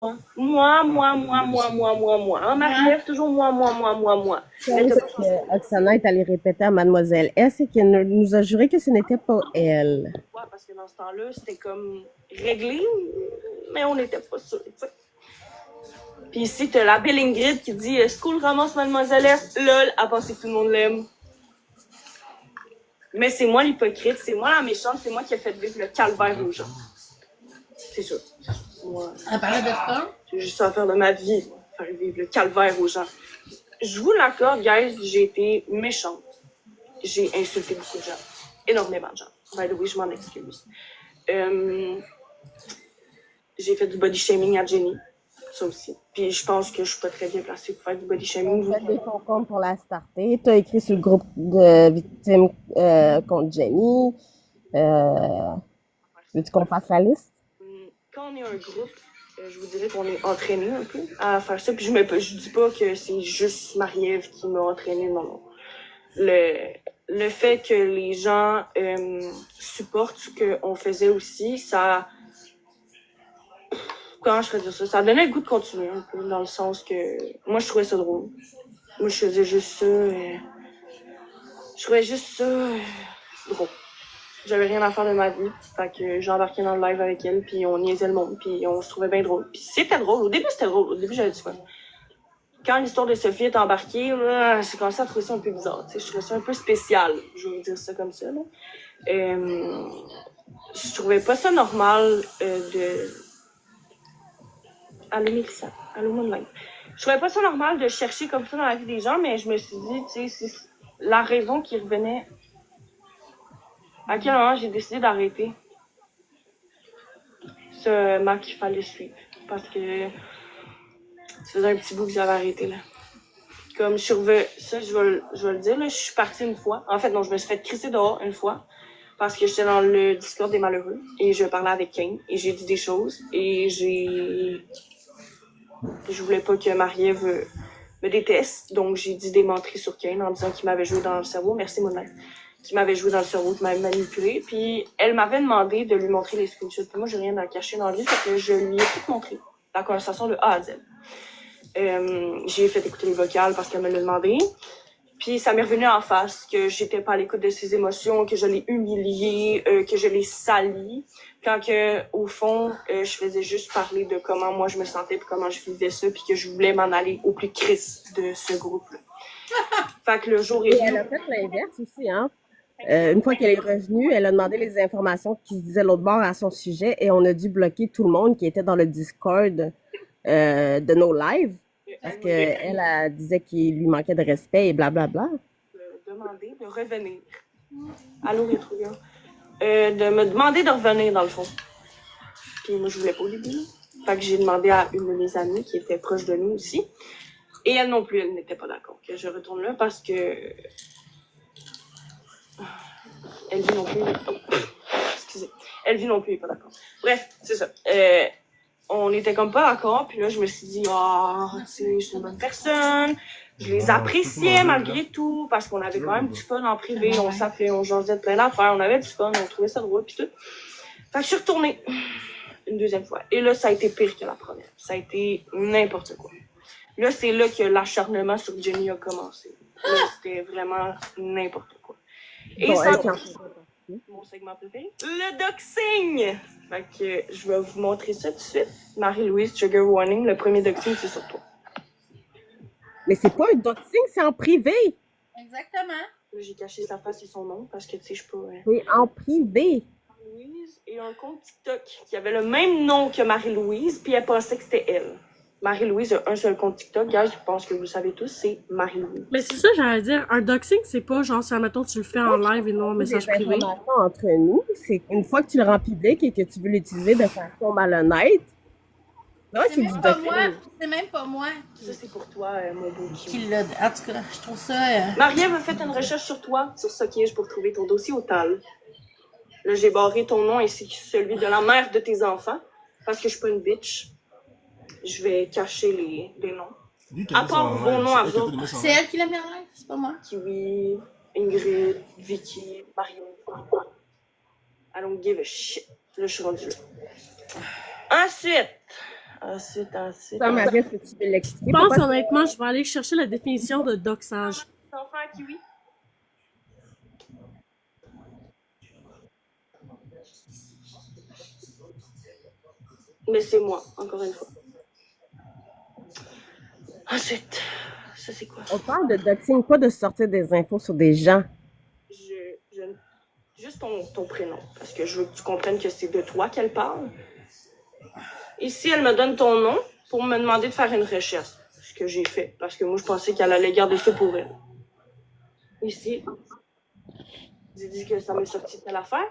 Moi. En Marie-Ève, toujours moi. Mais Ce que Oksana est allée répéter à Mademoiselle S, c'est qu'elle nous a juré que ce n'était pas elle. ouais, parce que dans ce temps-là, c'était comme réglé, mais on n'était pas sûr. Puis ici, t'as la belle Ingrid qui dit School ramasse Mademoiselle S, lol, à penser que tout le monde l'aime. Mais c'est moi l'hypocrite, c'est moi la méchante, c'est moi qui ai fait vivre le calvaire aux gens. C'est sûr. Moi, Elle parlait de ça? j'ai juste à faire de ma vie, faire vivre le calvaire aux gens. Je vous l'accorde, guys, j'ai été méchante. J'ai insulté beaucoup de gens. Énormément de gens. By the way, je m'en excuse. J'ai fait du body shaming à Jenny. Ça aussi. Puis je pense que je suis pas très bien placée pour faire du body shaming. On fait des concombres pour la starter. Tu as écrit sur le groupe de victimes contre Jenny. Veux-tu qu'on fasse la liste? Quand on est un groupe, je vous dirais qu'on est entraîné un peu à faire ça. Puis je dis pas que c'est juste Marie-Ève qui m'a entraîné, non. Le fait que les gens supportent ce qu'on faisait aussi, ça... Comment je peux dire ça? Ça donnait le goût de continuer un peu, dans le sens que... Moi, je trouvais ça drôle. Moi, je faisais juste ça. Je trouvais juste ça drôle. J'avais rien à faire de ma vie. Fait que j'ai embarqué dans le live avec elle, puis on niaisait le monde, puis on se trouvait bien drôle. Puis c'était drôle. Au début, c'était drôle. Au début, j'avais du fun. Quand l'histoire de Sophie est embarquée, j'ai commencé à trouver ça un peu bizarre. Je trouvais ça un peu spécial. Je vais vous dire ça comme ça. Là. Je trouvais pas ça normal de... Allô, Mélissa. Allô, Moonlight. Je trouvais pas ça normal de chercher comme ça dans la vie des gens, mais je me suis dit, tu sais, c'est la raison qui revenait. À quel moment j'ai décidé d'arrêter ce Mac qu'il fallait suivre. Parce que ça faisait un petit bout que j'avais arrêté, là. Comme je suis revenue, ça, je vais le dire, là, je suis partie une fois. En fait, non, je me suis fait crisser dehors une fois. Parce que j'étais dans le Discord des malheureux. Et je parlais avec Kane. Et j'ai dit des choses. Et je voulais pas que Marie-Ève me déteste. Donc, j'ai dit des menteries sur Kane en disant qu'il m'avait joué dans le cerveau. Merci, Moonlight. Qui m'avait joué dans le cerveau, qui m'avait manipulé. Puis, elle m'avait demandé de lui montrer les screenshots. Puis moi, j'ai rien à cacher dans lui. Fait que je lui ai tout montré. La conversation de A à Z. J'ai fait écouter les vocales parce qu'elle me l'a demandé. Puis ça m'est revenu en face que j'étais pas à l'écoute de ses émotions, que je l'ai humilié, que je l'ai sali. Quand que, au fond, je faisais juste parler de comment moi je me sentais puis comment je vivais ça puis que je voulais m'en aller au plus crisse de ce groupe-là. Fait que le jour est Et venu. elle a fait l'inverse aussi, hein? Une fois qu'elle est revenue, elle a demandé les informations qui se disaient l'autre bord à son sujet et on a dû bloquer tout le monde qui était dans le Discord de nos lives parce qu'elle disait qu'il lui manquait de respect et blablabla. Demander de revenir. Allô, Rétrouillon. De me demander de revenir, dans le fond. Puis moi, je voulais pas au début. Fait que j'ai demandé à une de mes amies qui était proche de nous aussi. Et elle non plus, elle n'était pas d'accord que je retourne là parce que... Elvie non plus... Excusez. Elvie non plus n'est pas d'accord. Bref, c'est ça. On était comme pas d'accord. Puis là, je me suis dit, tu sais, je suis une bonne personne. Je les appréciais malgré tout parce qu'on avait quand même du fun en privé. On s'appelait, on jasait de plein d'affaires. On avait du fun, on trouvait ça drôle puis tout. Fait que je suis retournée une deuxième fois. Et là, ça a été pire que la première. Ça a été n'importe quoi. Là, c'est là que l'acharnement sur Jenny a commencé. Là, c'était vraiment n'importe quoi. Et Bon, ça... elle, Mon segment préféré, le doxing! Fait que je vais vous montrer ça tout de suite. Marie-Louise, trigger warning, le premier doxing, c'est sur toi. mais c'est pas un doxing, c'est en privé. Exactement. Là, j'ai caché sa face et son nom parce que, tu sais, je peux... C'est en privé. Marie-Louise et un compte TikTok qui avait le même nom que Marie-Louise, puis elle pensait que c'était elle. Marie-Louise a un seul compte TikTok, guys, je pense que vous le savez tous, c'est Marie-Louise. Mais c'est ça, j'allais dire, un doxing, c'est pas genre, si admettons, tu le fais en live et non en message Des privé. informations entre nous, c'est une fois que tu le rends public et que tu veux l'utiliser de façon malhonnête. Là, C'est même pas moi. C'est même pas moi Ça, c'est pour toi, mon beau qui l'a. En tout cas, je trouve ça. Marie-Ève a fait une recherche sur toi, sur Sockage, pour trouver ton dossier au TAL. Là, j'ai barré ton nom ainsi que celui de la mère de tes enfants, parce que je suis pas une bitch. Je vais cacher les noms. À part vos noms à vous. C'est elle qui l'a mis en live, c'est pas moi. Kiwi, Ingrid, Vicky, Mario. I don't give a shit. Là, je suis rendue là. Ensuite, Ensuite. Ça, Marie, est-ce que tu peux l'expliquer? Je pense Pourquoi? honnêtement, je vais aller chercher la définition de doxage. Enfant à kiwi. Mais c'est moi, encore une fois. Ensuite, ça c'est quoi? On parle de doxing, pas de sortir des infos sur des gens. Juste ton prénom, parce que je veux que tu comprennes que c'est de toi qu'elle parle. Ici, elle me donne ton nom pour me demander de faire une recherche, ce que j'ai fait, parce que moi, je pensais qu'elle allait garder ça pour elle. Ici, j'ai dit que ça m'est sorti de telle affaire.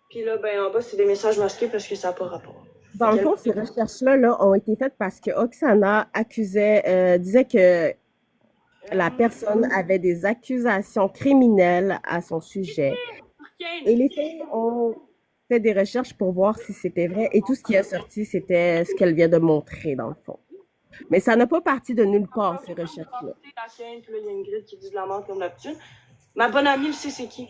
Puis là, ben en bas, c'est des messages masqués parce que ça n'a pas rapport. Dans le fond, ces recherches-là là, ont été faites parce que Oksana disait que la personne avait des accusations criminelles à son sujet. Et les filles ont fait des recherches pour voir si c'était vrai. Et tout ce qui a sorti, c'était ce qu'elle vient de montrer, dans le fond. Mais ça n'a pas parti de nulle part, ces recherches-là. Puis là, il y a Ingrid qui dit de la mort comme d'habitude. Ma bonne amie, elle sait c'est qui.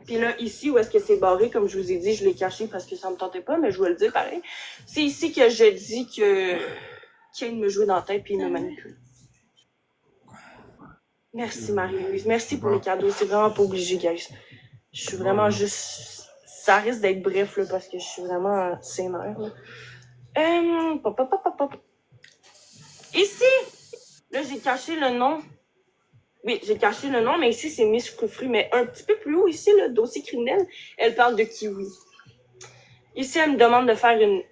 Puis là, ici, où est-ce que c'est barré, comme je vous ai dit, je l'ai caché parce que ça me tentait pas, mais je vais le dire pareil. C'est ici que je dis que Kane me jouait dans la tête puis il me manipule. Merci Marie-Louise. Merci pour les cadeaux. C'est vraiment pas obligé, guys. Je suis vraiment juste... Ça risque d'être bref, là, parce que je suis vraiment sénère, là. Ici! Là, j'ai caché le nom. Oui, j'ai caché le nom, mais ici, c'est Miss Frufru. Mais un petit peu plus haut, ici, le dossier criminel, elle parle de kiwi. Ici, elle me demande de faire une...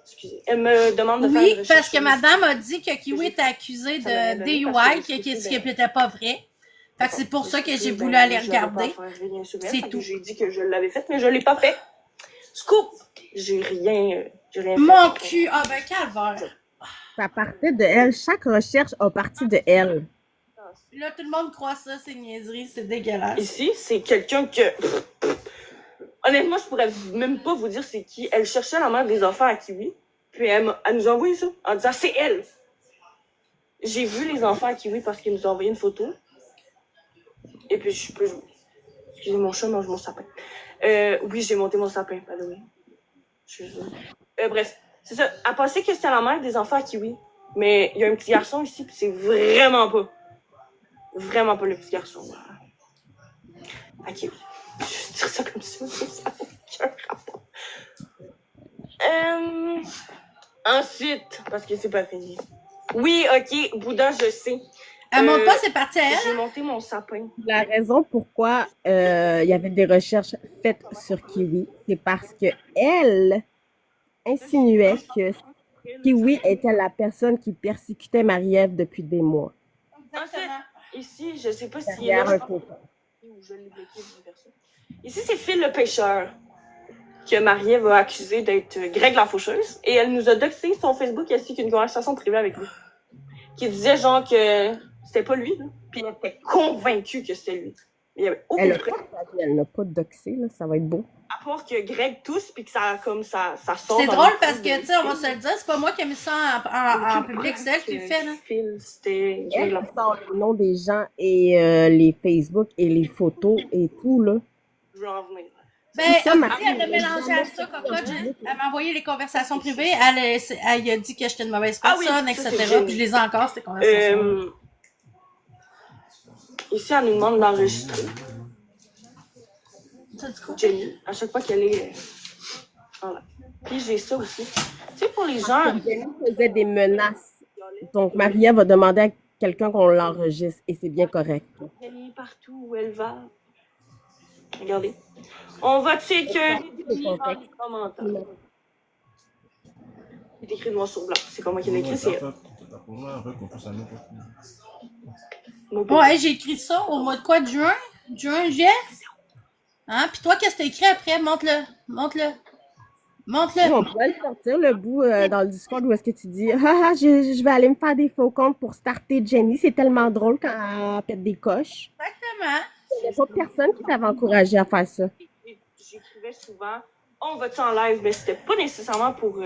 Excusez. Elle me demande de faire une Oui, recherche. parce que madame a dit que Kiwi était accusé de DUI, ce qui n'était pas vrai. Fait que c'est pour ça que j'ai voulu aller regarder. C'est tout. J'ai dit que je l'avais fait, mais je l'ai pas fait. Scoop! J'ai rien fait. Mon cul! Ah ben calvaire! Ça partait de elle. Chaque recherche a parti de elle. Là, tout le monde croit ça, c'est niaiserie, c'est dégueulasse. Ici, c'est quelqu'un que... Honnêtement, je pourrais même pas vous dire c'est qui. Elle cherchait la mère des enfants à Kiwi, puis elle nous a envoyé ça en disant c'est elle. J'ai vu les enfants à Kiwi parce qu'ils nous ont envoyé une photo. Et puis je peux... Excusez, mon chat mange mon sapin. Oui, j'ai monté mon sapin, by the way. Bref, c'est ça. Elle pensait que c'était la mère des enfants à Kiwi. Mais il y a un petit garçon ici, puis c'est vraiment pas le petit garçon. À Kiwi. Je vais dire ça comme ça n'a aucun rapport. Ensuite, parce que c'est pas fini. Oui, ok, Bouddha, je sais. Elle monte pas, c'est parti à elle? J'ai monté mon sapin. La raison pourquoi il y avait des recherches faites sur Kiwi, c'est parce que elle insinuait que Kiwi était la personne qui persécutait Marie-Ève depuis des mois. Ensuite, ici, je sais pas si... Derrière un copain. Je l'ai bloqué, personne. Ici, c'est Phil le pêcheur que Marie-Ève a accusé d'être Greg la faucheuse. Et elle nous a doxé son Facebook ainsi qu'une conversation privée avec lui. Qui disait genre que c'était pas lui. Là. Puis elle était convaincue que c'était lui. Il y avait aucune preuve. Elle n'a pas doxé, là, ça va être beau. À part que Greg tousse puis que ça comme ça sort. C'est drôle parce que, tu sais, on va se le dire, c'est pas moi qui ai mis ça en public, c'est elle qui le fait, là. Phil, c'était Elle sort le nom des gens et les Facebook et les photos et tout, là. Je veux en venir. Ben, elle a mélangé à ça, Coco. Elle m'a envoyé les conversations privées. Elle a dit que j'étais une mauvaise personne, etc. Puis je les ai encore, ces conversations. Ici, elle nous demande d'enregistrer. Jenny, à chaque fois qu'elle est... Voilà. Puis j'ai ça aussi. Tu sais, pour les gens... Jenny faisait des menaces. Donc, Maria va demander à quelqu'un qu'on l'enregistre et c'est bien correct. Jenny est partout où elle va. Regardez. On va checker les commentaires. C'est écrit noir sur blanc. C'est pas moi qui l'ai écrit, c'est elle. Ouais, j'ai écrit ça au mois de quoi? De juin? Juillet? Hein? Puis toi, qu'est-ce que t'as écrit après? Montre-le. On pourrait le sortir le bout dans le Discord où est-ce que tu dis je vais aller me faire des faux comptes pour starter Jenny. C'est tellement drôle quand elle pète des coches. Exactement. Il n'y a pas personne qui t'avait encouragé à faire ça. J'écrivais souvent on va-tu en live, mais c'était pas nécessairement pour.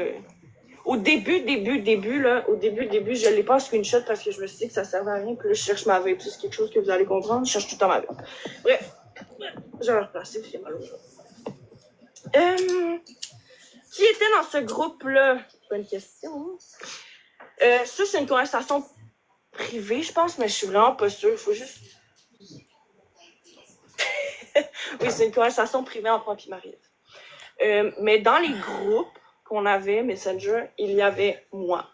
Au début, je l'ai pas en screenshot parce que je me suis dit que ça servait à rien. Puis là, je cherche ma vape. C'est quelque chose que vous allez comprendre. Je cherche tout le temps ma vape. Bref, je vais replacer, c'est mal au Qui était dans ce groupe-là? Bonne question. Ça, c'est une conversation privée, je pense, mais je suis vraiment pas sûre. Il faut juste... Oui, c'est une conversation privée entre moi et Marie-Ève. Mais dans les groupes qu'on avait, Messenger, il y avait moi.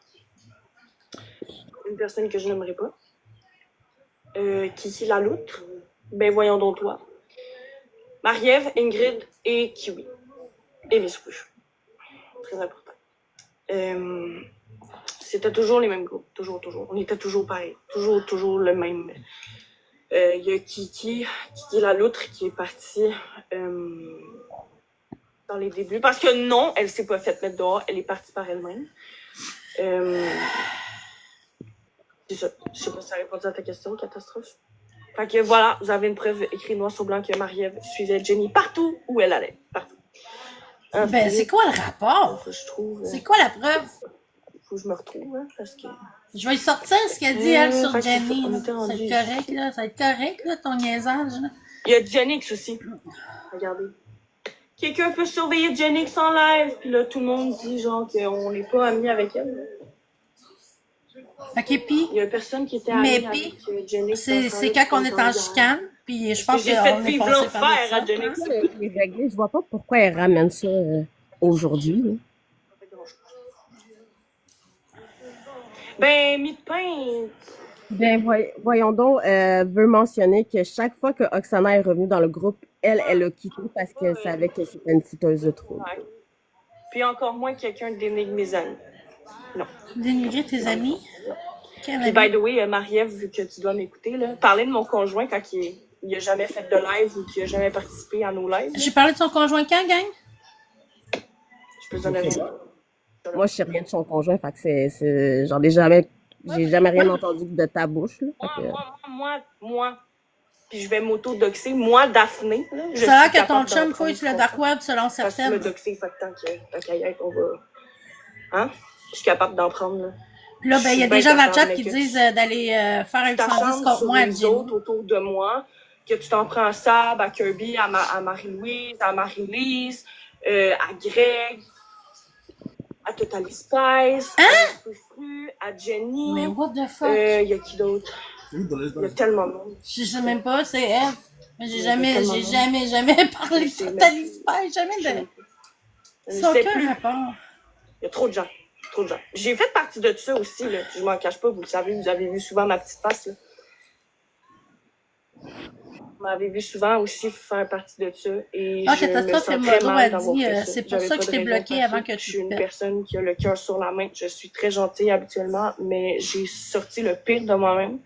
Une personne que je n'aimerais pas. Kiki la loutre. Ben voyons donc toi. Marie-Ève, Ingrid et Kiwi. Et Miss Rouge. Très important. C'était toujours les mêmes groupes. Toujours. On était toujours pareil. Toujours le même. Il y a Kiki la loutre qui est partie dans les débuts. Parce que non, elle s'est pas faite mettre dehors. Elle est partie par elle-même. C'est ça. Je sais pas si ça répond à ta question, catastrophe. Fait que voilà, vous avez une preuve écrite noir sur blanc que Marie-Ève suivait Jenny partout où elle allait. Partout. Ben, c'est quoi le rapport? Je trouve. C'est quoi la preuve? Faut que je me retrouve, hein, parce que. Je vais y sortir ce qu'elle dit, elle, sur Jenny. Ça va rendu... être correct, là. Ça va être correct, là, ton niaisage, là. Il y a Jenix aussi. Regardez. Quelqu'un peut surveiller Jenix en live. Puis là, tout le monde dit, genre, qu'on n'est pas amis avec elle. Ok, pis. Il y a personne qui était ami avec Jenix. C'est quand on est en chicane. Puis je pense que j'ai fait vivre l'enfer à Jenix. Je vois pas pourquoi elle ramène ça aujourd'hui. Là. Ben, mie de pain. Ben, voyons donc, veut mentionner que chaque fois que Oksana est revenue dans le groupe, elle a quitté parce qu'elle savait que c'était une fouteuse de trouble. Ouais. Puis encore moins quelqu'un dénigre mes amis. Non. Dénigrer tes amis? Puis, by the way, Marie-Ève, vu que tu dois m'écouter, là, parler de mon conjoint quand il a jamais fait de live ou qu'il a jamais participé à nos lives. J'ai parlé de son conjoint quand, gang? Je peux donner rien. Moi, je sais rien de son conjoint, fait que j'en ai jamais rien entendu de ta bouche, là. Moi. Puis je vais m'auto-doxer. Moi, Daphné, là, ça a l'air que ton chum fouille sur le dark web selon certaines. Je me doxer, fait que tant qu'à y être, on va... Hein? Je suis capable d'en prendre, là. Puis là, ben, il y a des gens dans le chat qui disent d'aller faire un 110 contre moi à les autres autour de moi, que tu t'en prends à Sab, à Kirby, à Marie-Louise, à Marie-Lise, à Greg, à Total Spice, à Frufru, à Jenny. Mais what the fuck? Il y a qui d'autre? Il y a tellement de monde. Je sais même pas, c'est elle. Mais j'ai jamais parlé de Total Spice, jamais de... C'est aucun rapport. Il y a trop de gens. J'ai fait partie de ça aussi, là. Je m'en cache pas, vous le savez, vous avez vu souvent ma petite face, là. Vous m'avez vu souvent aussi faire partie de ça. Et je me sens très mal d'avoir fait ça. C'est pour ça que je t'ai bloqué avant que tu... Je suis une personne qui a le cœur sur la main. Je suis très gentille habituellement, mais j'ai sorti le pire de moi-même.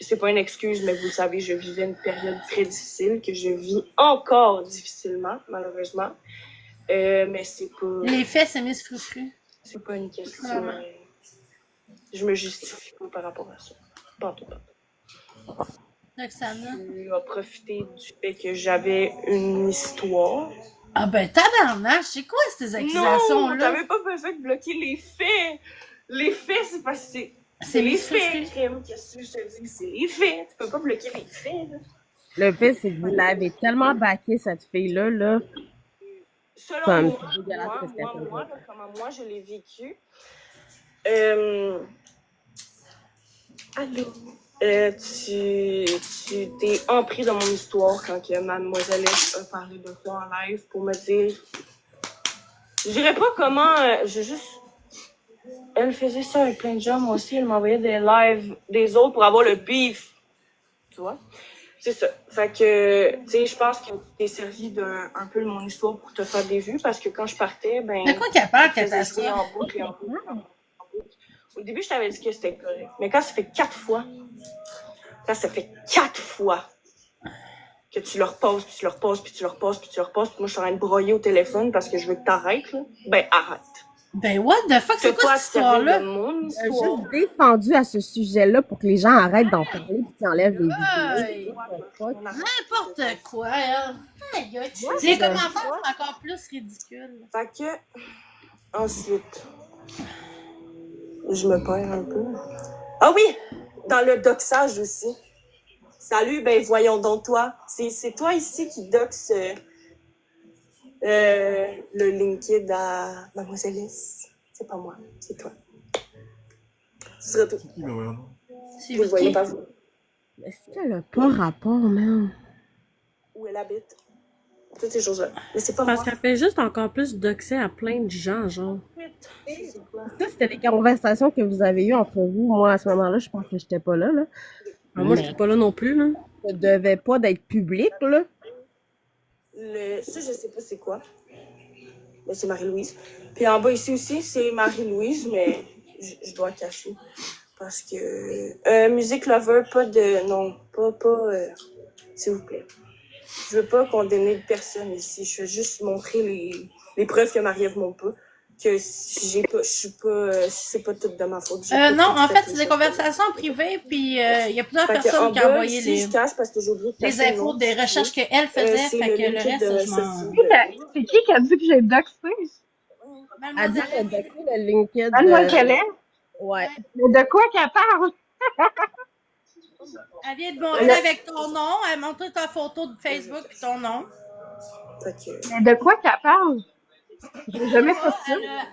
C'est pas une excuse, mais vous le savez, je vivais une période très difficile, que je vis encore difficilement, malheureusement. Mais c'est pas... Les faits, c'est Miss Frufru. C'est pas une question... Je me justifie pas par rapport à ça. Pas tout. Roxana. Tu as profité du fait que j'avais une histoire. Ah ben, tabarnak, c'est quoi ces accusations-là? Non, t'avais pas besoin de bloquer les faits. Les faits, c'est parce que c'est les faits, crime. Qu'est-ce que je te dis? C'est les faits. Tu peux pas bloquer les faits, là. Le fait, c'est que vous l'avez tellement baqué, cette fille-là, là. Selon moi, comment moi je l'ai vécu. Allô? Tu t'es empris dans mon histoire quand que Mademoiselle a parlé de toi en live pour me dire. Je dirais pas comment. Elle faisait ça avec plein de gens. Moi aussi, elle m'envoyait des lives des autres pour avoir le beef. Tu vois? C'est ça. Fait que, tu sais, je pense que tu t'es servi un peu de mon histoire pour te faire des vues parce que quand je partais, ben. De quoi qu'elle parle, catastrophe? En boucle. Au début, je t'avais dit que c'était correct. Mais quand ça fait 4 fois que tu leur poses, puis moi, je suis en train de broyer au téléphone parce que je veux que t'arrêtes, là, ben, arrête. Ben, what the fuck, c'est quoi cette histoire-là? J'ai juste défendu à ce sujet-là pour que les gens arrêtent d'en parler et qu'ils enlèvent les vidéos. N'importe quoi, hein. Les commentaires sont encore plus ridicules. Fait que, ensuite, je me perds un peu. Ah oui! Dans le doxage aussi. Salut, ben voyons donc toi. C'est toi ici qui doxe Le linked à Mademoiselle S. C'est pas moi, c'est toi. Ce sera tout. C'est Vous le voyez qui? pas, vous. Est-ce qu'elle a pas rapport, man? Où elle habite. Toutes ces choses-là. Mais c'est pas Parce moi. qu'elle fait juste encore plus d'accès à plein de gens, genre. C'est quoi? Ça, c'était des conversations que vous avez eues entre vous. Moi, à ce moment-là, je pense que j'étais pas là, là. Alors, moi, j'étais pas là non plus, là. Ça devait pas d'être public, là. Ça, je sais pas c'est quoi. Mais c'est Marie-Louise. Puis en bas ici aussi, c'est Marie-Louise, mais je dois cacher. Parce que... Music Lover, pas de... Non, pas... s'il vous plaît. Je veux pas condamner personne ici. Je veux juste montrer les preuves que Marie-Ève montre pas. Que si j'ai pas... Je suis pas... c'est pas tout de ma faute. Non, en fait, c'est des conversations privées, puis il y a plusieurs personnes qui ont envoyé je cache parce que j'ai oublié de les cacher le infos nom. des recherches qu'elle faisait, fait que le reste, je m'en... C'est qui a dit que j'ai doxé? Elle dit qu'elle a doxé le LinkedIn. Mademoiselle S? Ouais. Mais de quoi qu'elle parle? Elle vient de montrer avec ton nom, elle montre ta photo de Facebook et ton nom. Fait que... Mais de quoi qu'elle parle? J'ai jamais fait ça. Elle a-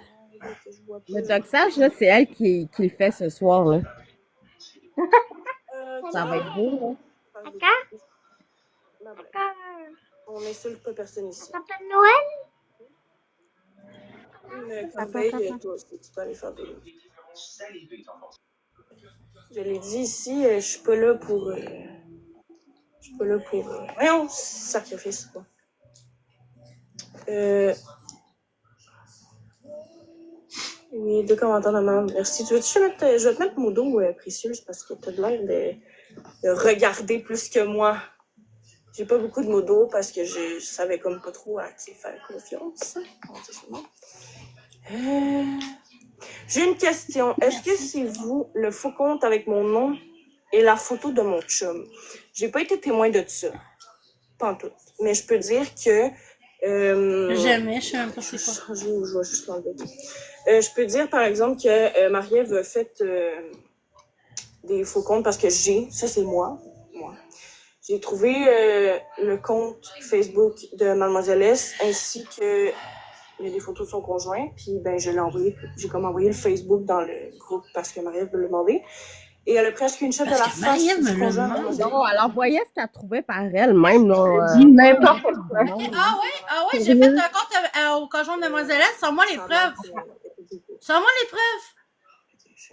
Le doxage, là, c'est elle qui le fait ce soir, là. Ça va être beau, là. On n'insulte pas personne ici. Papa Noël? Mais Corbeil, toi aussi, tu peux aller faire de l'eau. Je l'ai dit ici, je suis pas là pour... je suis pas là pour... voyons, sacrifice, quoi. Oui, 2 commentaires de membre. Merci. Tu veux-tu mettre... je vais te mettre mon dos, précieuse, parce que t'as de l'air de regarder plus que moi. J'ai pas beaucoup de modos parce que je savais comme pas trop à qui faire confiance. J'ai une question. Est-ce que c'est vous, le faux compte avec mon nom et la photo de mon chum? J'ai pas été témoin de ça. Pas en tout. Mais je peux dire que... Jamais, je sais même pas c'est quoi. Je vais juste l'enlever. Je peux dire, par exemple, que Marie-Ève a fait des faux comptes parce que ça c'est moi. J'ai trouvé le compte Facebook de Mademoiselle S ainsi que il y a des photos de son conjoint, puis ben je l'ai envoyé, j'ai comme envoyé le Facebook dans le groupe parce que Marie-Ève me l'a demandé. Et elle a pris un screenshot de la face du conjoint de Mademoiselle. Non, elle envoyait ce qu'elle trouvait par elle-même, là. N'importe quoi. Ah ouais, j'ai fait un compte au conjoint de Mademoiselle S. Sors-moi les preuves. Sors-moi les preuves.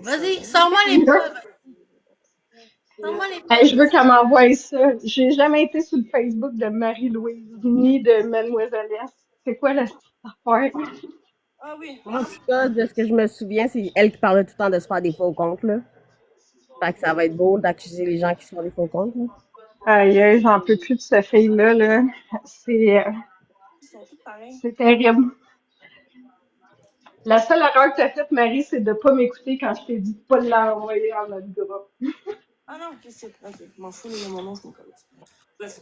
Vas-y, sors-moi les preuves. Sors-moi les preuves. Hey, je veux qu'elle m'envoie ça. J'ai jamais été sur le Facebook de Marie-Louise ni de Mademoiselle S. C'est quoi la affaire? Ah oui. En tout cas, de ce que je me souviens, c'est elle qui parlait tout le temps de se faire des faux comptes, là. Fait que ça va être beau d'accuser les gens qui se font des faux comptes, là. Aïe, j'en peux plus de cette fille-là, là. C'est terrible. La seule erreur que t'as faite, Marie, c'est de pas m'écouter quand je t'ai dit de pas l'envoyer en notre groupe. Ah non, ok, je m'en fous, il y a mon nom, je m'en connais. Bref.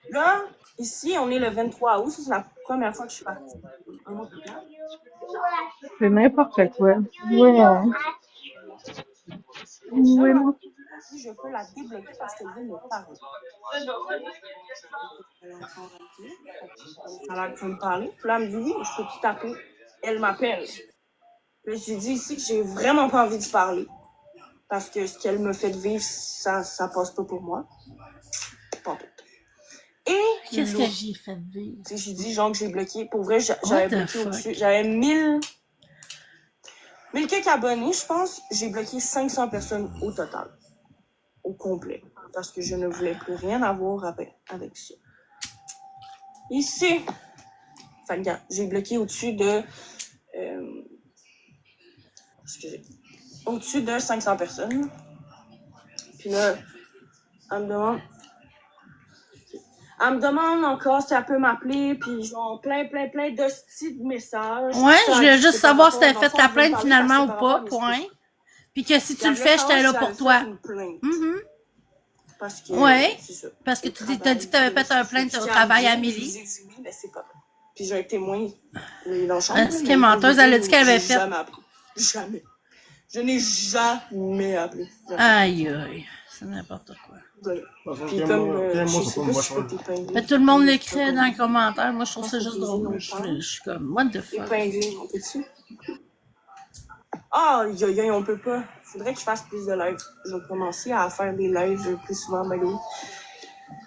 Là, ici, on est le 23 août, c'est la première fois que je suis partie. Un mois plus tard. C'est n'importe quoi. Ouais. Ouais, moi. Je peux la débloquer parce qu'elle veut me parler. Elle a l'air de me parler. Puis là, elle me dit oui, je peux tout taper. Elle m'appelle. Puis j'ai dit ici que j'ai vraiment pas envie de parler. Parce que ce qu'elle me fait vivre, ça passe pas pour moi. Pas tout. Et qu'est-ce que j'ai fait vivre? J'ai dit genre que j'ai bloqué. Pour vrai, j'avais bloqué au-dessus. J'avais 1000 quelques abonnés, je pense. J'ai bloqué 500 personnes au total. Au complet. Parce que je ne voulais plus rien avoir avec ça. Ici. Fait que, regarde, j'ai bloqué au-dessus de... excusez. Au-dessus de 500 personnes. Puis là, elle me demande encore si elle peut m'appeler, puis genre plein de petits messages. Ouais, je voulais juste savoir si t'avais fait ta plainte finalement ou pas, point. Puis que si tu le fais, j'étais là pour toi. Parce que, ouais, parce que tu t'as dit que t'avais fait un plainte au travail à Amélie. J'ai dit oui, mais c'est pas vrai. Puis j'ai un témoin dans le champ. Est-ce qu'elle est menteuse? Elle a dit qu'elle avait fait. Jamais. Je n'ai jamais appelé. Aïe, aïe. C'est n'importe quoi. Voilà. Façon, Puis quel comme, mot, quel je mot sais ça peut pas me si je peux changer? t'épingler. Mais tout le monde Je l'écrit dans les commentaires. Moi, je trouve pense ça que juste les gens drôle. ont Je peur. suis comme, what the fuck? Épingler, on peut-tu? Ah, on peut pas. Faudrait que je fasse plus de lives. Je vais commencer à faire des lives plus souvent, by the way.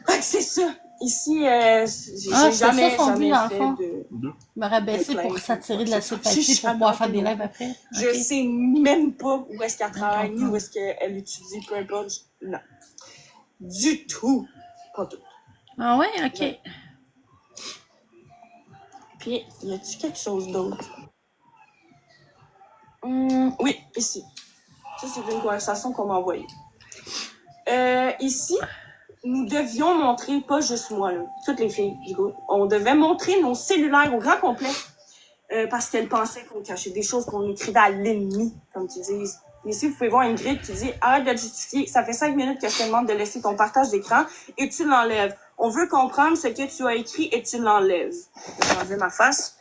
Fait que c'est ça. Ici, Ah, j'ai c'était ça jamais, son but, jamais dans le fait fond. de Me rabaisser pour plainte. s'attirer de la sympathie J'ai pour jamais pouvoir faire fait des non lives plus. après. Je Ok. sais même pas où est-ce qu'elle travaille, ni où Important. est-ce qu'elle étudie, peu importe. Non. Du tout. Pas tout. Ah ouais, Non. ok. Puis, y a-tu quelque chose d'autre? Oui, ici. Ça, c'est une conversation qu'on m'a envoyée. Ici, nous devions montrer, pas juste moi, là, toutes les filles du groupe, on devait montrer nos cellulaires au grand complet parce qu'elles pensaient qu'on cachait des choses qu'on écrivait à l'ennemi, comme tu dis. Ici, vous pouvez voir une grille qui dit « Arrête de te justifier, ça fait 5 minutes que je te demande de laisser ton partage d'écran et tu l'enlèves. On veut comprendre ce que tu as écrit et tu l'enlèves. » J'ai enlevé ma face.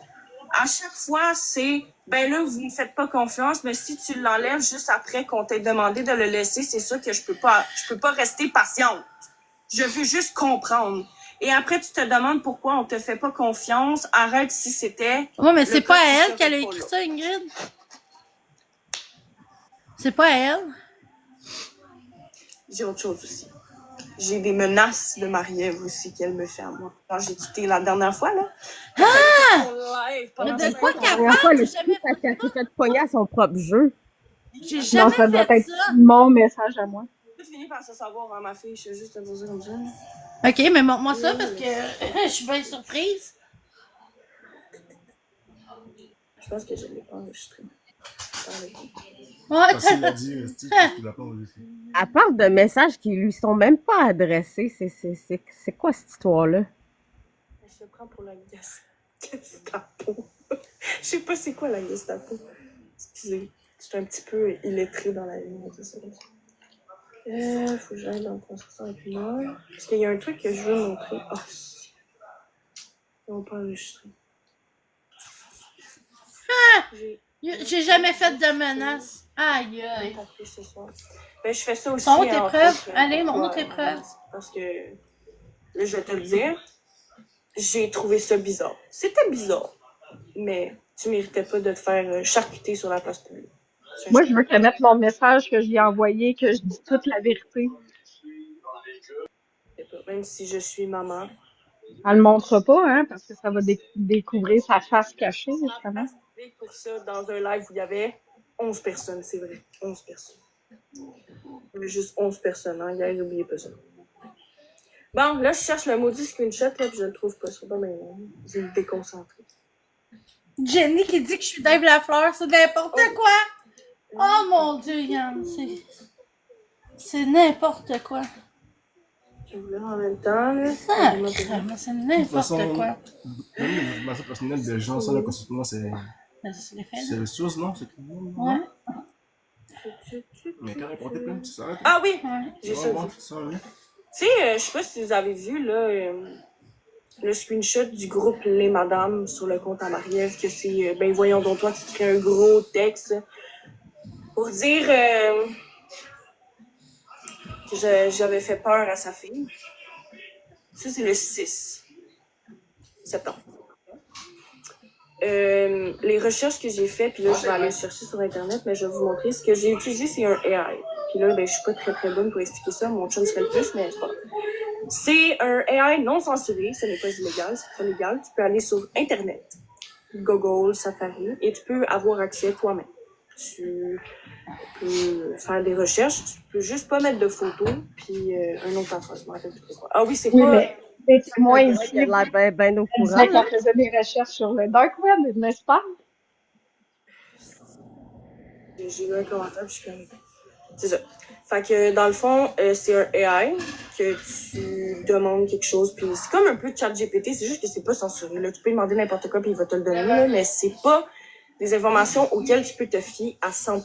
À chaque fois, c'est « Ben là, vous ne faites pas confiance, mais si tu l'enlèves juste après qu'on t'ait demandé de le laisser, c'est sûr que je peux pas rester patiente. Je veux juste comprendre. » Et après, tu te demandes pourquoi on te fait pas confiance. Arrête si c'était... Ouais, mais c'est le pas cas, à tu elle serais qu'elle a pas écrit là. ça, Ingrid? C'est pas à elle? J'ai autre chose aussi. J'ai des menaces de Marie-Ève aussi qu'elle me fait à moi. Quand j'ai quitté la dernière fois, là. Ah! Live Mais pendant de 5 quoi heures. La qu'elle dernière fois, parle? elle J'ai a jamais parce fait qu'elle ça. s'est fait pogner à son propre jeu. J'ai Non, jamais ça doit fait être ça. mon message à moi. Tu finis par se savoir, hein, ma fille. Je suis juste te dire ça comme ça. Ok, mais montre-moi ça parce que je suis bien surprise. Je pense que je l'ai pas enregistré. Ouais, Parce qu'il a dit, Steve, que tu l'as pas enregistré. Elle parle de messages qui lui sont même pas adressés. C'est quoi cette histoire-là? Elle se prend pour la Gestapo. Je sais pas c'est quoi la Gestapo. Excusez. Je suis un petit peu illettrée dans la vie. C'est ça. Faut que j'aille dans le construction avec moi. Parce qu'il y a un truc que je veux montrer. Oh, ils n'ont pas enregistré. j'ai jamais fait de menaces. Aïe, aïe. Ce soir. Ben, je fais ça aussi. Sont où tes en preuves? fait, Allez, pour montre toi, tes preuves. Parce que, là, je vais te le dire, j'ai trouvé ça bizarre. C'était bizarre, mais tu méritais pas de te faire charcuter sur la place publique. Moi, je veux qu'elle mette mon message que je lui ai envoyé, que je dis toute la vérité. Même si je suis maman. Elle le montre pas, hein, parce que ça va découvrir sa face cachée, justement. Pour ça, dans un live où il y avait 11 personnes, c'est vrai. 11 personnes. Il y avait juste 11 personnes, hein, hier, n'oubliez pas ça. Bon, là, je cherche le maudit screenshot, là, puis je le trouve pas. C'est pas bien. Je vais me déconcentrer. Jenny qui dit que je suis Dave Lafleur, c'est n'importe quoi. Oh mon Dieu, Yann, c'est n'importe quoi. Je voulais en même temps, là. Sacrément, c'est n'importe quoi. Même les informations personnelles des gens, ça, là, constitutionnellement, c'est les sources, non? C'est Ouais. Mais quand elle portait plainte, ça s'arrête. Ah oui! Ouais. J'ai ça vu. Ça, oui. Tu sais, je sais pas si vous avez vu, là, le screenshot du groupe Les Madames sur le compte à Marie-Ève, que c'est, ben voyons donc toi qui crée un gros texte pour dire que j'avais fait peur à sa fille. Ça, c'est le 6 septembre. Les recherches que j'ai faites, puis là, je vais aller chercher sur Internet, mais je vais vous montrer. Ce que j'ai utilisé, c'est un AI. Puis là, ben, je suis pas très bonne pour expliquer ça. Mon chum serait le plus, mais c'est pas grave. C'est un AI non censuré. Ce n'est pas illégal, c'est pas légal. Tu peux aller sur Internet, Google, Safari, et tu peux avoir accès toi-même. Tu peux faire des recherches. Tu peux juste pas mettre de photos, puis un autre affaire. Je me rappelle plus trop quoi. Ah oui, c'est Oui, pas... mais les témoins Il ici, a l'air bien au elle courant. disait qu'elle faisait des recherches sur le dark web, n'est-ce pas? J'ai lu un commentaire, puis je suis comme... C'est ça. Fait que, dans le fond, c'est un AI que tu demandes quelque chose, puis c'est comme un peu ChatGPT, c'est juste que c'est pas censuré. Là, tu peux lui demander n'importe quoi, puis il va te le donner, là, mais c'est pas des informations auxquelles tu peux te fier à 100%.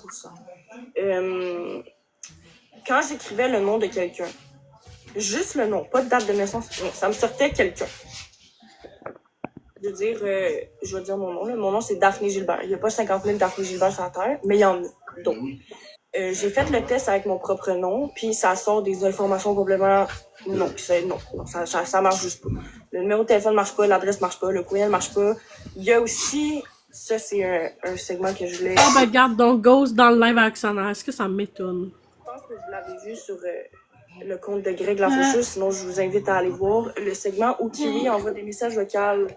Quand j'écrivais le nom de quelqu'un, juste le nom, pas de date de naissance, rien, ça me sortait quelqu'un. Je veux dire, je vais dire mon nom, là. Mon nom, c'est Daphné Gilbert. Il n'y a pas 50 000 Daphné Gilbert sur la Terre, mais il y en a d'autres. J'ai fait le test avec mon propre nom, puis ça sort des informations complètement... Non, ça marche juste pas. Le numéro de téléphone marche pas, l'adresse marche pas, le courriel marche pas. Il y a aussi... Ça, c'est un segment que je voulais... Oh, ben, regarde, donc, Ghost dans le live avec Sana. Est-ce que ça m'étonne? Je pense que vous l'avez vu sur le compte de Greg Lafaucheuse, sinon je vous invite à aller voir le segment où Kiwi envoie des messages vocaux.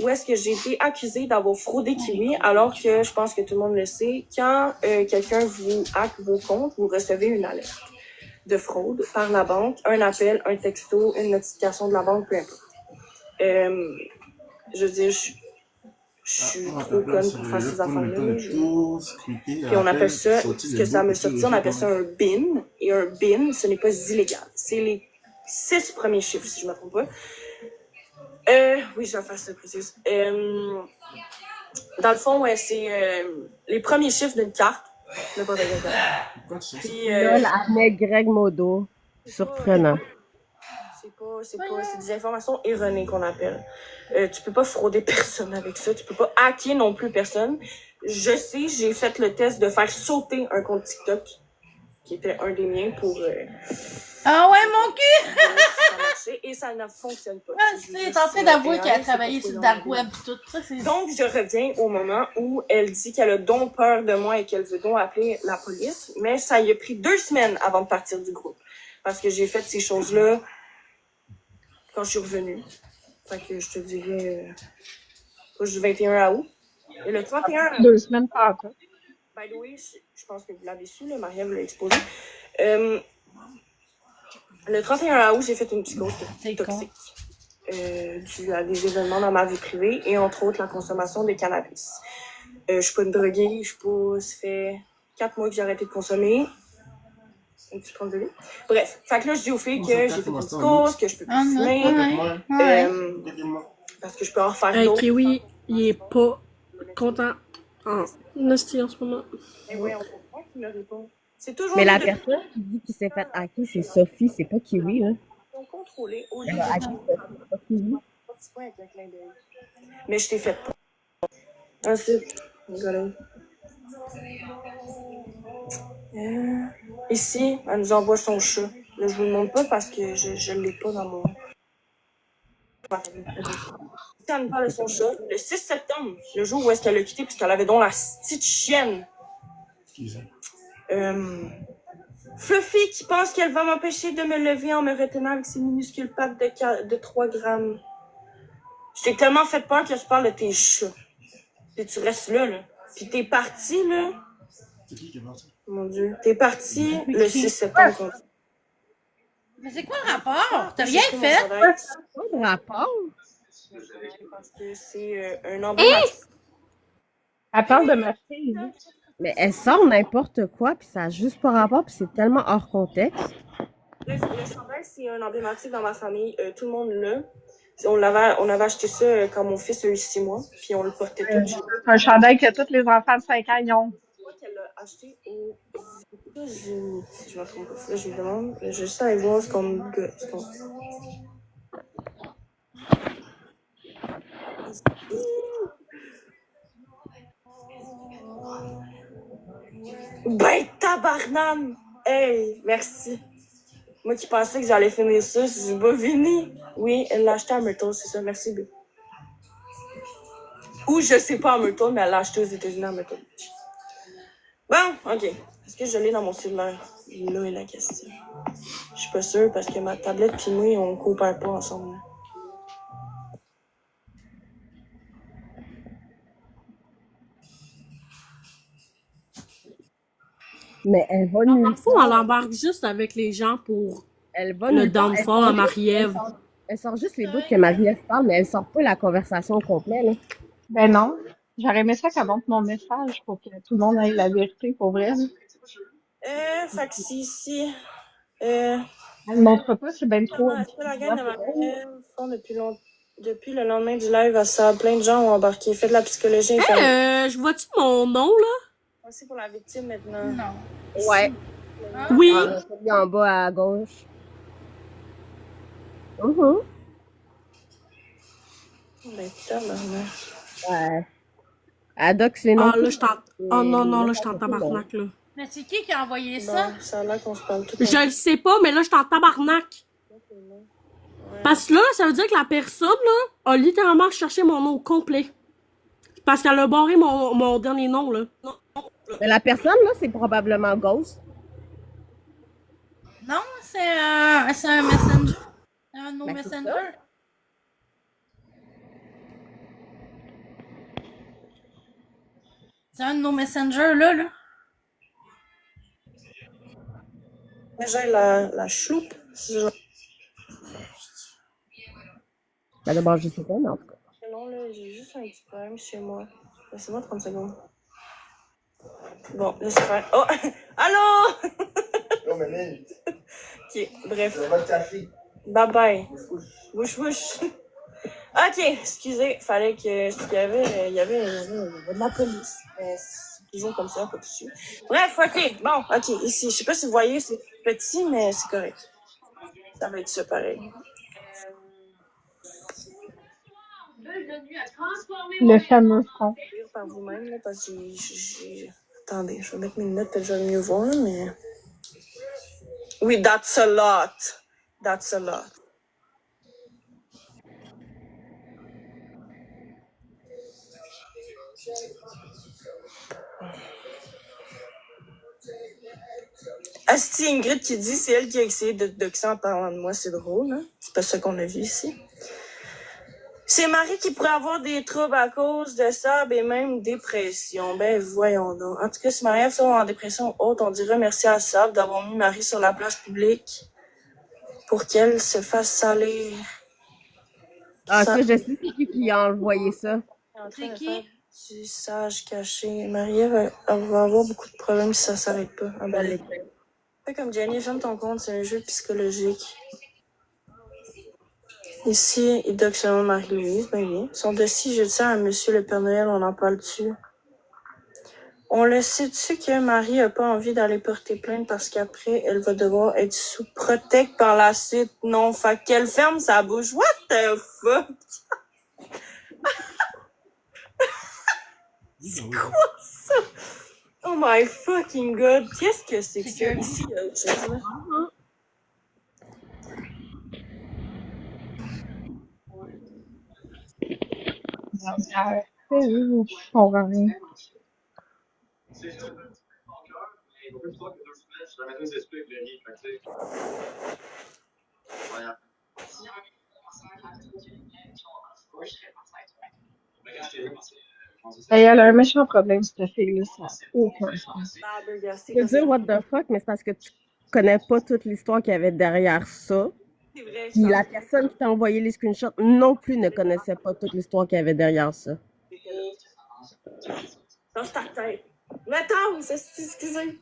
Où est-ce que j'ai été accusée d'avoir fraudé Kiwi, alors que je pense que tout le monde le sait, quand quelqu'un vous hack vos comptes, vous recevez une alerte de fraude par la banque, un appel, un texto, une notification de la banque, peu importe. Je veux dire, je suis trop conne pour faire ces affaires-là. Puis on appelle ça, ce que ça me sortit, on appelle ça un BIN. Et un BIN, ce n'est pas illégal. C'est les 6 premiers chiffres, si je ne me trompe pas. Oui, je vais faire ça précise. Dans le fond, ouais, c'est les premiers chiffres d'une carte. N'importe quelle. Puis, Lol, avec Greg Modo. Surprenant. C'est des informations erronées qu'on appelle. Tu peux pas frauder personne avec ça. Tu peux pas hacker non plus personne. Je sais, j'ai fait le test de faire sauter un compte TikTok, qui était un des miens pour... Ah ouais, mon cul! ça marchait, et ça ne fonctionne pas. Ah, c'est en train d'avouer qu'elle a travaillé sur le dark web et tout ça. Donc, je reviens au moment où elle dit qu'elle a donc peur de moi et qu'elle veut donc appeler la police. Mais ça y a pris 2 semaines avant de partir du groupe. Parce que j'ai fait ces choses-là quand je suis revenue. Fait que je te dirais... du 21 août. Et le 31... 2 semaines pas après. By the way, je pense que vous l'avez su, là, Marie-Ève l'a exposé. Le 31 août, j'ai fait une psychose toxique due à des événements dans ma vie privée et entre autres la consommation de cannabis. Je suis pas une droguée, ça fait 4 mois que j'ai arrêté de consommer. Un petit prendre de lui. Bref, fait que là, je dis aux filles que j'ai fait une psychose, que je peux plus fumer, parce que je peux en faire Hey, d'autres. Kiwi, il est pas content en hostie en ce moment. Mais oui, on comprend qu'il me répond. C'est toujours Mais la de- personne qui dit qu'il s'est fait hacker, c'est Sophie, c'est pas Kiwi, là. contrôler au lieu Elle de a hacké Sophie, c'est pas Kiwi. petit point avec un clin d'œil. Mais je t'ai fait pas. Ensuite, voilà. Ici, elle nous envoie son chat. Là, je vous le montre pas parce que je l'ai pas dans mon... Ici, elle nous parle de son chat. Le 6 septembre, le jour où est-ce qu'elle l'a quitté puisqu'elle avait donc la petite chienne. Fluffy qui pense qu'elle va m'empêcher de me lever en me retenant avec ses minuscules pattes de 3 grammes. Je t'ai tellement fait peur que je parle de tes chats. Puis tu restes là. Puis t'es parti, là. C'est qui est parti? Mon Dieu. T'es parti le 6 septembre. Mais c'est quoi le rapport? T'as rien fait? Pas de rapport. Parce que c'est un emblématique. Elle parle de ma fille. Mais elle sort n'importe quoi, puis ça a juste pas rapport, puis c'est tellement hors contexte. Le chandail, c'est un emblématique dans ma famille. Tout le monde l'a. On avait acheté ça quand mon fils a eu 6 mois, puis on le portait tout. C'est un chandail que tous les enfants de 5 ans y ont. Je crois qu'elle l'a acheté aux États-Unis, si je me trompe pas. Là, je lui demande. Je vais juste aller voir ce qu'on... Ben, tabarnane! Hey, merci. Moi qui pensais que j'allais finir ça, c'est pas fini. Oui, elle l'a acheté à Myrtle, c'est ça. Merci, B. Ou je sais pas à Myrtle, mais elle l'a acheté aux États-Unis à Myrtle Beach. Bon, ok. Est-ce que je l'ai dans mon cellulaire? Là est la question. Je suis pas sûre parce que ma tablette pis moi, on coopère pas ensemble. Mais elle va Dans nulle le fond, elle embarque juste avec les gens pour Elle va le nulle part. downfall à Marie-Ève. Elle sort juste les bouts que Marie-Ève parle, mais elle sort pas la conversation au complet, là. Ben non. J'aurais aimé ça qu'elle montre mon message pour que tout le monde ait la vérité pour vrai. Fait que c'est ici. Elle ne montre pas, c'est bien trop. Est-ce que la gang de Marie-Ève font depuis le lendemain du live à ça, plein de gens ont embarqué, fait de la psychologie. Je vois-tu mon nom, là? Merci pour la victime maintenant. Non. Ouais. Oui. Celui en bas à gauche. Mhm. Ben, tabarnak. Ouais. Adox, les noms. Ah, là, je t'en... Oh non, là, je t'en tabarnak, là. Mais c'est qui a envoyé ça? Bon, ça a l'air qu'on se parle tout Je le sais pas, mais là, je suis en tabarnak. Parce que là, ça veut dire que la personne, là, a littéralement cherché mon nom complet. Parce qu'elle a barré mon dernier nom, là. Mais la personne, là, c'est probablement Ghost. Non, c'est un messenger. Un no Ben, c'est messenger. ça. C'est un de nos messengers, là. J'ai la chloupe. Ben, d'abord, je sais pas, mais en tout cas. Non, là, j'ai juste un petit problème chez moi. Laissez-moi 30 secondes. Bon, laissez faire. Oh! Allô? Non, mais Lynn, Ok, bref. va te cacher. Bye bye. Bouche, bouche. Ok, excusez, fallait que. Il y avait de la police. C'est toujours comme ça, pas tout de suite. Bref, ok, bon, ok, ici. Je sais pas si vous voyez, c'est petit, mais c'est correct. Ça va être ça pareil. Le fameux front. Lire par vous-même, là, parce que Attendez, je vais mettre mes notes, peut-être que je vais mieux voir, mais. Oui, that's a lot. That's a lot. Asti Ingrid qui dit c'est elle qui a essayé de doxer en parlant de moi, c'est drôle, hein? C'est pas ça qu'on a vu ici. C'est Marie qui pourrait avoir des troubles à cause de ça, et même dépression. Ben voyons donc. En tout cas, si Marie-Ève tombe en dépression haute, on dirait merci à Sab d'avoir mis Marie sur la place publique pour qu'elle se fasse salir. Ah, ça, je sais c'est qui a envoyé ça. C'est qui? Du sage caché. Marie-Ève, elle va avoir beaucoup de problèmes si ça s'arrête pas. Ah ben, fais comme Jenny, ferme ton compte, c'est un jeu psychologique. Ici, il doc selon Marie-Louise, ben oui. Son dossier, je dis ça à Monsieur le Père Noël, on en parle dessus. On le sait-tu que Marie a pas envie d'aller porter plainte parce qu'après, elle va devoir être sous protect par la suite? Non, fait qu'elle ferme sa bouche. What the fuck? C'est quoi ça? Oh my fucking god. Qu'est-ce que c'est que ça? Ici, il y a autre chose, là. On va rien. Elle a un méchant problème, cette fille-là, ça n'a aucun sens. Je veux dire, what the fuck, mais c'est parce que tu connais pas toute l'histoire qu'il y avait derrière ça. C'est vrai, Puis la personne qui t'a envoyé les screenshots non plus ne connaissait pas toute l'histoire qu'il y avait derrière ça. Dans ta tête. Mais attends, excusez.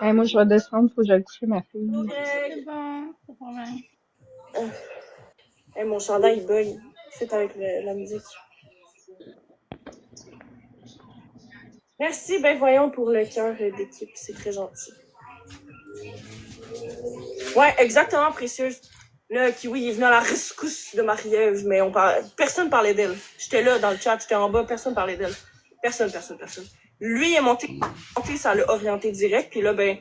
Hey, moi, je vais descendre, faut que j'aille coucher ma fille. C'est bon, pas de problème. Hey, mon chandail, il bug. C'est avec la musique. Merci, ben voyons, pour le cœur d'équipe. C'est très gentil. Ouais, exactement, précieuse. Là, Kiwi est venu à la rescousse de Marie-Ève, mais personne parlait d'elle. J'étais là dans le chat, j'étais en bas, personne parlait d'elle. Personne. Lui est monté, ça l'a orienté direct, puis là, ben,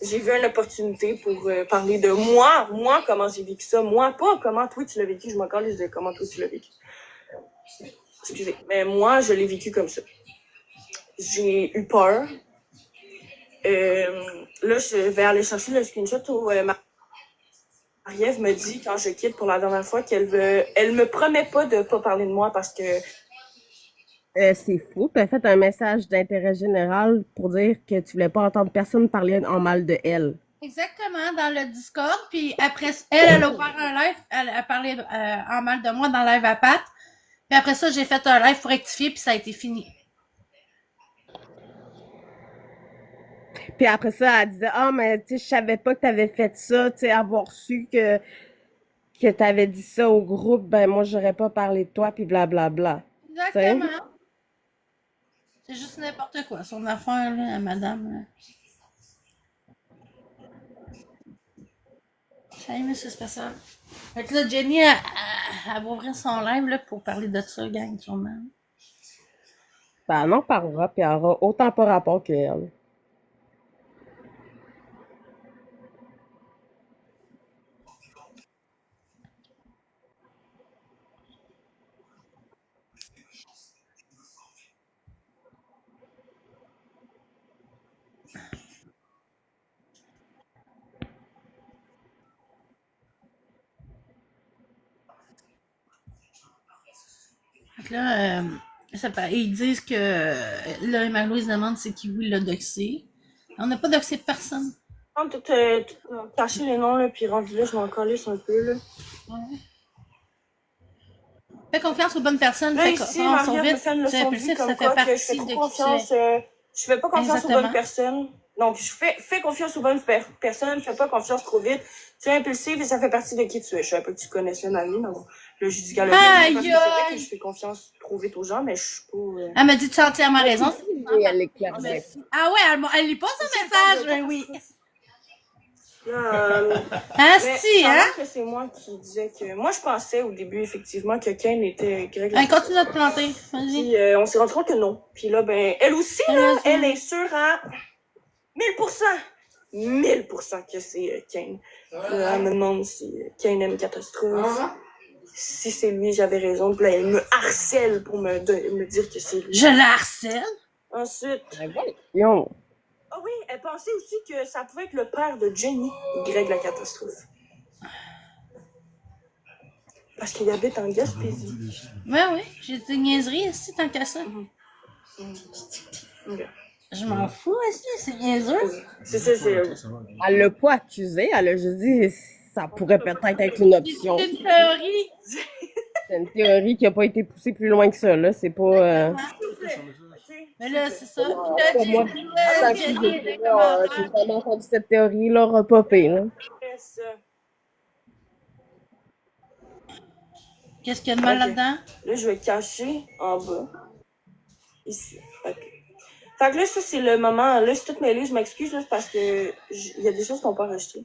j'ai vu une opportunité pour parler de moi, comment j'ai vécu ça. Moi, pas comment toi tu l'as vécu, je m'en calisse de comment toi tu l'as vécu. Excusez, mais moi, je l'ai vécu comme ça. J'ai eu peur. Là, je vais aller chercher le screenshot où Marie-Ève me dit, quand je quitte pour la dernière fois, elle me promet pas de pas parler de moi parce que... C'est fou. Tu as fait un message d'intérêt général pour dire que tu voulais pas entendre personne parler en mal de elle. Exactement, dans le Discord. Puis après, elle a ouvert un live, elle a parlé en mal de moi dans le live à Pat. Puis après ça, j'ai fait un live pour rectifier, puis ça a été fini. Puis après ça, elle disait, ah, mais tu sais, je savais pas que t'avais fait ça, tu sais, avoir su que t'avais dit ça au groupe, ben moi, j'aurais pas parlé de toi, puis blablabla. Exactement. C'est juste n'importe quoi, son affaire, là, madame. Là. Salut, monsieur spécial. Fait que là, Jenny, elle va ouvrir son live là, pour parler de ça, gang, sûrement. Ben, elle en parlera, puis elle aura autant pas rapport qu'elle. Donc là, ils disent que là, Marie-Louise demande c'est qui oui l'a doxé. On n'a pas doxé personne. Non, tout cacher les noms, là, puis rendu là, je m'en calisse un peu, là. Ouais. Fais confiance aux bonnes personnes. Là, ici, Marie-Ève me fait une C'est leçon de vie impulsif, comme ça fait quoi que je partie fais de trop qui tu confiance, es. je fais pas confiance aux Exactement. bonnes personnes. Donc, je fais confiance aux bonnes personnes, je fais pas confiance trop vite. Tu es impulsive et ça fait partie de qui tu es. Je sais un peu que tu connaissais ma vie, mais bon. Là, j'ai dit qu'elle a Aïe, parce que c'est vrai que aïe! je fais confiance trop vite aux gens, mais je suis pas... Elle m'a dit tu as entièrement raison. Oui, elle éclaire bien. Ah ouais, elle lit pas son message, ben oui. Asti, Mais hein? que c'est moi qui disais que... Moi, je pensais au début, effectivement, que Kane était Greg. Continue de te planter. Vas-y. Puis on s'est rendu compte que non. Puis là, ben, elle aussi, là, elle est sûre à 1000%. 1000% que c'est Kane. Elle me demande si Kane aime Catastrophe. Si c'est lui, j'avais raison. Puis là, elle me harcèle pour me dire que c'est lui. Je la harcèle. Ensuite... Yo. Ah oui, elle pensait aussi que ça pouvait être le père de Jenny, Greg la Catastrophe. Parce qu'il habite en Gaspésie. Ben oui, j'ai des niaiseries ici, tant qu'à ça. Okay. Je m'en fous aussi, c'est niaiseux. C'est Elle l'a pas accusé, elle a juste dit ça pourrait peut-être être une option. C'est une théorie. C'est une théorie qui a pas été poussée plus loin que ça, là. C'est pas. Mais là, c'est ça. Pour moi, j'ai jamais entendu cette théorie-là repopper, là. Qu'est-ce qu'il y a de mal là-dedans? Là, je vais cacher en bas. Ici. Fait que là, ça, c'est le moment. Là, c'est tout mêlé. Je m'excuse, là, parce que il y a des choses qu'on peut enregistrer.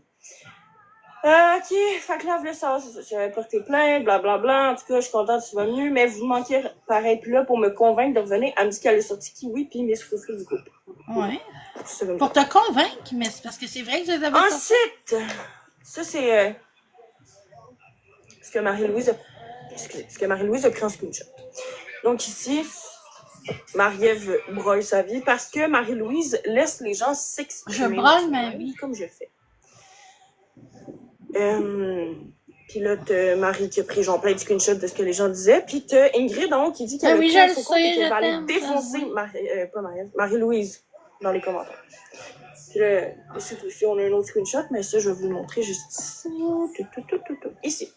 Ok. Fait que là, vous voulez savoir, j'avais porté plainte, blablabla. En tout cas, je suis contente, ça va mieux. Mais vous manquez paraître là pour me convaitre de revenir. Elle me dit qu'elle est sortie Kiwi puis Miss Froufrou du groupe. Ouais. Pour te convaincre, mais c'est parce que c'est vrai que je les avais sortis. Ensuite, ça, c'est ce que Marie-Louise a pris en screenshot. Donc ici, Marie-Ève broye sa vie parce que Marie-Louise laisse les gens s'exprimer. Je broye ma vie. Comme je fais. Puis là, t'as Marie qui a pris genre plein de screenshots de ce que les gens disaient. Puis t'as Ingrid donc qui dit qu'elle a pris un faux compte et qu'elle va aller défoncer Marie-Louise dans les commentaires. Puis là, ici, on a un autre screenshot, mais ça, je vais vous le montrer juste ici. Ici.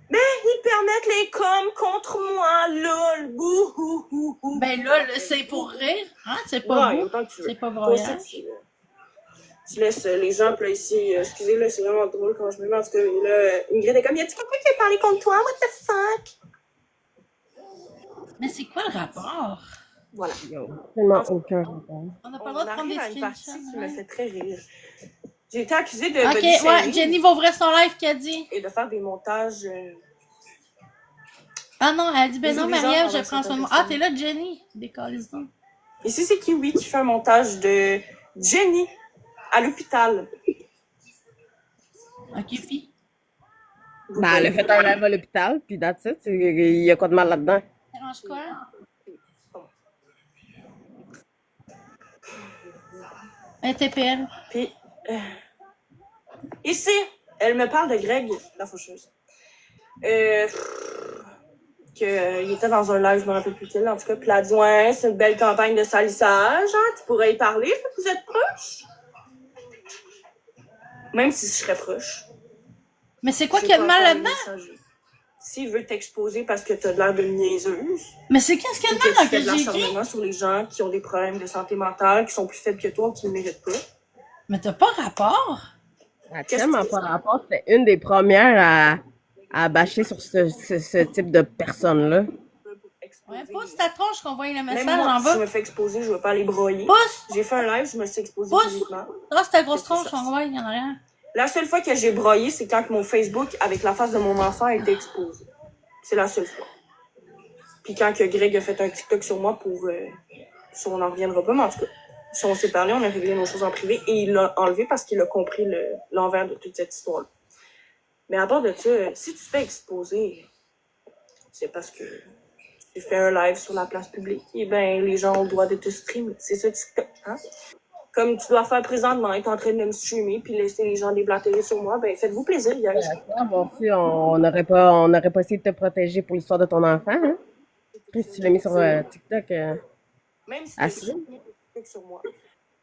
Mais ils permettent les coms contre moi, lol, bouhouhouhou. Ben là, c'est pour rire, hein? C'est pas beau. C'est pas broyant. Tu laisses les gens, puis là, ici, excusez-le, c'est vraiment drôle quand je me mets, parce que là, Ingrid est comme, y a-tu quelqu'un qui a parlé contre toi? What the fuck? Mais c'est quoi le rapport? Voilà. Tellement aucun rapport. On n'a pas le droit de prendre des screenshots. Qui me fait très rire. J'ai été accusée de Ok, ouais, Jenny va ouvrir son live qui a dit. Et de faire des montages. Ah non, elle a dit, ben non, Marie-Ève, je prends son nom. Ah, t'es là, Jenny. Décalise donc. Ici, c'est Kiwi qui fait un montage de Jenny à l'hôpital. Ok, puis. Ben, elle a fait un live à l'hôpital, puis that's it. Il y a quoi de mal là-dedans? Ça range quoi? Un TPL. Puis, ici, elle me parle de Greg, la faucheuse. Qu'il était dans un live, je me rappelle plus quel, en tout cas. Puis elle a dit, ouais, c'est une belle campagne de salissage, hein, tu pourrais y parler, vous êtes proches. Même si je serais proche. Mais c'est quoi qu'il y a de mal là-dedans? S'il veut t'exposer parce que t'as de l'air de niaiseuse. Mais c'est qu'est-ce qu'il y a de mal dans que j'ai écrit? l'acharnement sur les gens qui ont des problèmes de santé mentale, qui sont plus faibles que toi ou qui ne méritent pas. Mais t'as pas rapport? Tellement pas rapport. C'est une des premières à bâcher sur ce type de personnes-là. Ouais, pousse ta tronche qu'on voit le message Même moi, en bas. si je me fais exposer, je ne vais pas aller broyer. Pousse! J'ai fait un live, je me suis exposée Pousse! publiquement. Trace ta grosse tronche, on voit, il y en a rien. La seule fois que j'ai broyé, c'est quand mon Facebook avec la face de mon enfant a été exposé. C'est la seule fois. Puis quand que Greg a fait un TikTok sur moi pour... si on n'en reviendra pas, mais en tout cas, si on s'est parlé, on a réglé nos choses en privé et il l'a enlevé parce qu'il a compris l'envers de toute cette histoire-là. Mais à part de ça, si tu te fais exposer, c'est parce que tu fais un live sur la place publique, et ben les gens ont le droit de te streamer. C'est ça TikTok, hein? Comme tu dois faire présentement, être en train de me streamer puis laisser les gens déblatérer sur moi, ben faites-vous plaisir, guys. Bon, si, on n'aurait pas essayé de te protéger pour l'histoire de ton enfant, hein? Puis si tu l'as mis sur TikTok, même si tu as TikTok sur moi,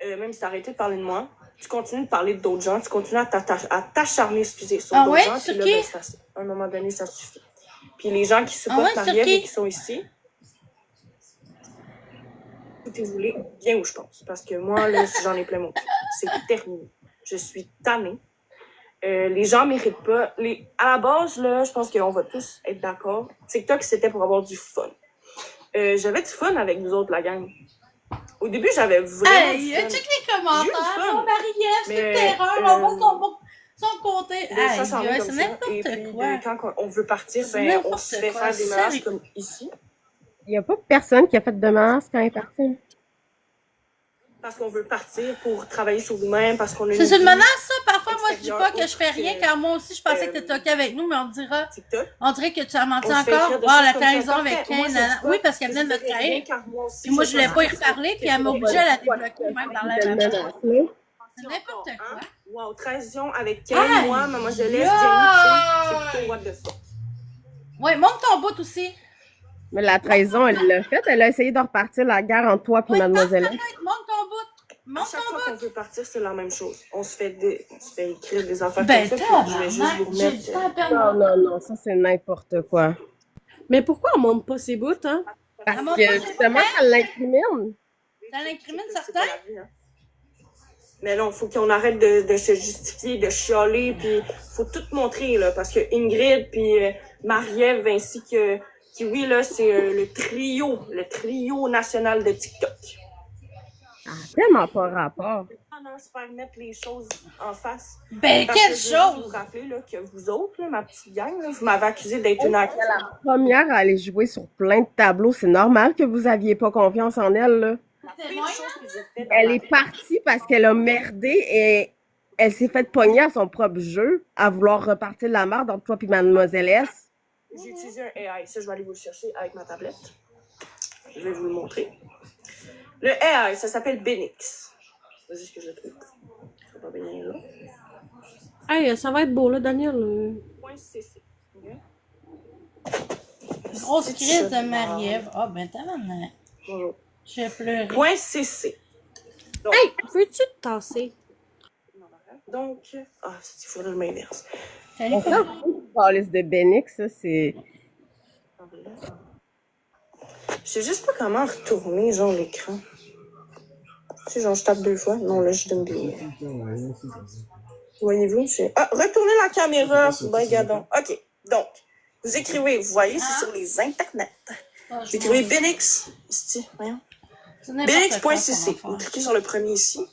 même si tu as arrêté de parler de moi, tu continues de parler d'autres gens, tu continues à t'acharner, sur d'autres gens, puis là, ben, à un moment donné, ça suffit. Puis les gens qui supportent Marie-Ève et qui sont ici, écoutez, vous voulez bien où je pense. Parce que moi, là, j'en ai plein mon cul. C'est terminé. Je suis tannée. Les gens méritent pas. À la base, là, je pense qu'on va tous être d'accord. TikTok, c'était pour avoir du fun. J'avais du fun avec nous autres, la gang. Au début, j'avais vraiment du fun. Check les commentaires. Oh, Marie-Ève, c'est terreur. On va son côté. C'est n'importe quoi. Quand on veut partir, ben, on se fait faire des menaces comme ici. Il n'y a pas personne qui a fait de menaces quand elle est partie. Parce qu'on veut partir pour travailler sur nous-mêmes, parce qu'on a C'est une menace, ça? Parfois, moi, je dis pas que je fais rien, car moi aussi, je pensais que t'étais OK avec nous, mais on dirait que tu as menti encore. La trahison avec Ken. Oui, parce qu'elle venait de me trahir. Puis moi, je voulais pas y reparler, puis elle m'a obligée à la débloquer, même dans la menace. C'est n'importe quoi. Wow, trahison avec Ken, moi, Mademoiselle Jenny, c'est plutôt what the fuck. Ouais, monte ton bout aussi. Mais la trahison, elle l'a faite. Elle a essayé de repartir la guerre entre toi et Mademoiselle. Monte ton bout. À chaque fois qu'on veut partir, c'est la même chose. On se fait écrire des affaires comme ça, je vais juste vous remettre... Non, ça c'est n'importe quoi. Mais pourquoi on monte pas ses bouts, hein? Parce que justement, ça l'incrimine. Ça l'incrimine, certain? Mais non, il faut qu'on arrête de se justifier, de chialer, puis faut tout montrer, là, parce que Ingrid, puis Marie-Ève, ainsi que Kiwi, là, c'est le trio national de TikTok. Tellement pas rapport. On se faire mettre les choses en face. Ben, quelle chose! Vous vous rappelez, là, que vous autres, là, ma petite gang, là, vous m'avez accusé d'être une actrice. La première à aller jouer sur plein de tableaux, c'est normal que vous aviez pas confiance en elle, là. Elle est partie parce qu'elle a merdé et elle s'est fait pogner à son propre jeu à vouloir repartir de la merde entre toi et Mademoiselle S. J'ai utilisé un AI. Ça, je vais aller vous le chercher avec ma tablette. Je vais vous le montrer. Le AI, ça s'appelle Benix. C'est juste que je le trouve. Ça va bien là. Hey, ça va être beau, là, Daniel. .cc. Okay. Grosse crise de Marie-Ève. Ah, ben, t'as maintenant. Bonjour. J'ai pleuré. .cc. Donc, hey, peux-tu te tasser? Donc, il faudrait le m'inverse. On fait un liste de Benix, ça, c'est... Je sais juste pas comment retourner, genre, l'écran. Tu sais, genre, je tape 2 fois. Non, là, je donne des... Voyez-vous? Retournez la caméra. Ben, gadon. OK. Donc, vous écrivez, vous voyez, c'est sur les internets. Vous écrivez Benix. Voyons. Benix.cc. Vous cliquez sur le premier ici.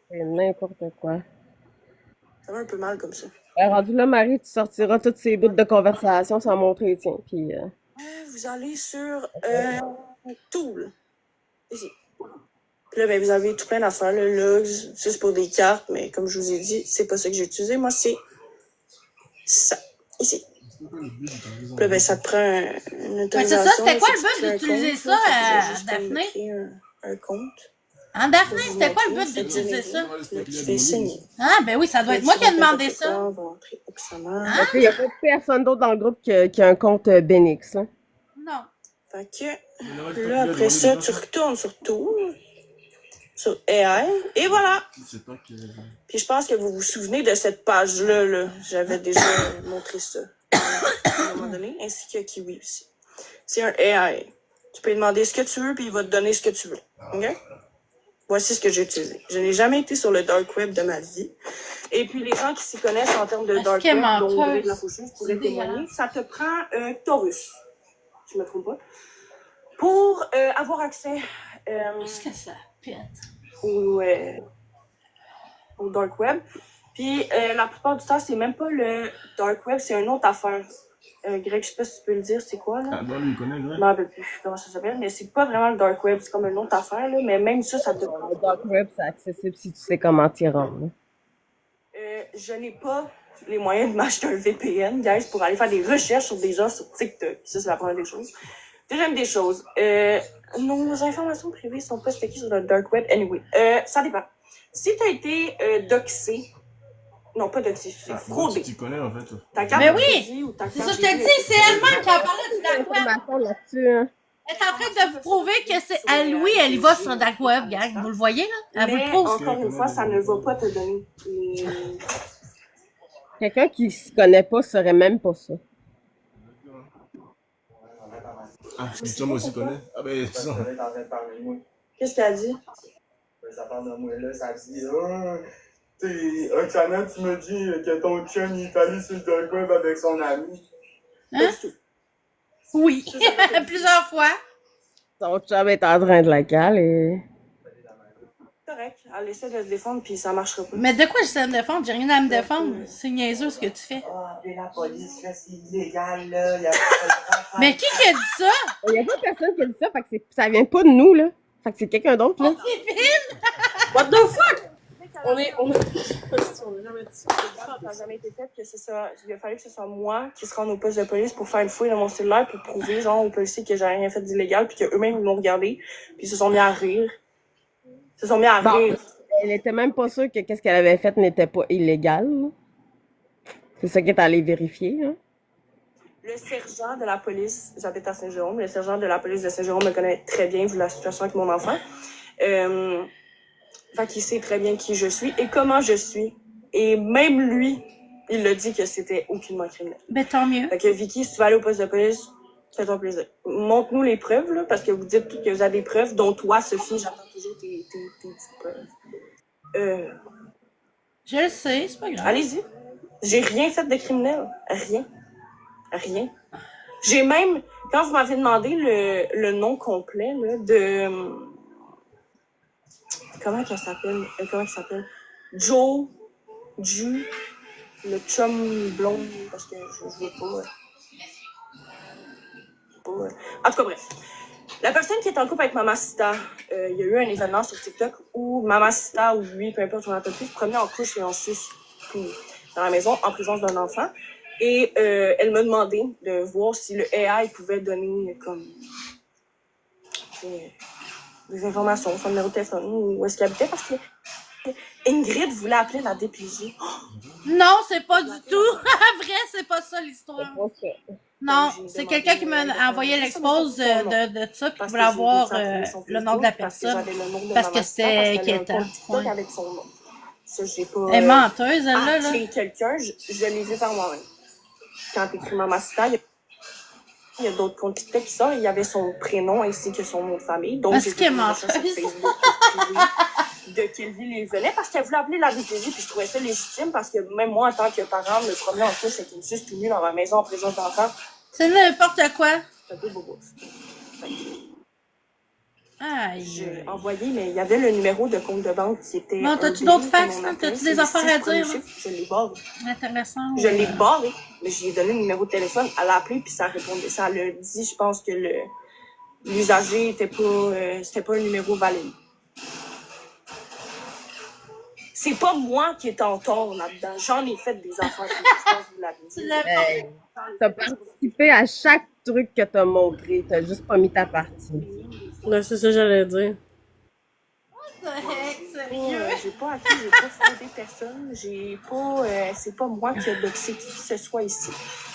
C'est n'importe quoi. Ça va un peu mal comme ça. Rendu là, Marie, tu sortiras toutes ces bouts de conversation sans montrer les tiens. Puis, vous allez sur Tool. Ici. Puis là, ben, vous avez tout plein d'affaires. Le logs, c'est pour des cartes, mais comme je vous ai dit, c'est pas ça que j'ai utilisé. Moi, c'est ça. Ici. Puis là, ben, ça te prend une autorisation. Mais c'est ça, c'était quoi le but d'utiliser ça, Daphné? Un compte. Hein, Daphné, c'était quoi le but d'utiliser ça? Tu fais signer. Ah, ben oui, ça doit être moi qui ai demandé ça. Il n'y a pas personne d'autre dans le groupe qui a un compte Benix. Hein? Non. Fait que, là, après ça, tu retournes sur Tool, sur AI, et voilà! Puis je pense que vous vous souvenez de cette page-là, là. J'avais déjà montré ça à un moment donné, ainsi que Kiwi aussi. C'est un AI. Tu peux lui demander ce que tu veux, puis il va te donner ce que tu veux. OK? Voici ce que j'ai utilisé. Je n'ai jamais été sur le dark web de ma vie. Et puis, les gens qui s'y connaissent en termes de dark web, dont Audrey de la Faucheuse pourrait témoigner, ça te prend Taurus. Je me trompe pas. Pour avoir accès Qu'est-ce que ça pète? Au dark web. Puis, la plupart du temps, c'est même pas le dark web, c'est une autre affaire. Greg, je sais pas si tu peux le dire, c'est quoi, là? Ah, bon, lui, il connaît, Greg. Je m'en rappelle plus comment ça s'appelle, mais c'est pas vraiment le dark web, c'est comme une autre affaire, là, mais même ça te prend. Le dark web, c'est accessible si tu sais comment t'y rendre. Je n'ai pas les moyens de m'acheter un VPN, guys, pour aller faire des recherches sur des gens sur TikTok. Ça, c'est la première des choses. Deuxième des choses, nos informations privées sont pas stockées sur le dark web. Anyway, ça dépend. Si t'as été doxé, non pas doxé, c'est fraudé. Tu connais, en fait. Ta carte Mais de oui! crédit ou ta C'est carte ça, je te dis, c'est elle-même qui a parlé du dark web. Là-dessus, hein. Elle est en train de vous prouver que c'est à Louis, elle y va sur le dark web, gang. Vous le voyez, là? Elle vous le prouve. Encore une fois, ça ne va pas te donner les... Quelqu'un qui se connaît pas saurait même pas ça. Ah, Tom aussi connaît. Ah, ben, c'est ça. Qu'est-ce qu'elle a dit? Ça parle de moi là, ça dit Oksana, tu me dis que ton chum il est allé sur le dark web avec son ami. Hein? Oui, plusieurs fois. Son chum est en train de la caler. Correct, elle essaie de se défendre puis ça marchera pas. Mais de quoi j'essaie de me défendre? J'ai rien à me défendre. C'est niaiseux ce que tu fais. Ah, appelez la police, là, c'est illégal, là. Mais qui a dit ça? Il n'y a pas personne qui a dit ça, fait que ça vient pas de nous, là. Fait que c'est quelqu'un d'autre, là. What the fuck? On est jamais dit ça. Ça n'a jamais été fait que c'est ça. Il a fallu que ce soit moi qui se rende au poste de police pour faire une fouille dans mon cellulaire pour prouver, genre, aux policiers que j'ai rien fait d'illégal puis qu'eux-mêmes ils m'ont regardé puis ils se sont mis à rire. Ils se sont mis à rire. Elle était même pas sûre que qu'est-ce qu'elle avait fait n'était pas illégal, là. C'est ça qu'elle est allée vérifier, hein. Le sergent de la police, j'habite à Saint-Jérôme, le sergent de la police de Saint-Jérôme me connaît très bien vu la situation avec mon enfant. Fait qu'il sait très bien qui je suis et comment je suis. Et même lui, il a dit que c'était aucunement criminel. Ben tant mieux. Fait que Vicky, si tu vas aller au poste de police, fais-toi plaisir. Montre-nous les preuves, là, parce que vous dites toutes que vous avez des preuves, dont toi, Sophie, j'attends toujours tes petites preuves. Je le sais, c'est pas grave. Allez-y. J'ai rien fait de criminel. Rien. Rien. J'ai même, quand vous m'avez demandé le nom complet, là, de... Comment il s'appelle? Joe, le chum blond, parce que je veux pas... En tout cas, bref. La personne qui est en couple avec Mama Sita, il y a eu un événement sur TikTok où Mama Sita ou lui, peu importe, je m'en rappelle plus, se promenait en couche et en suce dans la maison en présence d'un enfant. Et elle m'a demandé de voir si le AI pouvait donner comme des informations, son numéro de téléphone, où est-ce qu'il habitait, parce que Ingrid voulait appeler la DPJ. Non, c'est pas du tout. Vrai, c'est pas ça l'histoire. Non, c'est quelqu'un qui m'a envoyé l'expose de ça, puis qui voulait avoir le nom de la personne. Parce que c'était inquiétant. Ouais. Avec son nom. Ça, j'ai pas. Elle est menteuse, elle, là. Appeler quelqu'un, je l'ai vu par moi-même. Quand t'écris Mama Sita, il y a d'autres comptes TikTok qui sortent, il y avait son prénom ainsi que son nom de famille. Donc, est-ce qu'elle est menteuse? De quelle ville il venait, parce qu'elle voulait appeler la DPJ, puis je trouvais ça légitime, parce que même moi, en tant que parent, me promener en couche avec une suce tout nue dans ma maison en présence d'enfants. C'est n'importe quoi. C'est un peu bobo. Aïe. J'ai envoyé, mais il y avait le numéro de compte de banque qui était. Non, t'as-tu d'autres fax, là? T'as-tu des affaires à dire? Je l'ai barré. Intéressant. Je l'ai barré, mais je lui ai donné le numéro de téléphone. Elle a appelé, puis ça répondait. Ça l'a dit, je pense que l'usager était pas, c'était pas un numéro valide. C'est pas moi qui est en tort là-dedans. J'en ai fait des affaires. Je pense que vous l'avez dit. T'as participé à chaque truc que t'as montré. T'as juste pas mis ta partie. Ouais, c'est ça que j'allais dire. J'ai pas acquis, j'ai pas fraudé personne. J'ai pas... c'est pas moi qui ai doxé qui que ce soit ici.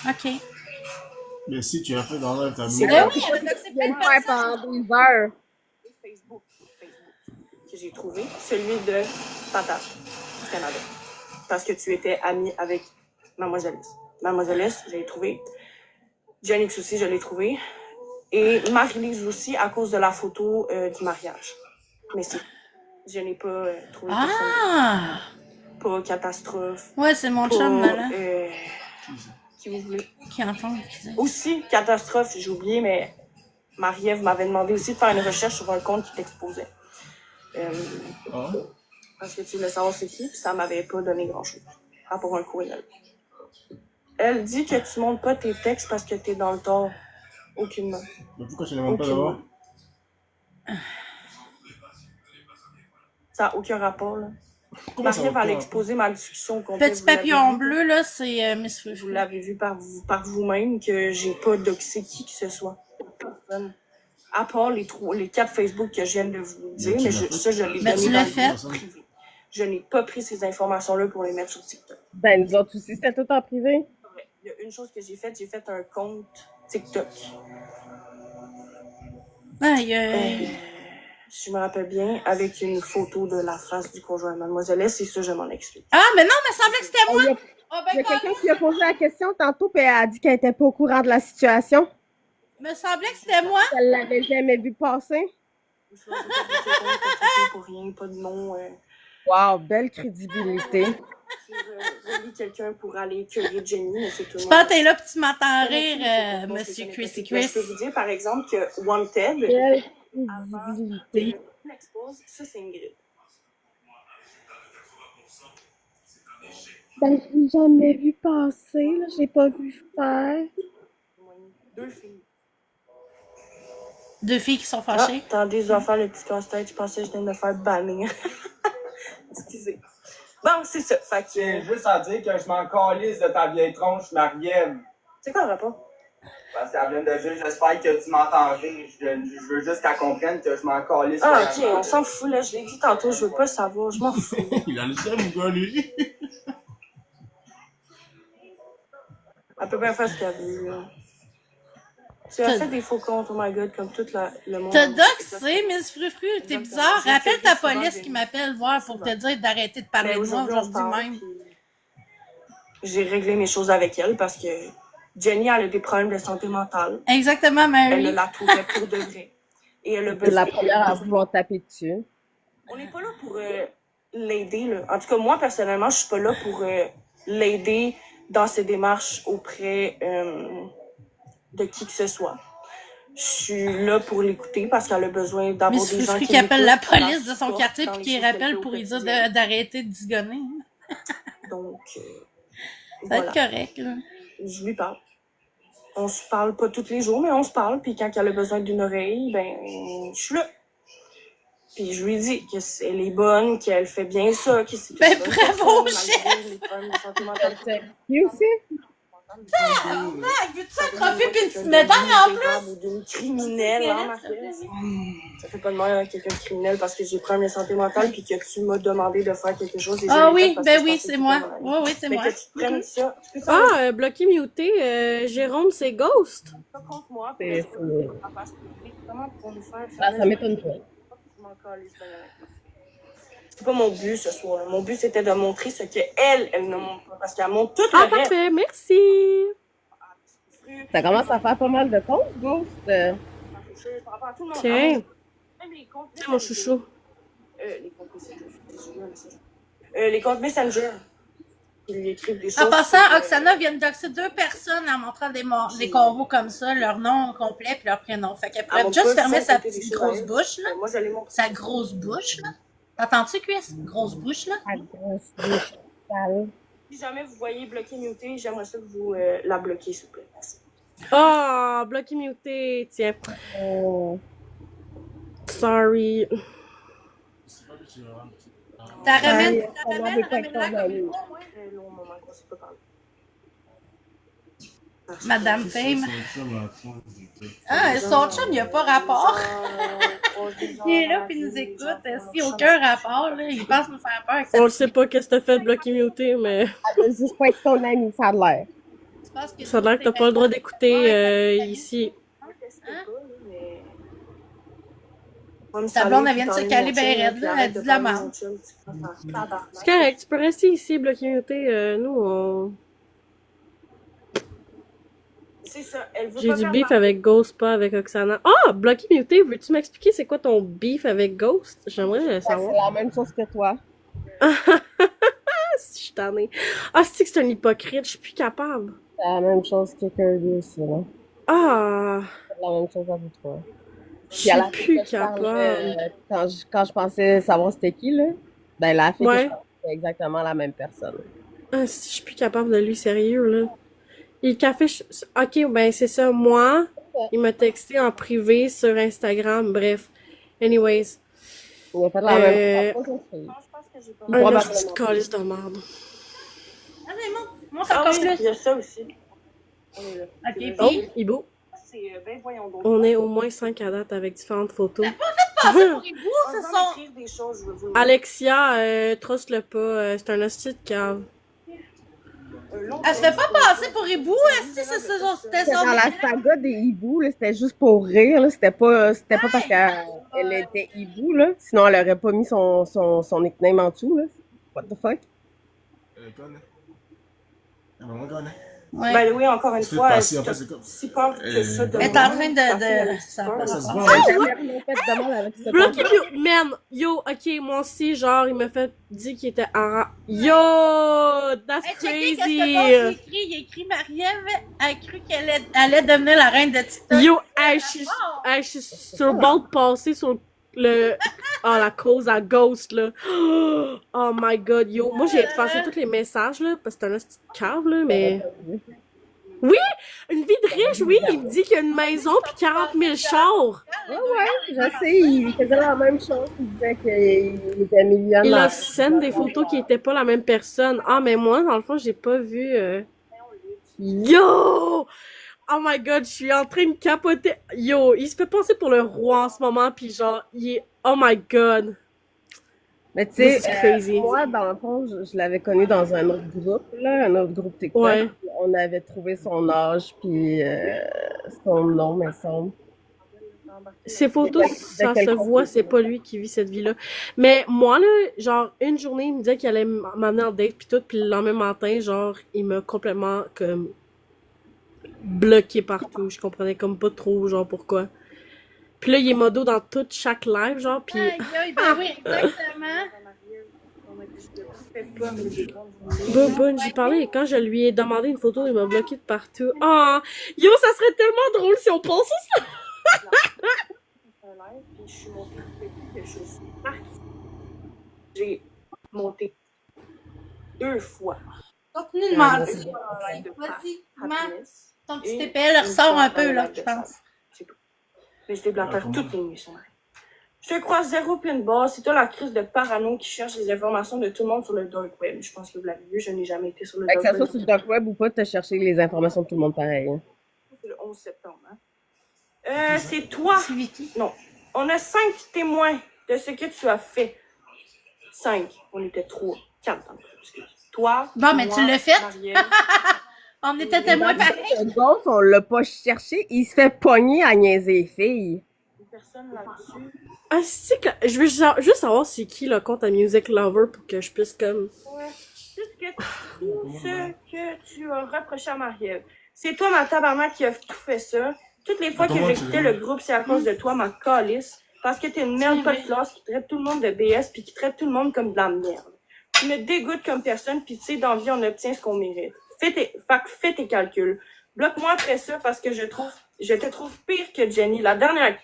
OK. Mais si tu as fait dans l'œuvre, t'as mis... Ben oui, elle a doxé plein de personnes. Pendant 12 heures. Facebook que j'ai trouvé, celui de Tata du Canada. Parce que tu étais amie avec Mademoiselle S. Mademoiselle S, je l'ai trouvé. Janix aussi, je l'ai trouvé. Et Marie-Lise aussi, à cause de la photo du mariage. Mais c'est... Je n'ai pas trouvé personne. Pas catastrophe. Ouais, c'est mon chum, là. Qui vous voulez? Qui entend? Aussi, catastrophe, j'ai oublié, mais Marie-Ève m'avait demandé aussi de faire une recherche sur un compte qui t'exposait. Parce que tu voulais savoir c'est qui, puis ça m'avait pas donné grand-chose. À part un courriel. Elle dit que tu montes pas tes textes parce que t'es dans le tort. Aucunement. Mais pourquoi tu ne les montres pas d'abord? Ça n'a aucun rapport, là. Marie-Ève va l'exposer ma discussion au complet. Petit papillon bleu, là, c'est Miss Frufru. Vous l'avez vu par vous-même que j'ai pas doxé qui que ce soit. Personne. À part les 4 Facebook que je viens de vous dire, mais ça, je l'ai donné dans le privé. Je n'ai pas pris ces informations-là pour les mettre sur TikTok. Ben, nous autres aussi, c'était tout en privé. Il y a une chose que j'ai fait un compte TikTok. Je me rappelle bien, avec une photo de la face du conjoint de Mademoiselle S, et ça, je m'en excuse. Ah, mais non, mais semblait que c'était moi! Il y a quelqu'un qui a posé la question tantôt, puis elle a dit qu'elle était pas au courant de la situation. Me semblait que c'était moi. Elle l'avait jamais vu passer. Pour rien, pas de nom. Wow, belle crédibilité. J'ai quelqu'un pour aller cueillir Jenny, mais c'est tout. Je pense que t'es là puis tu m'entends rire, Monsieur Chrissy Chris. Je peux vous dire, par exemple, que Wanted, belle crédibilité. Ça, c'est Ingrid. Ben, je l'ai jamais vu passer, là. Je l'ai pas vu faire. 2 filles. 2 filles qui sont fâchées. Attendez, je dois faire le petit casse-tête. Je pensais que je viens de me faire bannir. Excusez. Bon, c'est ça. Fait que... J'ai juste à dire que je m'en calisse de ta vieille tronche, Marie-Ève. C'est quoi le rapport? Parce qu'elle vient de dire, j'espère que tu m'entends rire. Je veux juste qu'elle comprenne que je m'en calisse. Ah, ok, on s'en fout, là. Je l'ai dit tantôt, je veux pas savoir. Je m'en fous. Il a le seum, gars, lui. Elle peut bien faire ce qu'elle veut, là. Tu as fait des faux comptes, oh my god, comme tout le monde. T'as doxé, Miss Frufru, t'es bizarre. Rappelle ta police qui m'appelle voir pour te dire d'arrêter de parler de moi aujourd'hui même. J'ai réglé mes choses avec elle parce que Jenny, elle a des problèmes de santé mentale. Exactement, Mary. Elle la trouvait pour de vrai. Et elle a besoin. C'est la première à vouloir taper dessus. On n'est pas là pour l'aider, là. En tout cas, moi, personnellement, je suis pas là pour l'aider dans ses démarches auprès de qui que ce soit. Je suis là pour l'écouter parce qu'elle a besoin d'avoir des gens qui appelle la police de son quartier puis qui rappelle pour lui dire d'arrêter de zigonner. Donc, ça va être correct, là. Je lui parle. On se parle pas tous les jours, mais on se parle. Puis quand elle a besoin d'une oreille, ben, je suis là. Puis je lui dis qu'elle est bonne, qu'elle fait bien ça, que c'est ben, bravo, chef! Lui aussi? Tabarnak, veux-tu un trophée pis une petite médaille en plus? Ou d'une criminelle, hein, Marie-Ève? Ça fait pas de moi quelqu'un de criminel parce que j'ai problème de santé mentale puis que tu m'as demandé de faire quelque chose. Ah oui, ben oui, c'est moi. Oui, oui, c'est moi. Mais que tu prennes ça. Ah, bloqué, muté, Jérôme, c'est Ghost. Pas contre moi. Ça m'étonne pas. C'est pas mon but ce soir. Mon but, c'était de montrer ce qu'elle ne montre pas. Parce qu'elle montre tout le reste. Parfait, merci. Ça commence à faire pas mal de comptes, Ghost. Tiens. C'est mon chouchou. Les comptes Messenger. Ils lui écrivent des choses. En passant, Oksana vient de doxer 2 personnes en montrant des convos comme ça, leur nom complet puis leur prénom. Fait qu'elle pourrait juste fermer sa petite grosse bouche, là. Moi, j'allais montrer. Sa grosse bouche, là. T'entends-tu, Chris? Grosse bouche, là? La grosse bouche. Si jamais vous voyez bloqué muté, j'aimerais ça que vous la bloquiez, s'il vous plaît. Merci. Ah, bloqué, muté. Tiens. Sorry. T'as ramène là comme moi. Madame Fame. Ah, son chum, il n'y a pas rapport. Il est là puis il nous écoute. S'il n'y a aucun rapport, là, il pense nous faire peur. On ne sait pas qu'est-ce que t'as fait de bloquer muté, mais. Elle veut juste pas être ton ami, ça a l'air. Ça a l'air que t'as pas le droit d'écouter ici. Ta blonde, elle vient de se caler bien raide, là. Elle dit de la merde. C'est correct, tu peux rester ici, bloqué muté. Nous, on. C'est ça, elle veut J'ai pas du faire beef mal. avec Ghost, pas avec Oksana. Ah! Bloqué muté, veux-tu m'expliquer c'est quoi ton beef avec Ghost? J'aimerais savoir. C'est la même chose que toi. Si je suis tannée. Ah, c'est un hypocrite, je suis plus capable. C'est la même chose que Kirby aussi, là. Ah! C'est la même chose avec toi. Je suis plus capable. Quand je pensais savoir c'était qui, là, ben la fille, Ouais. c'est exactement la même personne. Ah, si je suis plus capable de lui, sérieux, là. Et café... Ok, ben c'est ça. Moi, il m'a texté en privé sur Instagram. Bref. Anyways. Il a fait la même chose. Non, je pense que j'ai pas. Un petit calice de merde. Ah, mais montre encore Il y plus. a ça aussi. On est là. Ok, Oh, puis. Ibo. C'est, ben voyons donc. On est au moins 5 à date avec différentes photos. Passer pour Hibou, En ce train sont. d'écrire des choses, je veux vous le Alexia, truste-le pas. C'est un hostie de cave. Elle se fait pas passer pour Hibou, c'était C'était ça. dans la saga des hiboux, là, c'était juste pour rire, là, c'était pas parce qu'elle était hibou, là, sinon elle aurait pas mis son nickname en dessous, là. What the fuck? Connais. Elle va vraiment connaître. Ouais. Ben oui, encore une C'est fois, passé, en fait, c'est comme. si peur que ça de Elle est en train de. Ça Ça se va. voit, Ah, hein. oui! Fait de mal avec ce Bloqué, man! Yo, ok, moi aussi, genre, il m'a fait dire qu'il était en... Yo! That's Hey, checkez qu'est-ce que crazy! j'ai écrit. Il a écrit Marie-Ève a cru qu'elle allait devenir la reine de TikTok. Yo, hey, je suis sur le bord de passer sur le... Oh, la cause à Ghost, là. Oh my god, yo. Moi, j'ai effacé tous les messages, là, parce que c'est un petit cave, là, mais... Oui! Une vie de riche, oui! Il me dit qu'il y a une maison pis 40 000 chars! Ouais, je sais, il faisait la même chose, il disait qu'il était millionnaire. Il a scène des photos qui étaient pas la même personne. Ah, mais moi, dans le fond, j'ai pas vu... Yo! Oh my god, je suis en train de capoter. Yo, il se fait passer pour le roi en ce moment, pis genre, il est... Oh my god! Mais tu sais, This is crazy. moi, dans le fond, je l'avais connu dans un autre groupe, là, un autre groupe TikTok. Ouais. On avait trouvé son âge, puis son nom, mais son... Ces photos, ça se voit, c'est pas lui qui vit cette vie-là. Mais moi, là, genre, une journée, il me disait qu'il allait m'amener en date pis tout, pis le lendemain matin, genre, il m'a complètement, comme, bloqué partout. Je comprenais comme pas trop, genre, pourquoi. Pis là, il est modo dans toute chaque live, genre, pis... Aïe, aïe, ben oui, exactement. Boum, j'ai parlé et quand je lui ai demandé une photo, il m'a bloqué de partout. Oh, yo, ça serait tellement drôle si on pensait ça! J'ai monté 2 fois. Continue de mentir. Vas-y, ton petit TPL ressort un peu, là, je pense. C'est tout. Mais je déblatère toutes les nuits sur Marie. Je te crois zéro puis une barre. C'est toi la crise de parano qui cherche les informations de tout le monde sur le dark web. Je pense que vous l'avez vu, je n'ai jamais été sur le Que dark ça web. soit sur le dark web ou pas, t'as cherché les informations de tout le monde pareil. Hein. C'est le 11 septembre. Hein? C'est toi. Non. On a 5 témoins de ce que tu as fait. 5. On était 3. 4. Excuse. Toi. Bon, mais moi, tu l'as fait. Marielle. On était témoins pareil. Le gosse, on l'a pas cherché, il se fait pogner à niaiser les filles. Personne là-dessus. Ah, c'est que... Je veux juste savoir c'est qui le compte à Music Lover pour que je puisse, comme... Ouais. Tout ce que tu as reproché à Marielle. C'est toi, ma tabarnak, qui a tout fait ça. Toutes les fois que j'ai quitté le groupe, c'est à cause de toi, ma calice. Parce que t'es une merde pas de classe qui traite tout le monde de BS puis qui traite tout le monde comme de la merde. Tu me dégoûtes comme personne puis tu sais, dans la vie, on obtient ce qu'on mérite. Fais tes calculs. Bloque-moi après ça parce que je te trouve pire que Jenny. La dernière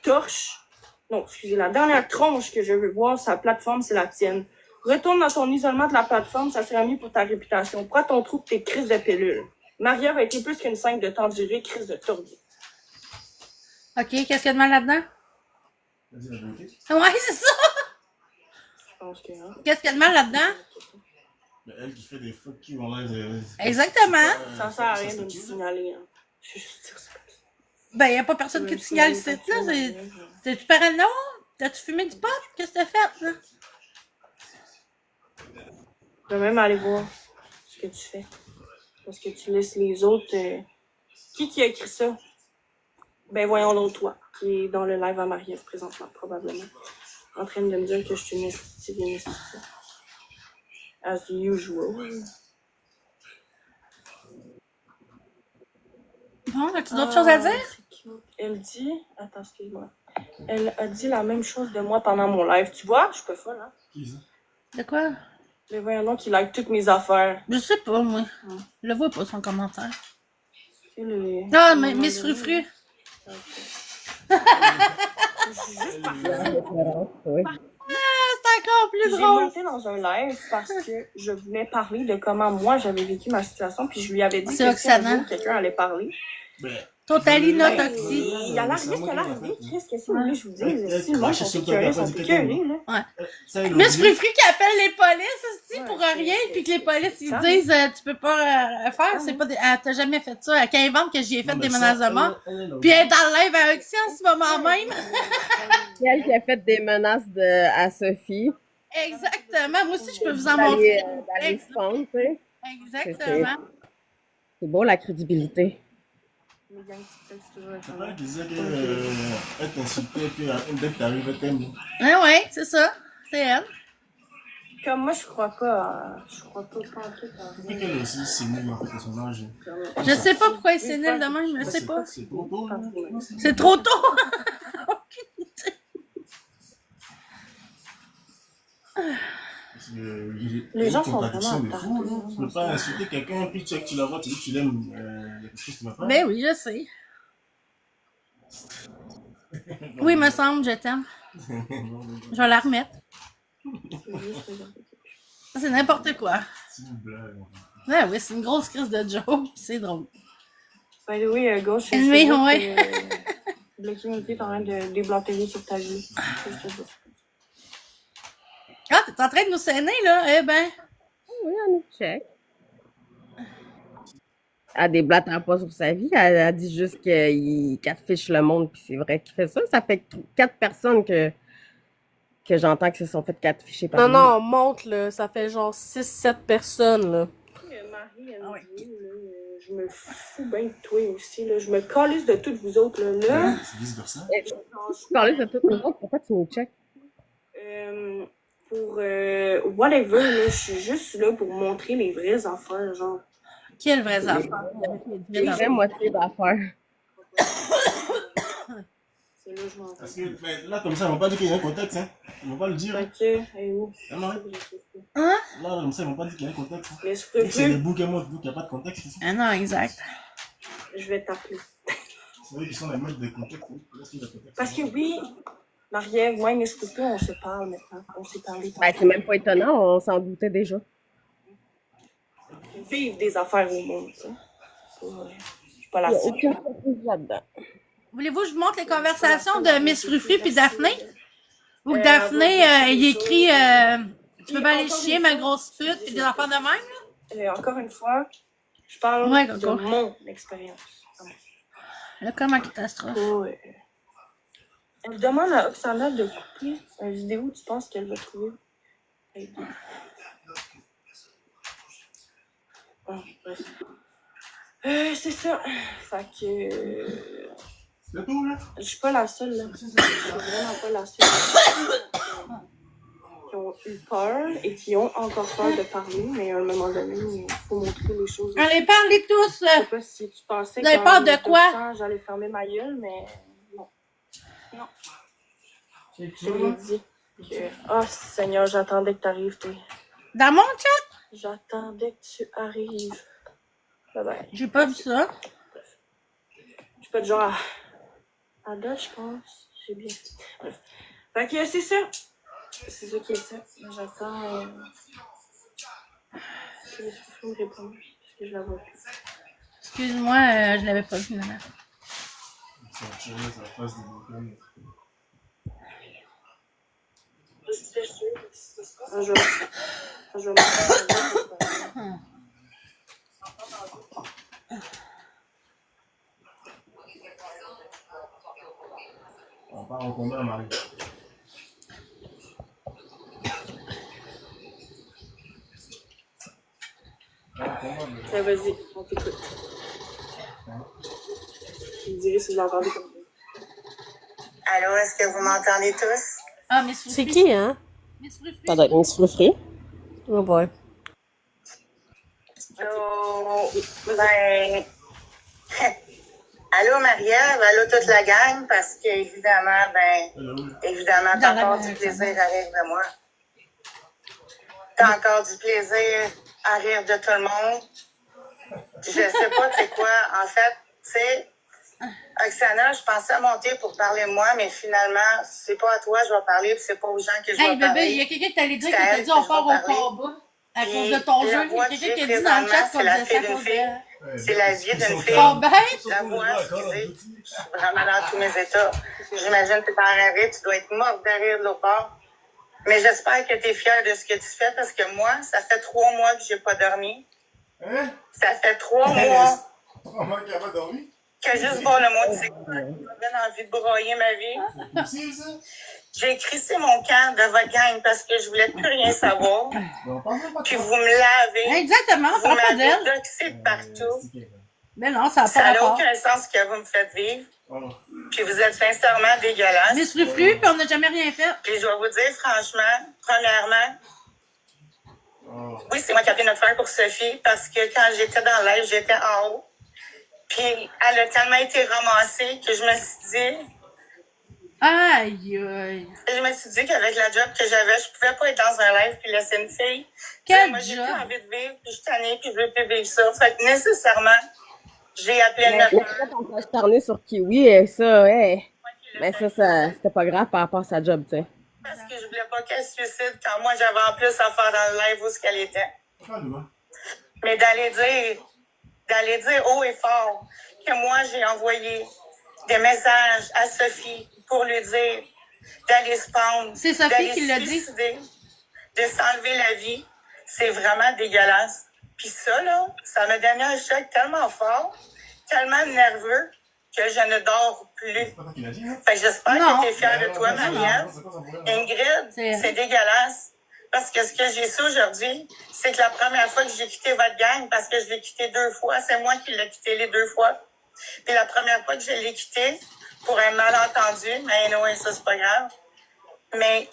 la dernière tronche que je veux voir sur la plateforme, c'est la tienne. Retourne dans ton isolement de la plateforme, ça serait mieux pour ta réputation. Prends ton trou tes crises de pilule. Maria va être plus qu'une scène de temps durée, crise de tourbier. Ok, qu'est-ce qu'il y a de mal là-dedans? Vas-y, la vérité. Ouais, c'est ça! Je pense que, hein. Qu'est-ce qu'il y a de mal là-dedans? Mais elle qui fait des fuck you en live. Exactement. Ça sert à rien de me signaler. Hein. Je vais juste dire ça. Ben, y a pas personne qui te signale ici, là. T'es-tu parano? T'as-tu fumé du pot? Qu'est-ce que t'as fait, là? Je vais même aller voir ce que tu fais. Parce que tu laisses les autres... Qui a écrit ça? Ben voyons l'autre toi, qui est dans le live à Marie-Ève présentement, probablement. En train de me dire que je suis une esthétique. As usual. Bon, as-tu d'autres choses à dire? Elle dit... Attends, excuse-moi. Elle a dit la même chose de moi pendant mon live. Tu vois? Je suis pas folle, hein? Qui ça? De quoi? Mais voyons donc qu'il like toutes mes affaires. Je sais pas, moi. Je le vois pas, son commentaire. C'est le... Ah, mais Miss Frufru. Oui. C'est un encore plus J'ai drôle. monté dans un live parce que je voulais parler de comment moi j'avais vécu ma situation, puis je lui avais dit C'est que si un oxydant. jour quelqu'un allait parler. Totalina Ben, toxique. il y a l'arrivée ce qu'elle a arrivé, Chris, qu'est-ce que vous voulez que je vous dise? Si le monde Lâchez sont sur toi, écœurés, t'as pas sont dit écœurés, là. Ça, il a Mais c'est oublié. Frufru qui appelle les polices, aussi, Ouais, pour c'est- rien, puis que les polices, ils ça. disent, tu peux pas faire, c'est pas des... t'as jamais fait ça. Qu'elle invente que j'y ai fait Non, des mais ça, menaces de mort. elle a Puis elle est oublié. dans le live avec Oxy en ce moment même. C'est elle qui a fait des menaces à Sophie. Exactement. Moi aussi, je peux vous en D'aller montrer. d'aller se fendre, tu sais. Exactement. C'est beau, la crédibilité. Les gangs TikTok, c'est toujours C'est le pas fun. elle qui disait qu'elle t'insultait, puis dès que t'arrives, elle t'aime. Ouais, c'est ça. C'est elle. Comme moi, je crois pas en tout. Puis qu'elle aussi, c'est nul, en fait, à son âge. Je sais pas pourquoi il s'est nul de même, je sais pas. C'est trop tôt, là. C'est trop tôt. Parce que Les gens une sont contradiction vraiment de fou, là. attardés, Tu peux pas insulter quelqu'un, puis tu la vois, tu dis que tu l'aimes, il y a quelque chose qui va pas. Ben oui, je sais. Oui, me semble, je t'aime. Je vais la remettre. C'est n'importe quoi. C'est une blague. Ben oui, c'est une grosse crise de joke, c'est drôle. By the way, gauche, je Oui, sais ouais. que Blacky Monkey est en train de déblanter sur ta vie. Ah, t'es en train de nous saigner, là? Eh ben. Oui, on nous check. Elle déblatère pas sur sa vie. Elle dit juste qu'il catfish le monde, puis c'est vrai qu'il fait ça. Ça fait 4 personnes que j'entends qui se sont fait catfisher par Non, lui. non, monte, là. Ça fait genre 6-7 personnes, là. Marie, elle me dit, là, je me fous bien de toi aussi. Là. Je me calisse de toutes vous autres. Là. C'est vice versa. Je parlais de toutes les autres. Pourquoi tu nous check? Pour whatever, là, je suis juste là pour montrer les vraies affaires. Genre, Quelle vraie affaire. Les vraies moitiés d'affaires. c'est là que je m'en vais. Parce que ben, là, comme ça, ils vont pas dire qu'il y a un contexte, hein. Ils vont pas le dire. Hein. Ok, hey, oh. Ah non, hein. Hein? Là, comme ça, ils vont pas dire qu'il y a un contexte. Hein. Mais je Dès peux que c'est des plus. boucs et moi, il n'y a pas de contexte ici. Ah non, exact. Je vais t'appeler. C'est vrai qu'ils sont les mecs de contexte. Là, c'est le contexte. Parce que oui, Marie-Ève, moi et Nescoupé, on se parle maintenant. On s'est parlé. Ben, c'est même pas étonnant, on s'en doutait déjà. Vivre des affaires au monde, ça. Je suis pas la Il y a seule. aucune surprise là-dedans. Voulez-vous que je vous montre les conversations de Miss Frufru puis Daphné? Ou que Daphné, il écrit tu peux pas aller chier, ma grosse pute, puis des affaires de même, là? Encore une fois, je parle Ouais, de Coco. mon expérience. Là, comme en catastrophe. Ouais. Elle demande à Oksana de couper une vidéo, tu penses qu'elle va trouver? Bon, bref. C'est ça. Fait que. C'est tout, là. Je suis pas la seule, là. Je suis vraiment pas la seule. Qui ont eu peur et qui ont encore peur de parler, mais à un moment donné, il faut montrer les choses. Allez, parlez tous! Je sais pas si tu pensais Vous avez peur de quoi? temps, j'allais fermer ma gueule, mais non. Non. Je l'ai dit. Oh Seigneur, j'attendais que tu arrives, toi. Dans mon chat? J'attendais que tu arrives. Bye bye. J'ai pas vu ça. Je suis pas du genre à date, je pense. J'ai bien. Bref. Fait que c'est ça. C'est ça qui est ça. J'attends. Que les souffles me répondent. Parce que je la vois plus. Excuse-moi, je l'avais pas vu, maman. Ça va tirer sur la face des boucans. Je vais On part en combat, Marie. Vas-y, on t'écoute. Je me dirai si je l'entendais comme ça. Allô, est-ce que vous m'entendez tous? Ah, Miss Frufru. C'est qui, hein? Miss Frufru. Ça doit être Miss Frufru. Oh boy. Oh, ben... Allô, Marie-Ève, allô toute la gang, parce que évidemment, évidemment, t'as encore du plaisir à rire de moi. T'as encore du plaisir à rire de tout le monde. Je sais pas c'est quoi, en fait, tu sais, Oksana, je pensais monter pour parler de moi, mais finalement, c'est pas à toi que je vais parler, puis c'est pas aux gens que je vais Hey, bébé, parler. il y a quelqu'un qui t'allait dire qu'il t'a dit on part au combat à cause de ton jeu. Il y a quelqu'un qui a dit dans le chat qu'on disait ça à cause d'elle. C'est la vie d'une fille. Bon, ben, La voix, excusez, je suis vraiment dans tous mes états. J'imagine que tu es en arrêt, tu dois être morte de rire de l'autre bord. Mais j'espère que tu es fière de ce que tu fais parce que moi, ça fait 3 mois que j'ai pas dormi. Hein? Ça fait 3 mois 3 mois qu'il n'a pas dormi? que juste voir le mot de c'est quoi, j'avais envie de broyer ma vie. C'est ça? J'ai crissé mon camp de votre gang parce que je voulais plus rien savoir. Puis vous me lavez. Exactement, on Vous parle pas m'avez d'elle. doxé de partout. Mais non, ça n'a Ça pas n'a rapport. aucun sens ce que vous me faites vivre. Puis vous êtes sincèrement dégueulasse. Miss Frufru, puis on n'a jamais rien fait. Puis je dois vous dire, franchement, premièrement, oui, c'est moi qui ai appelé notre frère pour Sophie parce que quand j'étais dans l'air, j'étais en haut. Puis elle a tellement été ramassée que je me suis dit... Aïe, aïe. Je me suis dit qu'avec la job que j'avais, je pouvais pas être dans un live puis laisser une fille. Quel moi, j'ai job? plus envie de vivre, puis je suis tannée, puis je veux plus vivre ça. Fait que nécessairement, j'ai appelé Mais notre là, frère. on peut acharner sur Kiwi et ça, ouais. Mais ça, c'était pas grave par rapport à sa job, tu sais. Parce que je voulais pas qu'elle se suicide quand moi, j'avais en plus à faire dans le live où ce qu'elle était. Mais d'aller dire haut et fort que moi, j'ai envoyé des messages à Sophie pour lui dire d'aller se pendre, C'est Sophie d'aller qui se l'a dit. suicider, de s'enlever la vie. C'est vraiment dégueulasse. Puis ça, là, ça m'a donné un choc tellement fort, tellement nerveux, que je ne dors plus. Fait que j'espère Non. que tu es fière de toi, Marianne. Ingrid, c'est dégueulasse. Parce que ce que j'ai su aujourd'hui, c'est que la première fois que j'ai quitté votre gang, parce que je l'ai quitté 2 fois, c'est moi qui l'ai quitté les 2 fois. Puis la première fois que je l'ai quitté, pour un malentendu, mais non, ça c'est pas grave. Mais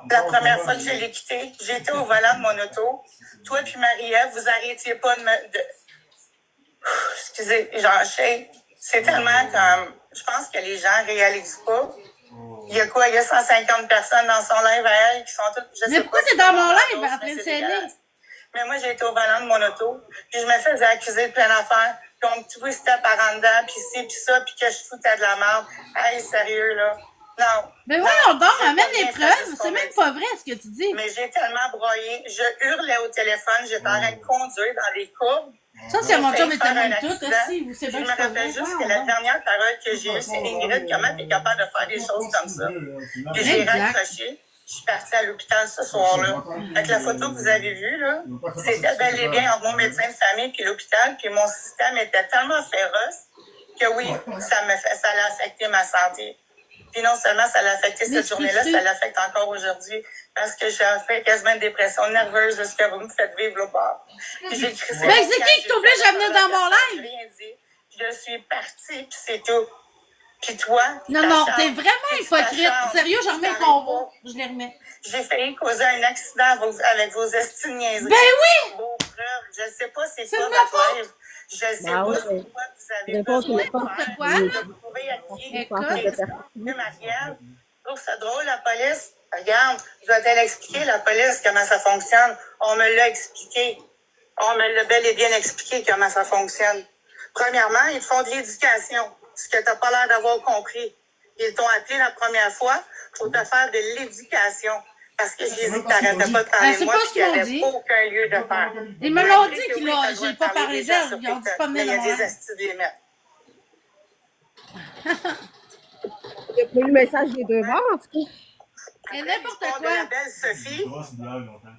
la première fois que je l'ai quitté, j'étais au volant de mon auto. Toi puis Marie-Ève, vous arrêtiez pas de me... Excusez, j'enchaîne. C'est tellement comme... Je pense que les gens réalisent pas. Il y a quoi? Il y a 150 personnes dans son live à elle qui sont toutes... Mais pourquoi t'es dans mon live en train de s'aider? Mais moi, j'ai été au volant de mon auto, puis je me faisais accuser de plein d'affaires, puis on me twistait par en dedans, puis ci, puis ça, puis que je foutais de la merde. Hey, sérieux, là. Non. Mais voyons donc, j'ai amène pas les bien fait preuves. ce C'est qu'on même m'a pas dit. vrai ce que tu dis. Mais j'ai tellement broyé. Je hurlais au téléphone, j'étais en train de conduire dans les courbes. Ça, c'est mon chum J'ai était failli faire même un tout accident. aussi. Vous savez Je que me c'est pas rappelle vrai. juste que la dernière parole que j'ai eue, c'est Ingrid, comment tu es capable de faire des choses comme ça? Puis j'ai Exact. raccroché. Je suis partie à l'hôpital ce soir-là. Avec la photo que vous avez vue, là, c'était bel et bien entre mon médecin de famille et l'hôpital, puis mon système était tellement féroce que oui, ça l'a affecté ma santé. Puis non seulement ça l'a affecté cette journée-là, ça l'affecte encore aujourd'hui. Parce que j'ai fait quasiment une dépression nerveuse de ce que vous me faites vivre au bord. Puis j'ai crissé Mais mon c'est camp, qui j'ai t'oblige fait à venir la dans mon parole, live? j'ai rien dit. Je suis partie, puis c'est tout. Puis toi, Non, ta non, chambre, t'es vraiment puis ta hypocrite. chambre, Sérieux, j'en remets le t'arrêtes convoi. pas. Je les remets. J'ai failli causer un accident avec vos estimes niaiseries. Ben oui! Vos preuves, je sais pas c'est C'est quoi de ma votre faute. live. Je sais Bah pas ouais. c'est quoi que vous avez Réponse besoin n'est pas de faire. quoi, là? De prouver à qui. Écoute. de personne. Marianne, je trouve ça drôle, la police. Regarde, je vais te l'expliquer, la police, comment ça fonctionne. On me l'a expliqué. On me l'a bel et bien expliqué comment ça fonctionne. Premièrement, ils font de l'éducation, ce que tu n'as pas l'air d'avoir compris. Ils t'ont appelé la première fois pour te faire de l'éducation. Parce que j'ai dit que tu n'arrêtais pas de parler c'est de moi pas et ce qu'il n'y qu'ils m'ont avait dit. aucun lieu de faire. Ils me l'ont dit Que qu'il oui, a, t'as le droit j'ai de pas parler parlé des gens d'elle. sur Ils ont dit TikTok, pas mais venir il y a dans mon des live. astuces des mettre. Il y a pas eu le message des 2 bords, en tout cas. Et n'importe L'histoire de la quoi. belle Sophie,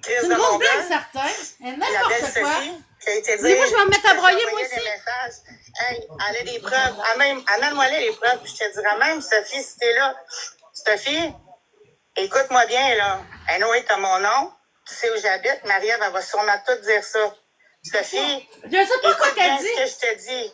C'est une grosse blague, certain. Et la belle n'importe quoi. Sophie, qui a été Dis, moi, je vais me mettre à broyer, moi envoyé aussi. des messages. Hey, elle a des preuves. Amène-moi les preuves, puis je te dirai même, Sophie, si t'es là. Sophie, écoute-moi bien, là. Anyway, t'as mon nom. Tu sais où j'habite. Marie-Ève, elle va sûrement tout dire ça. Sophie, Je sais pas quoi écoute bien qu'elle ce que dit. je te dis.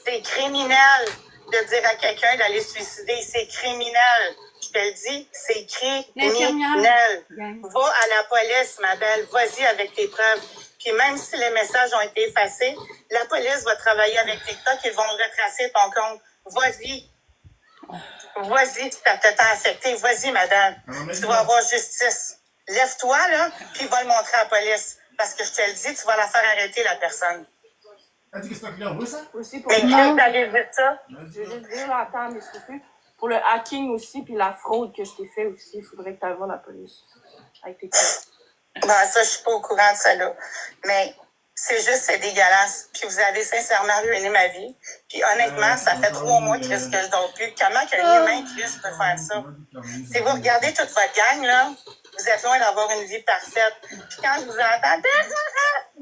C'est criminel de dire à quelqu'un d'aller se suicider. C'est criminel. Je te le dis, c'est criminel. Va à la police, ma belle. Vas-y avec tes preuves. Puis même si les messages ont été effacés, la police va travailler avec TikTok. Ils vont retracer ton compte. Vas-y. Vas-y, tu t'as affecté. Vas-y, madame. Tu vas avoir justice. Lève-toi, là, puis va le montrer à la police. Parce que je te le dis, tu vas la faire arrêter, la personne. Elle dit que c'est toi qui l'as envoyé ça? Aussi pour Mais quand t'allais dire ça? Je veux juste dire, là, attends, mais s'il te plaît. Pour le hacking aussi, puis la fraude que je t'ai fait aussi, il faudrait que tu ailles voir la police. Avec tes clients. Ben, ça, je suis pas au courant de ça, là. Mais c'est juste, c'est dégueulasse. Puis vous avez sincèrement ruiné ma vie. Puis honnêtement, ça fait 3 mois, Chris, que je dors plus. Comment qu'un humain, Chris, peut faire ça? Si vous regardez toute votre gang, là, vous êtes loin d'avoir une vie parfaite. Puis quand je vous entends,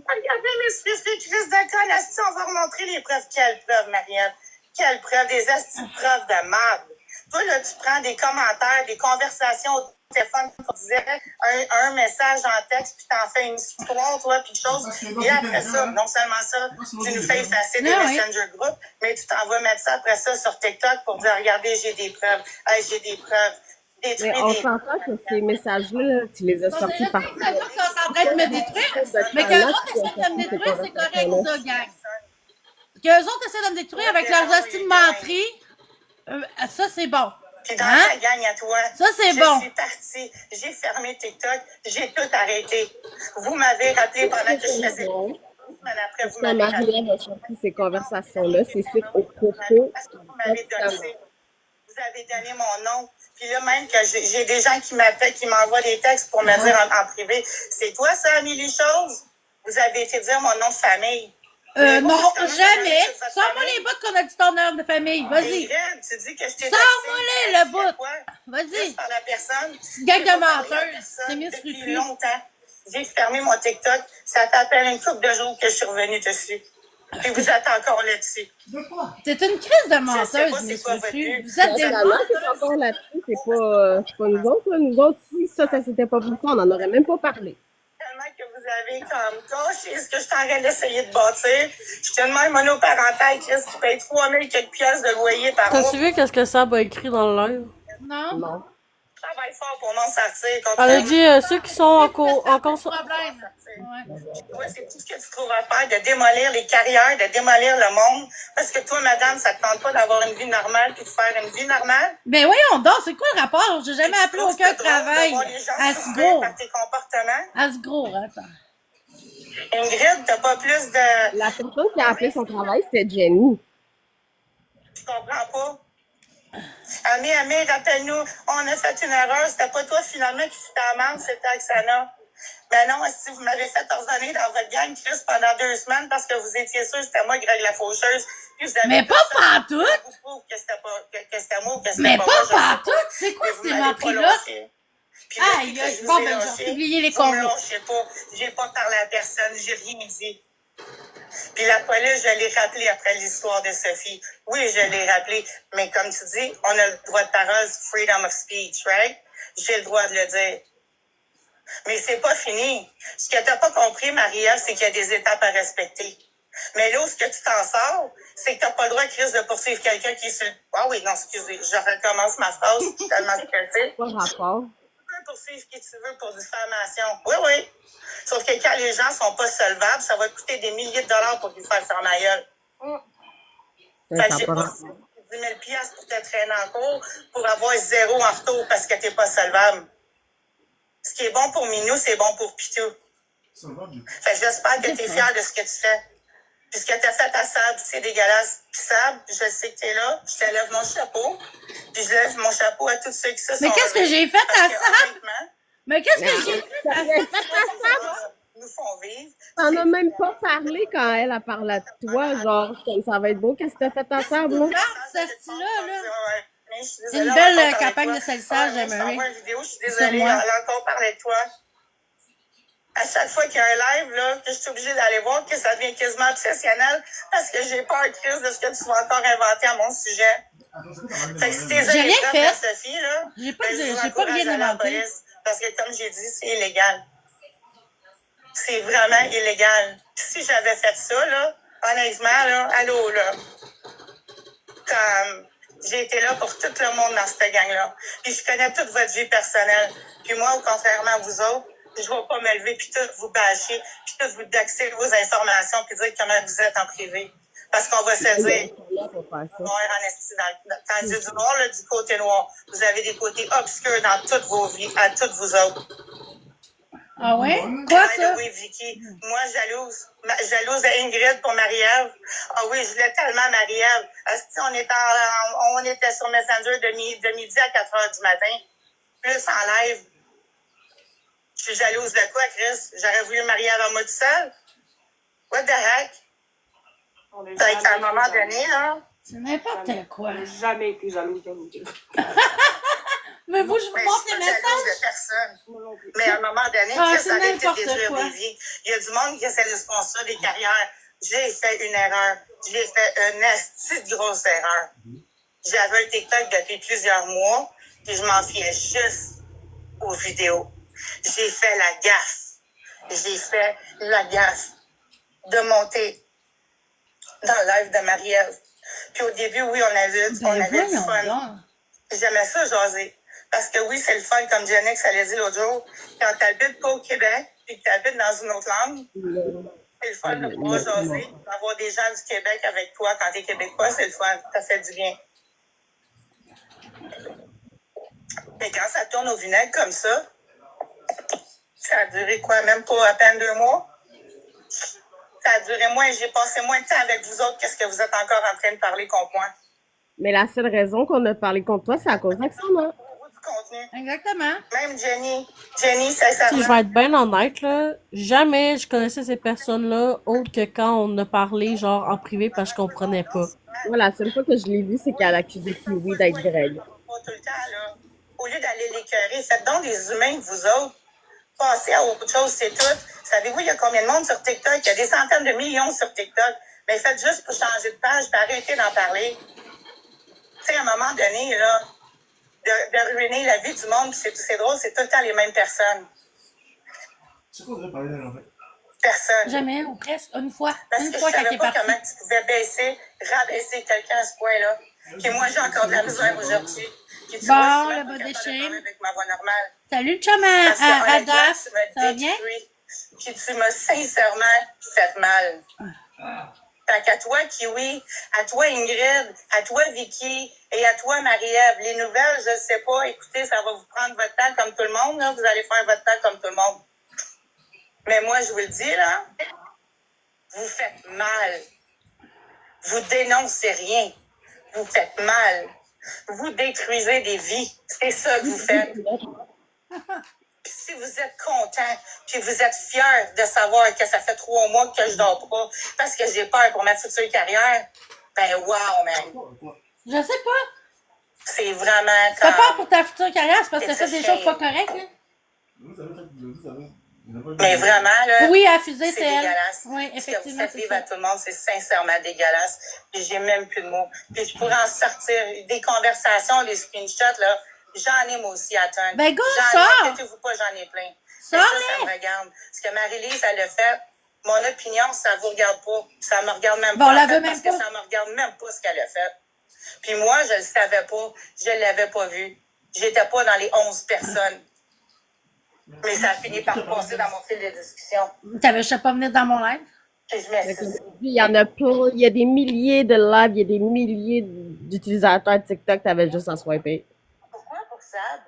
regardez mes fils, Chris de conne, asti, on va remontrer les preuves. Quelles preuves, Marielle? Quelles preuves? Des asti de preuves de merde. Toi, là, tu prends des commentaires, des conversations au téléphone, tu disais un message en texte, puis t'en fais une histoire, toi, puis chose. Et après ça, non seulement ça, tu nous fais effacer des Messenger Group, mais tu t'en vas mettre ça après ça sur TikTok pour dire, regardez, j'ai des preuves. Hey, j'ai des preuves. Mais on s'entend que ces messages-là, tu les as sortis par... Je sais que ça veut dire qu'on est en train de me détruire, mais qu'eux autres essaient de me détruire, c'est correct, ça, gang. Qu'eux autres essaient de me détruire avec leurs astuces de menterie, ça, c'est bon. Puis dans ta gang à toi, ça, c'est bon. Je suis partie, j'ai fermé TikTok, j'ai tout arrêté. Vous m'avez rappelé pendant que je faisais... Après, vous m'avez rappelé. Marie-Ève a sorti ces conversations-là, c'est suite au propos. Parce que vous m'avez donné, vous avez donné mon nom. Puis là, même que j'ai des gens qui m'appellent, qui m'envoient des textes pour me dire en privé, c'est toi ça, Amélie Chose? Vous avez été dire mon nom de famille. Non, jamais. Sors-moi les bouts qu'on a dit ton nom de famille. Vas-y. Tu dis que je t'ai sors-moi-les, le bout. Vas-y. Par la personne. Gang de menteuse. C'est mieux Depuis longtemps. J'ai fermé mon TikTok. Ça t'appelle une couple de jours que je suis revenue dessus. Puis vous êtes encore là-dessus. C'est une crise de menteuse, Miss Fufu. Vous êtes des menteuses. Encore là-dessus, c'est pas nous autres. Là. Nous autres, si ça s'était pas vu, on n'en aurait même pas parlé. Tellement que vous avez comme gâché ce que je suis en train d'essayer de bâtir. Je suis tellement monoparental, Chris, qui paye 3000 quelques pièces de loyer par mois. T'as suivi qu'est-ce que Sab a écrit dans le live? Non. Je travaille fort pour m'en sortir. Elle a dit ceux qui sont en problème. Ouais, c'est tout ce que tu trouves à faire, de démolir les carrières, de démolir le monde. Parce que toi, madame, ça te tente pas d'avoir une vie normale puis de faire une vie normale. Ben voyons donc, c'est quoi le rapport? J'ai jamais appelé aucun travail. Asgros. Par tes comportements. Asgros, attends. Ingrid, t'as pas plus de... La personne qui a appelé son travail, c'était Jenny. Je comprends pas. Amé, rappelle-nous, on a fait une erreur. C'était pas toi, finalement, qui foutait la merde, c'était Aksana. Mais non, si vous m'avez fait ordonner dans votre gang, Chris, pendant 2 semaines, parce que vous étiez sûr que c'était moi, Greg la faucheuse. Puis vous avez mais pas partout! Je vous prouve que c'était moi ou que c'était mais pas moi. Mais pas partout! C'est quoi ces menteries-là? Aïe, bon, ben, je vais publier les comptes. Je sais pas, j'ai pas parlé à personne, j'ai rien dit. Puis la police, je l'ai rappelé après l'histoire de Sophie. Oui, je l'ai rappelé, mais comme tu dis, on a le droit de parole, freedom of speech, right? J'ai le droit de le dire. Mais c'est pas fini. Ce que t'as pas compris, Maria, c'est qu'il y a des étapes à respecter. Mais là où ce que tu t'en sors, c'est que t'as pas le droit, Chris, de poursuivre quelqu'un qui est sur... Ah oui, non, excusez, je recommence ma phrase, je suis tellement stressée. Pas rapport. Tu peux poursuivre qui tu veux pour diffamation. Oui, oui. Sauf que quand les gens sont pas solvables, ça va coûter des milliers de dollars pour lui faire faire ma gueule. Fait que j'ai pas 10 000 piastres pour te traîner en cours pour avoir 0 en retour parce que t'es pas solvable. Ce qui est bon pour Minou, c'est bon pour Pitou. Fait que j'espère que t'es fier de ce que tu fais. Puis ce que t'as fait à Sab, c'est dégueulasse. Puis Sab, je sais que t'es là, je te lève mon chapeau. Puis je lève mon chapeau à tous ceux qui se sont... Mais qu'est-ce que j'ai fait à Sab? Mais qu'est-ce que j'ai fait à Sab? Nous font vivre. T'en as même pas parlé quand elle a parlé à toi, genre, ça va être beau, qu'est-ce que t'as fait à Sab, là? Ce style-là, là. C'est une belle campagne de salissage, j'aimerais. Je suis désolée, elle a encore parlé de toi. À chaque fois qu'il y a un live, là, que je suis obligée d'aller voir, que ça devient quasiment obsessionnel, parce que j'ai peur, Chris, de ce que tu vas encore inventer à mon sujet. Fait que si t'es j'ai rien fait. Sophie, là, j'ai pas rien inventé. Parce que, comme j'ai dit, c'est illégal. C'est vraiment illégal. Si j'avais fait ça, là, honnêtement, là, allô, là, comme... J'ai été là pour tout le monde dans cette gang-là. Puis je connais toute votre vie personnelle. Puis moi, contrairement à vous autres, je ne vais pas me lever puis tout vous bâcher, puis tout vous doxer vos informations puis dire comment vous êtes en privé. Parce qu'on va se dire, noir en esti, quand je dis du noir, là, du côté noir, vous avez des côtés obscurs dans toutes vos vies, à toutes vous autres. Ah ouais? Quoi, ça? Oui, Vicky. Moi, jalouse Ingrid pour Marie-Ève. Ah oui, je voulais tellement Marie-Ève. On était sur Messenger de midi à 4 heures du matin. Plus en live. Je suis jalouse de quoi, Chris? J'aurais voulu Marie-Ève à moi tout seul. What the heck? À un moment donné, là. C'est n'importe quoi. On n'a jamais été jalouse d'Ingrid. Mais vous, je vous montre les messages. De personne. Mais à un moment donné, ça arrête de détruire des vies. Il y a du monde qui essaie de se construire des carrières. J'ai fait une erreur. J'ai fait une asti de grosse erreur. J'avais un TikTok depuis plusieurs mois, puis je m'en fiais juste aux vidéos. J'ai fait la gaffe de monter dans le live de Marie-Ève. Puis au début, oui, on avait du fun. J'aimais ça jaser. Parce que oui, c'est le fun, comme Janix allait dire l'autre jour, quand tu n'habites pas au Québec et que tu habites dans une autre langue, c'est le fun de pouvoir jaser, d'avoir des gens du Québec avec toi quand tu es québécois, c'est le fun, ça fait du bien. Mais quand ça tourne au vinaigre comme ça a duré quoi, même pas à peine 2 mois? Ça a duré moins, j'ai passé moins de temps avec vous autres qu'est-ce que vous êtes encore en train de parler contre moi. Mais la seule raison qu'on a parlé contre toi, c'est à cause d'Axana. Exactement. Même Jenny, ça Si je vais être bien honnête, là, jamais je connaissais ces personnes-là autre que quand on a parlé, genre, en privé, parce que je comprenais pas. Moi, la seule fois que je l'ai vu, c'est qu'elle accusait Kiwi d'être Greg. Pas tout le temps, là. Au lieu d'aller l'écœurer, faites donc des humains, vous autres. Passez à autre chose, c'est tout. Savez-vous, il y a combien de monde sur TikTok? Il y a des centaines de millions sur TikTok. Mais faites juste pour changer de page, puis arrêtez d'en parler. Tu sais, à un moment donné, là, de ruiner la vie du monde, c'est drôle, c'est tout le temps les mêmes personnes. C'est quoi, vous avez parlé d'elle, en fait? Personne. Jamais, ou presque, une fois. Parce Une que fois je qu'elle savais est pas partie. comment tu pouvais rabaisser quelqu'un à ce point-là. Puis moi, j'ai encore de la misère aujourd'hui. Puis tu vois, Bon, je le bas des chaînes. avec ma voix normale. Salut, le chum Parce que, à honnêtement, DAF. tu m'as Ça va bien? détruit. Puis tu m'as sincèrement fait mal. Fait qu'à toi, Kiwi, à toi, Ingrid, à toi, Vicky, et à toi, Marie-Ève, les nouvelles, je sais pas, écoutez, ça va vous prendre votre temps comme tout le monde, là. Vous allez faire votre temps comme tout le monde. Mais moi, je vous le dis, là, vous faites mal. Vous dénoncez rien. Vous faites mal. Vous détruisez des vies. C'est ça que vous faites. Puis si vous êtes content, puis vous êtes fiers de savoir que ça fait 3 mois que je dors pas parce que j'ai peur pour ma future carrière, ben wow, man. Je sais pas. C'est vraiment Tu fais peur pour ta future carrière, c'est parce que tu fais des choses pas correctes, là? Mais vraiment, là, oui, affuser, c'est dégueulasse. Oui, effectivement, ce que vous faites c'est vivre ça. à tout le monde, c'est sincèrement dégueulasse. Puis j'ai même plus de mots. Puis je pourrais en sortir des conversations, des screenshots, là. J'en ai moi aussi à atteindre. Ben, go, j'en ai, sors! inquiétez-vous pas, j'en ai plein. Sors, ça me regarde. Ce que Marie-Lise, elle a fait, mon opinion, ça vous regarde pas. Ça me regarde même Bon, pas. on la veut même parce pas. que ça me regarde même pas ce qu'elle a fait. Puis moi, je le savais pas. Je l'avais pas vu. J'étais pas dans les 11 personnes. Mais ça a fini par passer dans mon fil de discussion. T'avais juste pas venir dans mon live? Puis je m'excuse. Il y en a plein, il y a des milliers de lives, il y a des milliers d'utilisateurs de TikTok, t'avais juste à swiper. Pourquoi pour Sab?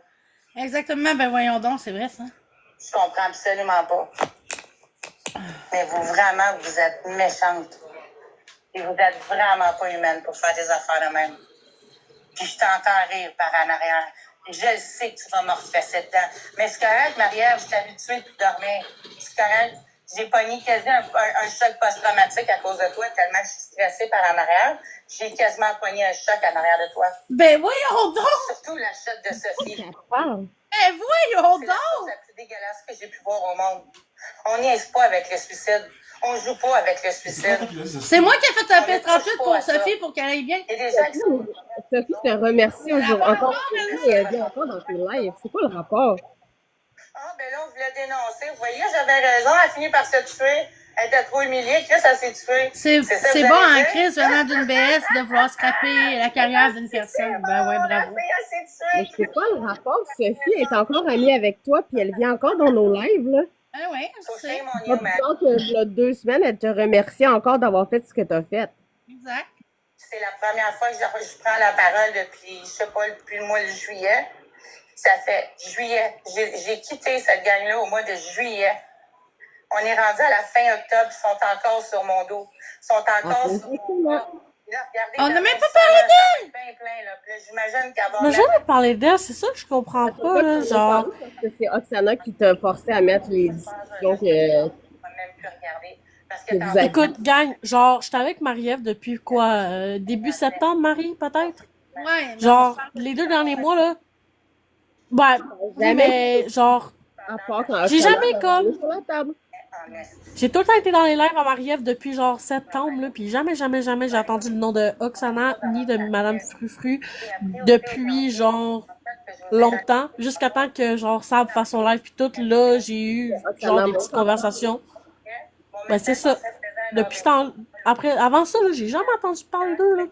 Exactement, ben voyons donc, c'est vrai ça. Je comprends absolument pas. Mais vous, vraiment, vous êtes méchante. Et vous êtes vraiment pas humaine pour faire des affaires de même. Puis je t'entends rire par en arrière. Je le sais que tu vas me refesser dedans. Mais c'est correct, Marie-Ève, je suis habituée de dormir. C'est correct. J'ai pogné quasi un choc post-traumatique à cause de toi, tellement je suis stressée par en arrière. J'ai quasiment pogné un choc en arrière de toi. Ben voyons donc! Surtout la chute de Sophie. Ben voyons C'est la chose donc! la plus dégueulasse que j'ai pu voir au monde. On niaise pas avec le suicide. On joue pas avec le suicide. C'est moi qui ai fait un On ne P38 touche pas pour à ça. Sophie pour qu'elle aille bien. Il y a des gens qui sont... Sophie te remercie aujourd'hui encore. Elle dit encore dans tes lives. C'est quoi le rapport? Ah, ben là, on voulait dénoncer. Vous voyez, j'avais raison. Elle a fini par se tuer. Elle était trop humiliée. Chris, elle s'est tuée. C'est ça que bon vous en allez dire? crise venant d'une BS de vouloir scraper la carrière d'une personne. Ben ouais, La bravo. fille, elle s'est Mais tuée. c'est pas le rapport. Sophie est encore amie avec toi, puis elle vient encore dans nos lives, là. Ah ouais, Faut je sais. shame on Pas you, plus man. tard que il y a 2 semaines, elle te remercie encore d'avoir fait ce que t'as fait. Exact. C'est la première fois que je prends la parole depuis, je sais pas, depuis le mois de juillet. Ça fait juillet. J'ai quitté cette gang-là au mois de juillet. On est rendu à la fin octobre, ils sont encore sur mon dos. Ils sont encore sur mon dos. Là, regardez, on n'a même pas parlé d'elle! J'imagine qu'elle va On n'a jamais parlé d'elle, c'est ça que je comprends pas, là, genre... Parce que c'est Oksana qui t'a forcé à mettre les discussions que vous avez... Écoute, gang, genre, j'étais avec Marie-Ève depuis quoi? Début septembre, Marie, peut-être? Ouais. Genre, les 2 derniers mois, là. Ouais, oui, mais genre... J'ai jamais comme... J'ai tout le temps été dans les lives à Marie-Ève depuis genre septembre, là, pis jamais j'ai entendu le nom de Oksana ni de Madame Frufru depuis genre longtemps, jusqu'à temps que genre Sab fasse son live pis tout, là, j'ai eu genre des petites conversations. Ben c'est ça. Depuis ce temps, avant ça, là, j'ai jamais entendu parler d'eux, là.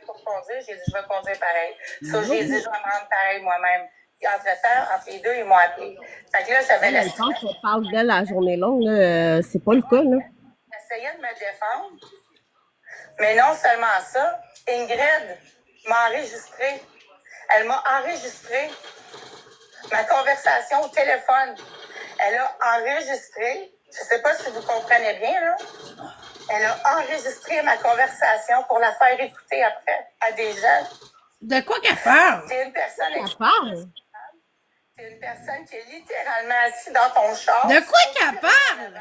Pour conduire, j'ai dit je vais conduire pareil. Ça, j'ai dit je vais me rendre pareil moi-même. Entre-temps, entre les deux, ils m'ont appelé. Fait que là, j'avais la... Je pense qu'on parle d'elle la journée longue, là. C'est pas le cas, là. J'essayais de me défendre. Mais non seulement ça, Ingrid m'a enregistré. Elle m'a enregistré ma conversation au téléphone. Elle a enregistré, je sais pas si vous comprenez bien, là. Elle a enregistré ma conversation pour la faire écouter après à des gens. De quoi qu'elle parle? C'est une personne... C'est une personne qui est littéralement assise dans ton char. De quoi qu'elle parle?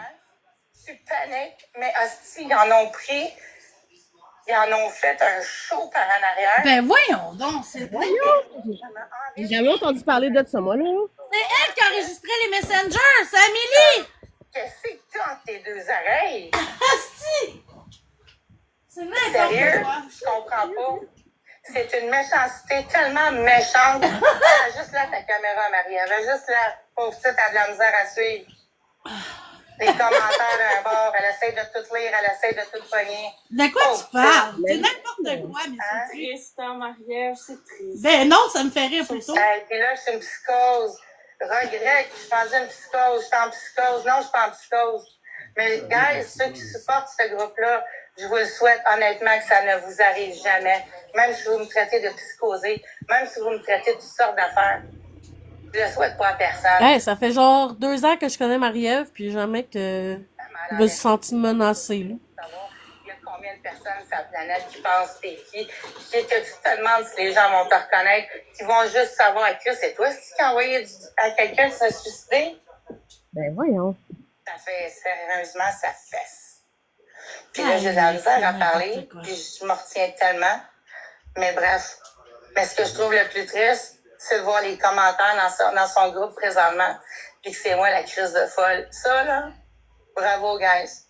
Tu paniques, mais hostie, ils en ont pris. Ils en ont fait un show par en arrière. Ben voyons donc, c'est voyons. J'ai jamais entendu parler de ça, moi, là. C'est elle qui a enregistré les messengers, c'est Amélie! Qu'est-ce que tu as entre tes deux oreilles? Hostie! C'est n'importe Sérieux? quoi. Je comprends pas. C'est une méchanceté tellement méchante. Elle a juste là ta caméra, Marie. Elle a juste là, pauvre petite, elle a de la misère à suivre. Les commentaires d'un bord, elle essaie de tout lire, elle essaie de tout pogner. De quoi tu parles? C'est n'importe quoi, mais c'est triste, hein, Marie-Ève, c'est triste. Ben non, ça me fait rire plutôt. Puis là, c'est une psychose. Regret que je suis dans une psychose. Je suis en psychose. Non, je suis pas en psychose. Mais, guys, ceux qui supportent ce groupe-là, je vous le souhaite honnêtement que ça ne vous arrive jamais. Même si vous me traitez de psychosé, même si vous me traitez de toutes sortes d'affaires. Je le souhaite pas à personne. Hey, ça fait genre 2 ans que je connais Marie-Ève, puis jamais que je me suis sentie menacée, là. Il y a combien de personnes sur la planète qui pensent t'es qui? Que tu te demandes si les gens vont te reconnaître, qui vont juste savoir que c'est toi qui as envoyé à quelqu'un de se suicider? Ben voyons. Ça fait, sérieusement, ça fesse. Puis là, j'ai de la misère à parler, puis je me retiens tellement. Mais bref. Mais ce que je trouve le plus triste, c'est de voir les commentaires dans son groupe présentement, puis que c'est moi la crise de folle. Ça, là, bravo, guys.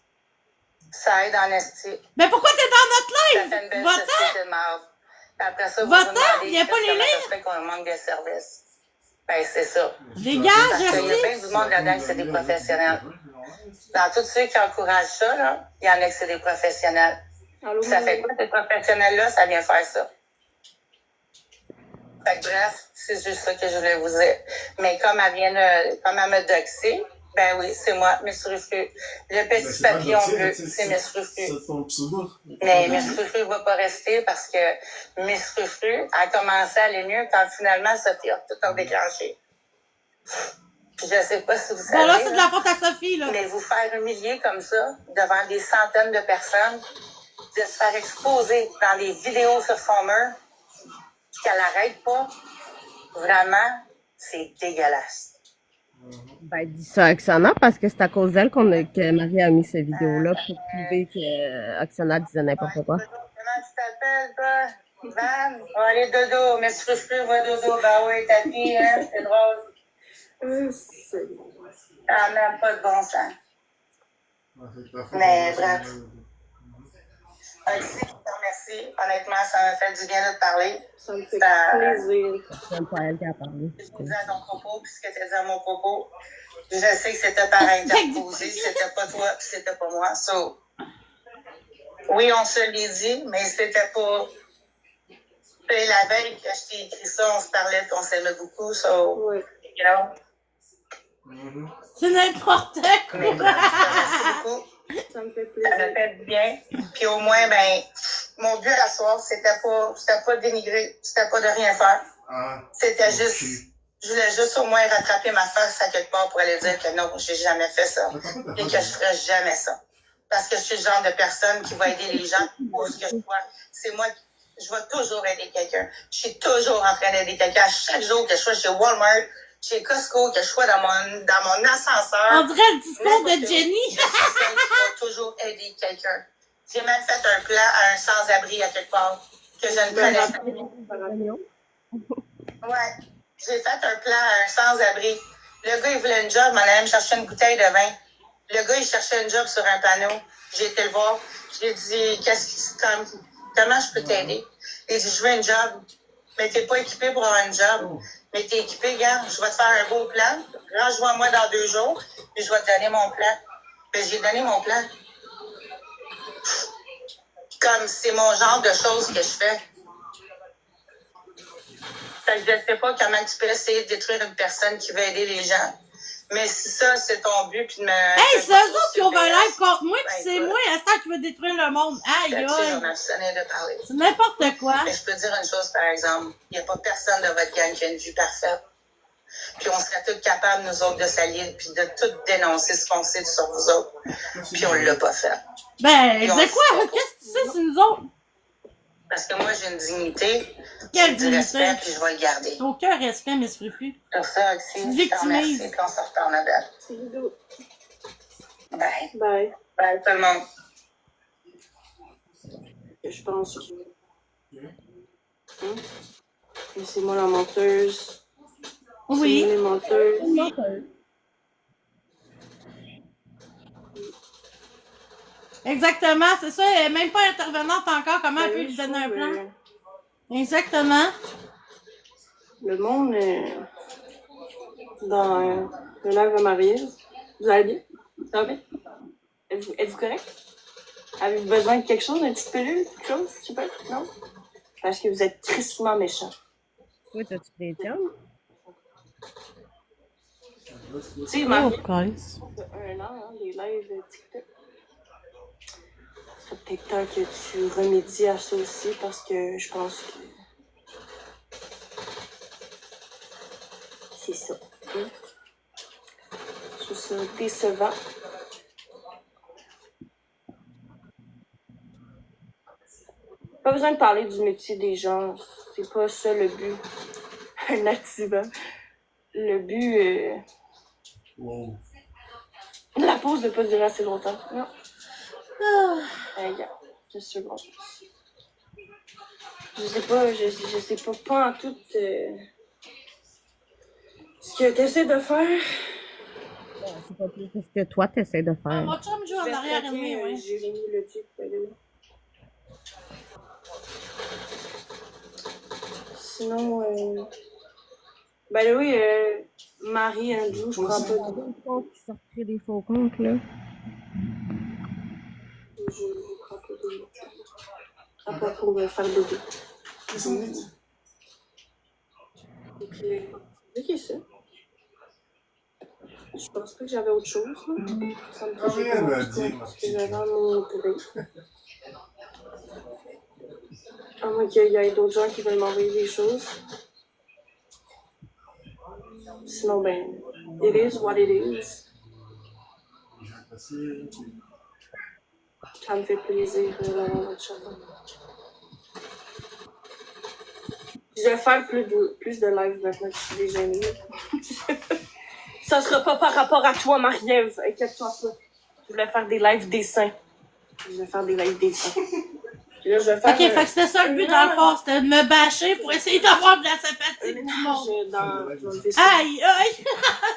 Ça aide en esti. Mais pourquoi t'es dans notre live? Ça fait une belle Va-t'en! société de marde. Puis après ça, vous Va-t'en, vous demandez viens pas les comment lire. ça se fait qu'on manque de service. Ben, c'est ça. Dégage, Parce qu'il y a bien Asti! du monde là-dedans que c'est des professionnels. Dans tous ceux qui encouragent ça, là, il y en a que c'est des professionnels. Allô, Ça fait quoi, ces professionnels-là? Ça vient faire ça. Fait que bref, c'est juste ça que je voulais vous dire. Mais comme elle me doxer, ben oui, c'est moi, Miss Frufru. Le petit papillon bleu, c'est Miss Frufru. C'est ton pseudo. Mais Miss Frufru va pas rester parce que Miss Frufru a commencé à aller mieux quand finalement Sophie a tout déclenché. Puis je sais pas si vous savez. Bon, là, c'est de la faute à Sophie, là. Mais vous faire humilier comme ça, devant des centaines de personnes, de se faire exposer dans des vidéos sur son mur, qu'elle n'arrête pas, vraiment, c'est dégueulasse. Ben, dis ça à Oksana, parce que c'est à cause d'elle que Marie a mis cette vidéo-là pour prouver que Oksana disait n'importe quoi. Comment tu t'appelles, toi? Van? On va aller dodo. Mais tu frufru, va dodo. Ben oui, ta fille, hein, c'est drôle. Ça n'a même pas de bon sens. Mais bref. Alexis, je te remercie. Honnêtement, ça m'a fait du bien de te parler. Ça me fait plaisir. C'est pas elle qui a parlé. Ce que tu disais à ton propos, puis ce que tu as dit à mon propos, je sais que c'était par interposé, c'était pas toi, puis c'était pas moi. So, oui, on se l'est dit, mais c'était pas... Et la veille que je t'ai écrit ça, on se parlait, puis on s'aimait beaucoup. So, you know. C'est n'importe quoi. Mais bref, je te remercie beaucoup. Ça me fait Ça plaisir. me fait du bien. Puis au moins, ben, mon but à la soirée, c'était pas dénigrer, c'était pas de rien faire. C'était juste Je voulais juste au moins rattraper ma face à quelque part pour aller dire que non, j'ai jamais fait ça. Et que je ferais jamais ça. Parce que je suis le genre de personne qui va aider les gens où ce que je vois. C'est moi je vais toujours aider quelqu'un. Je suis toujours en train d'aider quelqu'un. Chaque jour que je sois chez Walmart, chez Costco, que je sois dans mon ascenseur. On dirait le discours de Jenny. Je suis celle qui va toujours aider quelqu'un. J'ai même fait un plan à un sans-abri à quelque part que je ne connais pas. Ouais. J'ai fait un plan à un sans-abri. Le gars, il voulait une job, m'en allait me chercher une bouteille de vin. Le gars, il cherchait une job sur un panneau. J'ai été le voir. Je lui ai dit, comment je peux t'aider? Il dit, je veux une job. Mais t'es pas équipé pour avoir une job. Mais t'es équipé, gars. Je vais te faire un beau plan. Range-moi moi dans 2 jours, puis je vais te donner mon plan. Ben, j'ai donné mon plan. Comme c'est mon genre de choses que je fais. Fait que je sais pas comment tu peux essayer de détruire une personne qui veut aider les gens. Mais si ça, c'est ton but, puis de me... Hey, c'est eux autres qui ont un live contre moi, puis c'est moi, l'instant, qui veut détruire le monde. Aïe, aïe. C'est n'importe quoi. Mais je peux dire une chose, par exemple. Il n'y a pas personne de votre gang qui a une vue parfaite. Puis on serait tous capables, nous autres, de s'allier, puis de tout dénoncer ce qu'on sait sur vous autres. Puis on l'a pas fait. Ben, de quoi? Qu'est-ce que tu sais sur nous autres? Parce que moi, j'ai une dignité. Quelle du respect, puis je vais le garder. T'as aucun respect, Miss Frufu. Pour ça, Oxy, je te remercie, puis on se reparle, ma belle. C'est doux. Bye. Bye. Bye, tout le monde. Je pense que... Et c'est moi la menteuse. Oui. C'est moi les menteuses. Exactement, c'est ça. Elle n'est même pas intervenante encore. Comment elle peut lui donner un plan? Exactement. Le monde dans le live de Marie, vous allez bien? Ça va bien? Êtes-vous correct? Avez-vous besoin de quelque chose, d'une petite pilule, quelque chose? Je sais pas, non? Parce que vous êtes tristement méchant. Oui, t'as-tu des jambes? Tu sais, Marie, guys. ça fait 1 an, hein, les lives TikTok. C'est peut-être temps que tu remédies à ça aussi parce que je pense que c'est ça. Je trouve ça décevant. Pas besoin de parler du métier des gens. C'est pas ça le but. Un activant. Le but... La pause ne peut pas durer assez longtemps. Non. Regarde, 2 secondes. Je sais pas en tout ce que tu essaies de faire. C'est pas plus ce que toi t'essaies de faire. Mon chum joue en arrière de moi, oui. Jérémy le type, sinon, ben oui, Marie Andrew, je prends pas de compte qui sortirait des faux comptes, là. Je prends pas de à part pour faire bébé. Ok, ça. Je pense pas que j'avais autre chose. Ça me touchait pas parce que j'avais mon bébé. À moins qu'il y ait d'autres gens qui veulent m'envoyer des choses. Sinon, ben, it is what it is. Ça me fait plaisir d'avoir votre chanson. Je vais faire plus de live maintenant que je suis déjà née. Ça sera pas par rapport à toi, Marie-Ève. Inquiète-toi pas. Je voulais faire des lives dessins. Je vais faire des lives dessins. Puis là, je vais faire ok, fait que c'était ça le but dans le fond, c'était de me bâcher pour essayer d'avoir de la sympathie du monde. Aïe, aïe,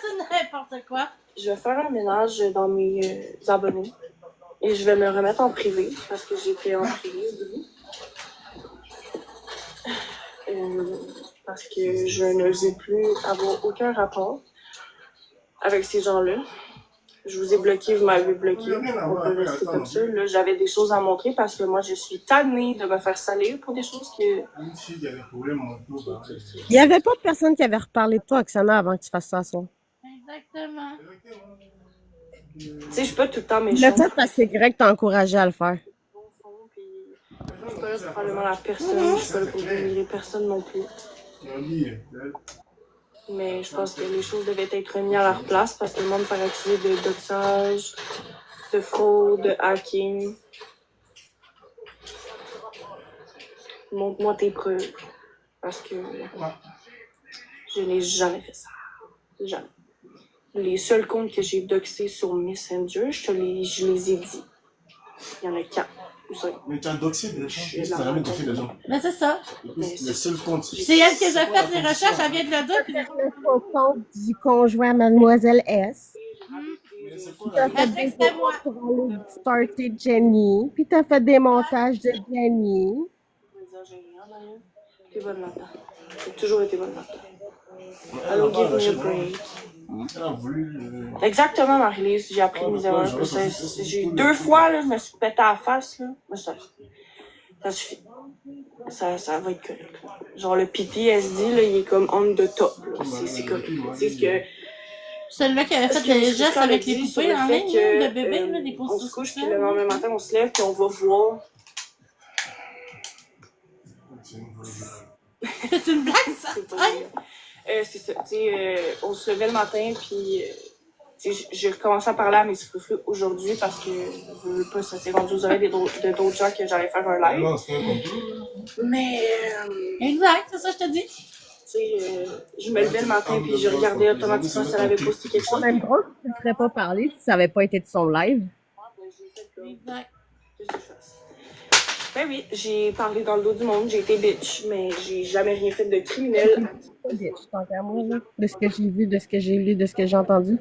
c'est n'importe quoi. Je vais faire un ménage dans mes abonnés. Et je vais me remettre en privé, parce que j'étais en privé au début. Parce que je ne veux plus avoir aucun rapport avec ces gens-là. Je vous ai bloqué, vous m'avez bloqué. On peut rester comme ça. Là, j'avais des choses à montrer parce que moi, je suis tannée de me faire salir pour des choses que... Il n'y avait pas de personne qui avait reparlé de toi, Oksana, avant que tu fasses ça à soi. Exactement. Tu sais, je suis pas tout le temps méchante. Je l'ai fait parce que Greg t'a encouragé à le faire. Je suis pas là pour parler mal à personne. Je suis pas là pour dénigrer personne non plus. Mais je pense que les choses devaient être remises à leur place parce que le monde fait accusé de doxage, de fraude, de hacking. Montre-moi tes preuves. Parce que je n'ai jamais fait ça. Jamais. Les seuls comptes que j'ai doxés sur Messenger, je les ai dit. Il y en a 4. Mais tu as doxé des gens. Tu n'as jamais doxé des gens. Mais c'est ça. Les seuls comptes. C'est elle qui a fait les recherches, elle vient de le dire. Puis... Le compte du conjoint Mademoiselle S. Puis t'as fait des photos pour aller starter Jenny. Puis t'as fait des montages de Jenny. T'es bonne là-dedans. J'ai toujours été bonne là-dedans. Allô, give me a break. Elle a voulu. Exactement, Marie-Lise. J'ai appris mes erreurs. J'ai 2 fois, là, je me suis pété à la face. Là. Mais ça suffit. Ça va être correct. Genre, le PTSD, là, il est comme on the top. C'est correct. C'est ce que... Celui-là qui avait fait des gestes avec les poupées en ligne, le bébé, là, des on se couche, puis le lendemain matin, on se lève, puis on va voir. C'est une blague, ça? C'est ça. On se levait le matin, puis j'ai recommencé à parler à mes frères aujourd'hui parce que je veux pas, ça s'est rendu aux oreilles de d'autres gens que j'allais faire un live. Non, c'est un complot. Mais. Exact, c'est ça, je te dis. Je me levais le matin, puis je regardais automatiquement si elle avait posté quelque chose. C'est même drôle que tu ne serais pas parlé si ça n'avait pas été de son live. Exact. Ben oui, j'ai parlé dans le dos du monde, j'ai été bitch, mais j'ai jamais rien fait de criminel. Bitch, tant qu'à moi, là. De ce que j'ai vu, de ce que j'ai lu, de ce que j'ai entendu.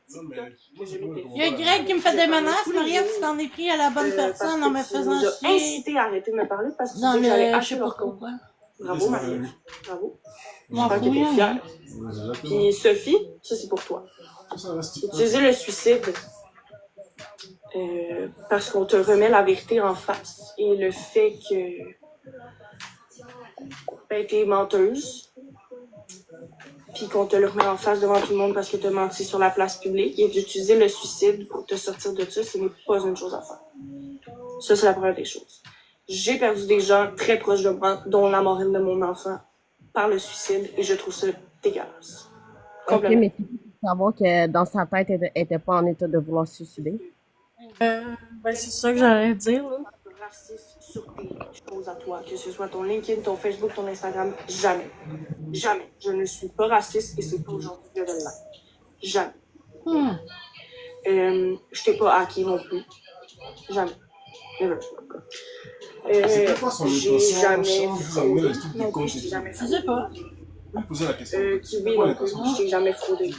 Il y a Greg qui me fait des menaces, Marie-Ève, tu t'en es pris à la bonne personne en me faisant chier. Incité à arrêter de me parler parce que tu sais que j'allais acheter leur compte. Bravo, Marie. Bravo. J'espère que t'es fière. Puis Sophie, ça c'est pour toi. Utiliser le suicide parce qu'on te remet la vérité en face. Et le fait que t'es menteuse, puis qu'on te le remet en face devant tout le monde parce que t'as menti sur la place publique, et d'utiliser le suicide pour te sortir de ça, ce n'est pas une chose à faire. Ça, c'est la première des choses. J'ai perdu des gens très proches de moi, dont la marraine de mon enfant, par le suicide, et je trouve ça dégueulasse. Ok, mais tu peux savoir que dans sa tête, elle n'était pas en état de vouloir se suicider. Ben, c'est ça que j'allais dire, là. Raciste sur tes choses à toi, que ce soit ton LinkedIn, ton Facebook, ton Instagram, jamais. Jamais. Je ne suis pas raciste et c'est pas aujourd'hui que je vais l'être. Jamais. Je t'ai pas hacké non plus. Jamais. J'ai jamais fraudé. Non plus, j'ai jamais fraudé. Je sais pas. Kiwi non plus, je t'ai jamais fraudé.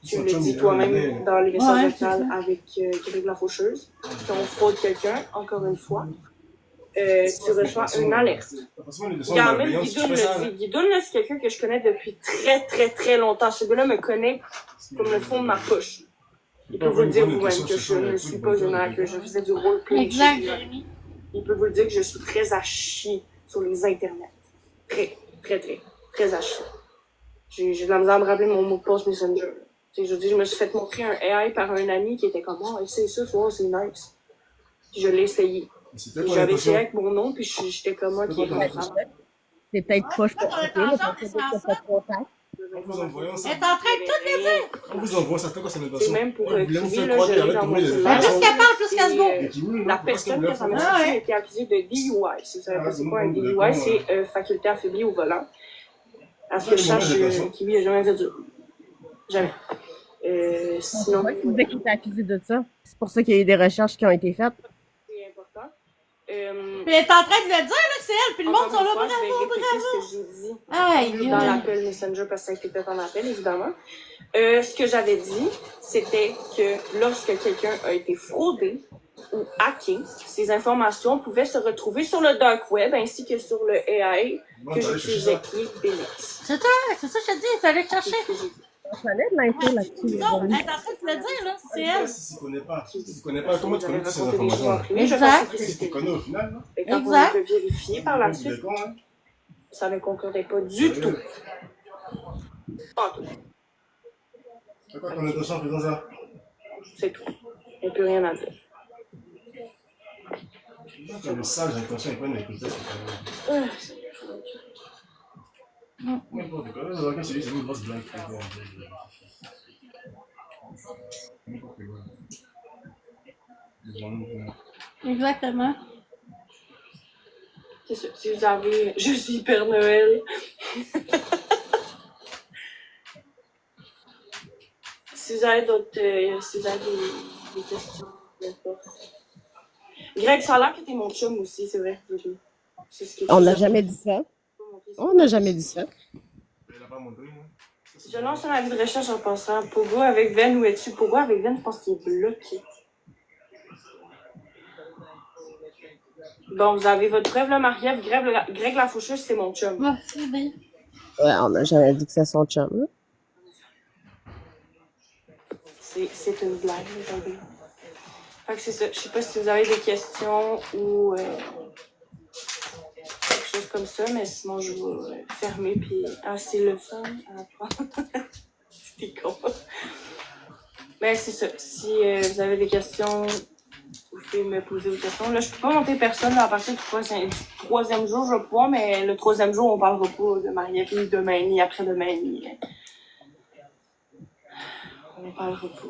Tu me le dis toi-même dans les messages vocaux avec Québec la Faucheuse. Quand on fraude quelqu'un, encore une fois, tu reçois une alerte. Regarde, même Guidoune le dit. Guidoune, c'est quelqu'un que je connais depuis très, très, très longtemps. Ce gars-là me connaît comme le fond de ma poche. Il peut vous le dire vous-même que je ne suis pas une que je faisais du roleplay. Exact. Il peut vous le dire que je suis très à chier sur les internets. Très, très, très, très à chier. J'ai de la misère à me rappeler mon mot de passe Messenger. Je me suis fait montrer un AI par un ami qui était comme « Oh, essaye ça, tu vois, c'est nice. » Puis je l'ai essayé. J'avais essayé avec mon nom, puis j'étais comme moi qui est comme ça. C'est peut-être pas je peux mais peut-être pas trop tard. Elle est en train de tout le dire. On vous envoie ça, c'est quoi cette C'est même pour Kiwi, là, je l'ai dans mon Plus qu'elle parle, plus qu'elle se go. La personne que ça m'a sorti a été accusée de DUI. Si vous savez pas c'est quoi un DUI, c'est faculté affaiblie au volant. À ce que je sache, Kiwi n'a jamais fait dur. Jamais. Sinon. Pourquoi tu disais qu'il était accusé de ça? C'est pour ça qu'il y a eu des recherches qui ont été faites. C'est important. Puis elle est en train de le dire, là, que c'est elle, puis le monde sont là, bravo, ce que j'ai dit dans l'appel Messenger, parce que ça a été fait en appel, évidemment. Ce que j'avais dit, c'était que lorsque quelqu'un a été fraudé ou hacké, ces informations pouvaient se retrouver sur le dark web ainsi que sur le AI que j'utilisais, qui est Belix. C'est ça que je te dis, t'allais le chercher. On connaît de l'info là-dessus. Non, elle est en train de le dire, là, c'est elle. Si tu connais pas, comment tu connais toutes ces informations? Exact. Si tu connais au final, non? Et quand on a vérifié par la suite, ça ne concordait pas du tout. Pas tout. C'est quoi ton intention en faisant ça? C'est tout. Il n'y a plus rien à dire. C'est le sage, j'ai l'intention, il n'y a pas une écoute. N'importe quoi. Le requin, c'est une grosse blague. N'importe quoi. Exactement. C'est ça. Si vous avez. Je suis Père Noël. Si vous avez d'autres. Si vous avez des questions, n'importe. Greg, ça a l'air que t'es mon chum aussi, c'est vrai. C'est ce que On n'a jamais dit ça. On n'a jamais dit ça. Elle n'a pas montré, moi. Je lance un avis de recherche en passant. Pogo avec Ven, où es-tu? Pogo avec Ven, je pense qu'il est bloqué. Bon, vous avez votre preuve, là, Marie-Ève. Greg la faucheuse, c'est mon chum. Ah, c'est bien. Ouais, on n'a jamais dit que c'est son chum. Là. C'est une blague, regardez. Fait que c'est ça. Je sais pas si vous avez des questions ou quelque chose comme ça, mais sinon je vais fermer puis c'est le fun à apprendre. C'était con. Mais c'est ça. Si vous avez des questions, vous pouvez me poser des questions. Là, je peux pas monter personne là, à partir du troisième jour, je vais pouvoir, mais le troisième jour, on parlera pas de Marie-Ève ni demain, ni après-demain, ni... On parlera pas.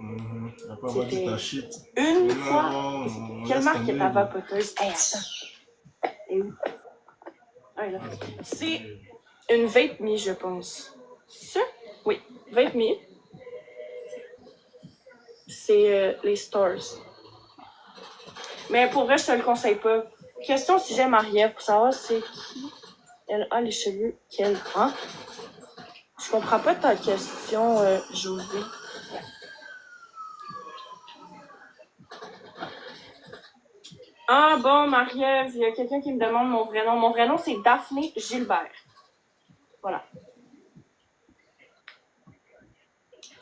On va pas avoir dit ta shit. Une fois. Quelle marque est ta vapoteuse? Hey, attends. Et où? Ah, là. C'est une Vape Me, je pense. C'est ça? Oui. Vape Me. C'est les Stars. Mais pour vrai, je te le conseille pas. Question si j'aime Marie-Ève pour savoir c'est qui elle a les cheveux qu'elle a. Je comprends pas ta question, José. Ah bon, Marie-Ève, il y a quelqu'un qui me demande mon vrai nom. Mon vrai nom, c'est Daphné Gilbert. Voilà.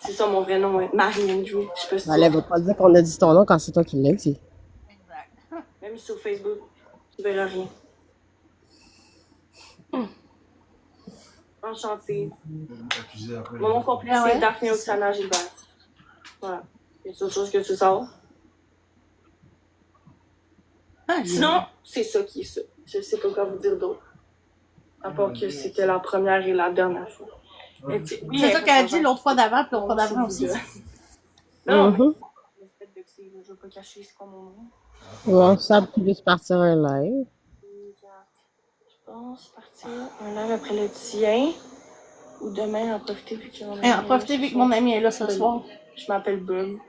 C'est ça mon vrai nom, Marie-Andrew. Je sais pas si Elle va pas dire qu'on a dit ton nom quand c'est toi qui l'as dit. Exact. Même sur Facebook, tu verras rien. Enchantée. Mon nom complet, c'est Daphné Oksana Gilbert. Voilà. Y a autre chose que tu sors? Sinon, c'est ça qui est ça. Je sais pas quoi vous dire d'autre. À part que c'était la première et la dernière fois. Oui, c'est ça qu'elle a dit l'autre fois d'avant, puis l'autre fois d'avant aussi. Non, je vais pas cacher c'est quoi mon nom. Ouais, ça peut juste partir un live. Je pense partir un live après le tien. Ou demain, en profiter vu que mon ami. En profiter vu que mon ami est là ce soir. Je m'appelle Bob.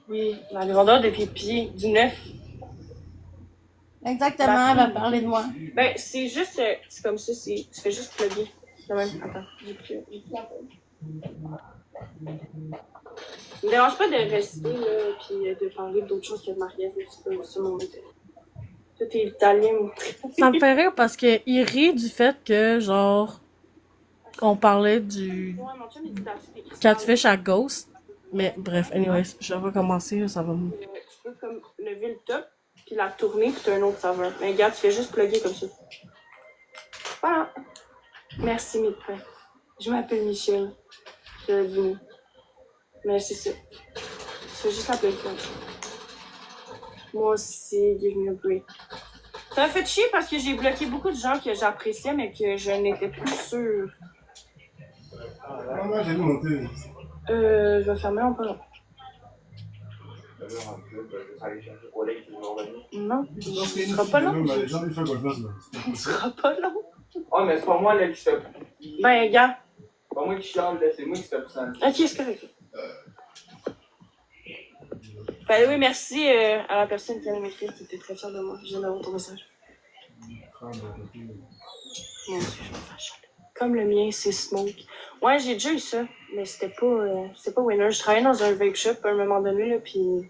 Oui, la grandeur de tes pieds, du 9. Exactement, elle va parler de moi. Ben, c'est juste, c'est comme ça, tu fais juste plugger. Attends, j'ai plus la peine. Ça me dérange pas de rester, là, puis de parler d'autres choses que de Marie-Ève, c'est mon métier. Tout est italien. Ça me fait rire parce qu'il rit du fait que, genre, on parlait du catfish à Ghost. Mais bref, anyways, je vais recommencer, ça va me... Tu peux comme lever le top, puis la tourner, puis t'as un autre saveur. Mais regarde, tu fais juste plugger comme ça. Voilà. Merci, mes frères. Je m'appelle Michel. Je l'ai deviné. Mais c'est ça. Tu fais juste la plugger comme ça. Moi aussi, give me a break. Ça m'a fait chier parce que j'ai bloqué beaucoup de gens que j'appréciais, mais que je n'étais plus sûre. Moi, j'ai vu monter. Je vais fermer un peu. Non, ce sera pas long. Ce sera pas long. Oh, mais c'est pas moi là qui te. Ben, gars. C'est pas moi qui chiale, c'est moi qui te pousse. Ok, c'est correct. Ben oui, merci à la personne qui vient de m'écrire, qui était très fière de moi. Je viens d'avoir ton message. Mon Dieu, je me fâche. Comme le mien, c'est Smoke. Ouais, j'ai déjà eu ça, mais c'était pas winner. Je travaillais dans un vape shop à un moment donné, là, puis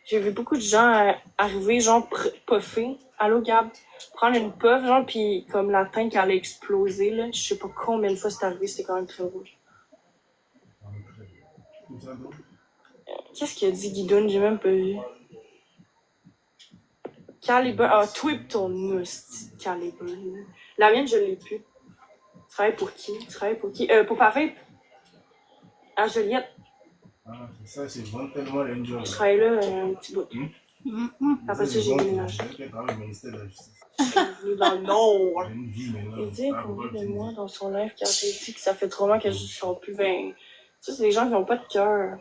j'ai vu beaucoup de gens arriver, genre, puffer. Allô, Gab? Prendre une puff, genre, puis comme la teinte qui allait exploser, là. Je sais pas combien de fois c'est arrivé, c'était quand même très rouge. Qu'est-ce qu'il a dit, Guidoune? J'ai même pas vu. Calibre. Ah, twip ton ouste, Calibre. La mienne, je l'ai plus. Tu travailles pour qui? Pour Paris? À Joliette. Ah, c'est ça, c'est vraiment tellement le job. Je travaille là un petit bout. Après ça, j'ai déménagé. Je suis venue dans le Nord. Il dit combien de mois dans son live quand j'ai dit que ça fait 3 mois que je ne sens plus. Ben, ça, c'est des gens qui n'ont pas de cœur.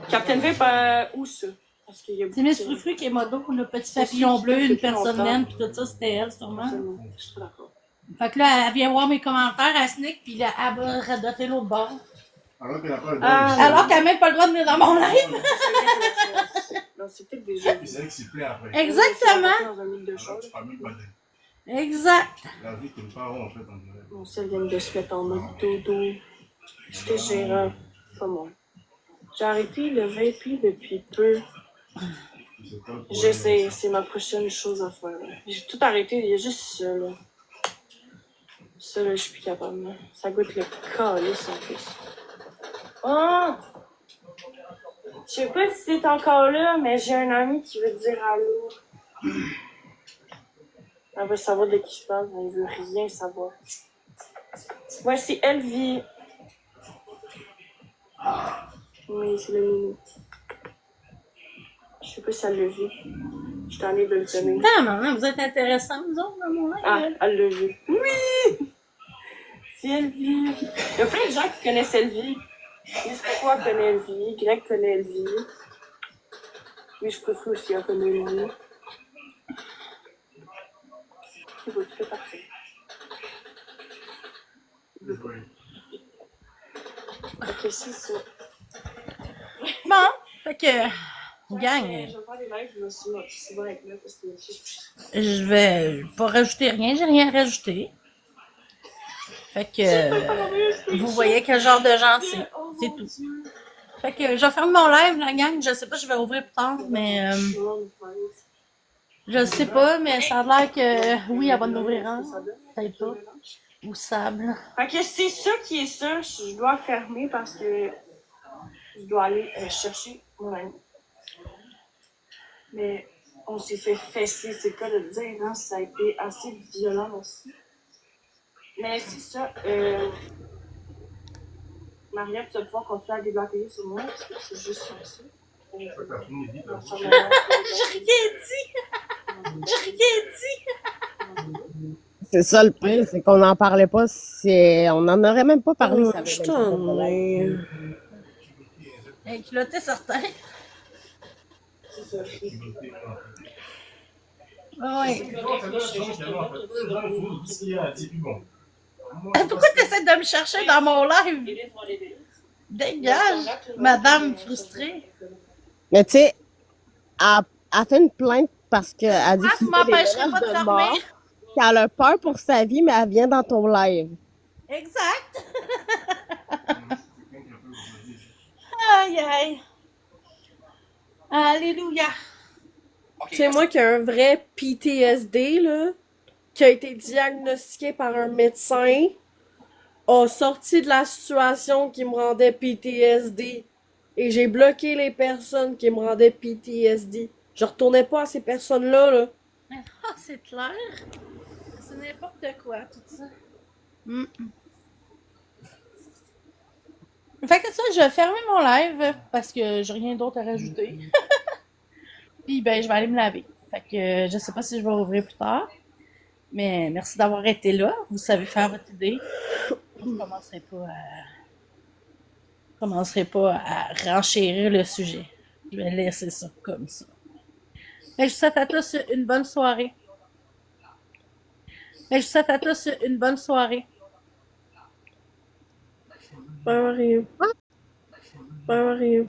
Captain Vape, où ça? C'est Miss Frufru qui est modo, le petit papillon bleu, une personne naine, puis tout ça, c'était elle, sûrement. Je suis pas d'accord. Fait que là, elle vient voir mes commentaires à Snick, puis là, elle va radoter l'autre bord. Alors qu'elle n'a pas le droit. Alors qu'elle n'a même pas le droit de venir dans mon live. Non, c'est peut-être des jeux. C'est elle qui s'y plaît après. Exactement. Exact. La vie que les parents ont fait en direct. Mon sel vient de se mettre en mode dodo. J'étais gérant. Pas moi. J'ai arrêté le vape depuis peu. J'essaie, c'est ma prochaine chose à faire. J'ai tout arrêté, il y a juste ça, là. Ça, là, je suis plus capable. Là. Ça goûte le calice en plus. Oh! Je sais pas si c'est encore là, mais j'ai un ami qui veut dire allô. Elle veut savoir de qui je parle, mais elle veut rien savoir. Ouais, c'est Elvie. Oui, c'est le mini. Je sais pas si elle l'a vu. Je t'en ai de le donner. Non, vous êtes intéressants, vous autres, dans mon live. Ah, elle l'a vu. Oui! C'est Elvie. Il y a plein de gens qui connaissent Elvie. Quoi connaît Elvie, Greg connaît Elvie. Oui, je peux aussi, elle connaît Elvie. C'est beau, tu fais partie. Ok, c'est ça. Bon, fait que, gang. Je vais faire des lives, je vais souvent avec moi parce que je vais pas rajouter rien, j'ai rien rajouté. Fait que, vous voyez quel genre de gentil, c'est tout. Fait que, je ferme mon live, la gang. Je sais pas, je vais ouvrir plus tard, mais je sais pas, mais ça a l'air que, oui, elle va en ouvrir un. Peut-être pas. Ou sable. Fait que c'est ça qui est ça. Je dois fermer parce que je dois aller chercher mon ami. Mais on s'est fait fesser, c'est pas de le dire, hein? Ça a été assez violent aussi. Mais c'est ça. Maria, tu vas pouvoir continuer à débloquer sur moi parce que c'est juste comme ça. J'ai rien dit! J'ai rien dit! C'est ça le pire, c'est qu'on n'en parlait pas. On n'en aurait même pas parlé. Ça Je t'en ai. Culotté certain. C'est ça. Ouais. Pourquoi Pourquoi tu essaies de me chercher dans mon live? Dégage, madame frustrée. Mais tu sais, elle fait une plainte parce qu'elle dit que tu m'empêcherais pas de dormir. Qu'elle a peur pour sa vie, mais elle vient dans ton live. Exact. Aïe, aïe. Alléluia. C'est moi qui ai un vrai PTSD, là, qui a été diagnostiqué par un médecin, a sorti de la situation qui me rendait PTSD. Et j'ai bloqué les personnes qui me rendaient PTSD. Je retournais pas à ces personnes-là, là. Ah, c'est clair. C'est n'importe quoi, tout ça. Fait que ça, je vais fermer mon live parce que j'ai rien d'autre à rajouter. Puis ben, je vais aller me laver. Fait que je sais pas si je vais rouvrir plus tard. Mais merci d'avoir été là. Vous savez faire votre idée. Je commencerai pas à renchérir le sujet. Je vais laisser ça comme ça. Fait que je vous souhaite à tous une bonne soirée. Bye Marie.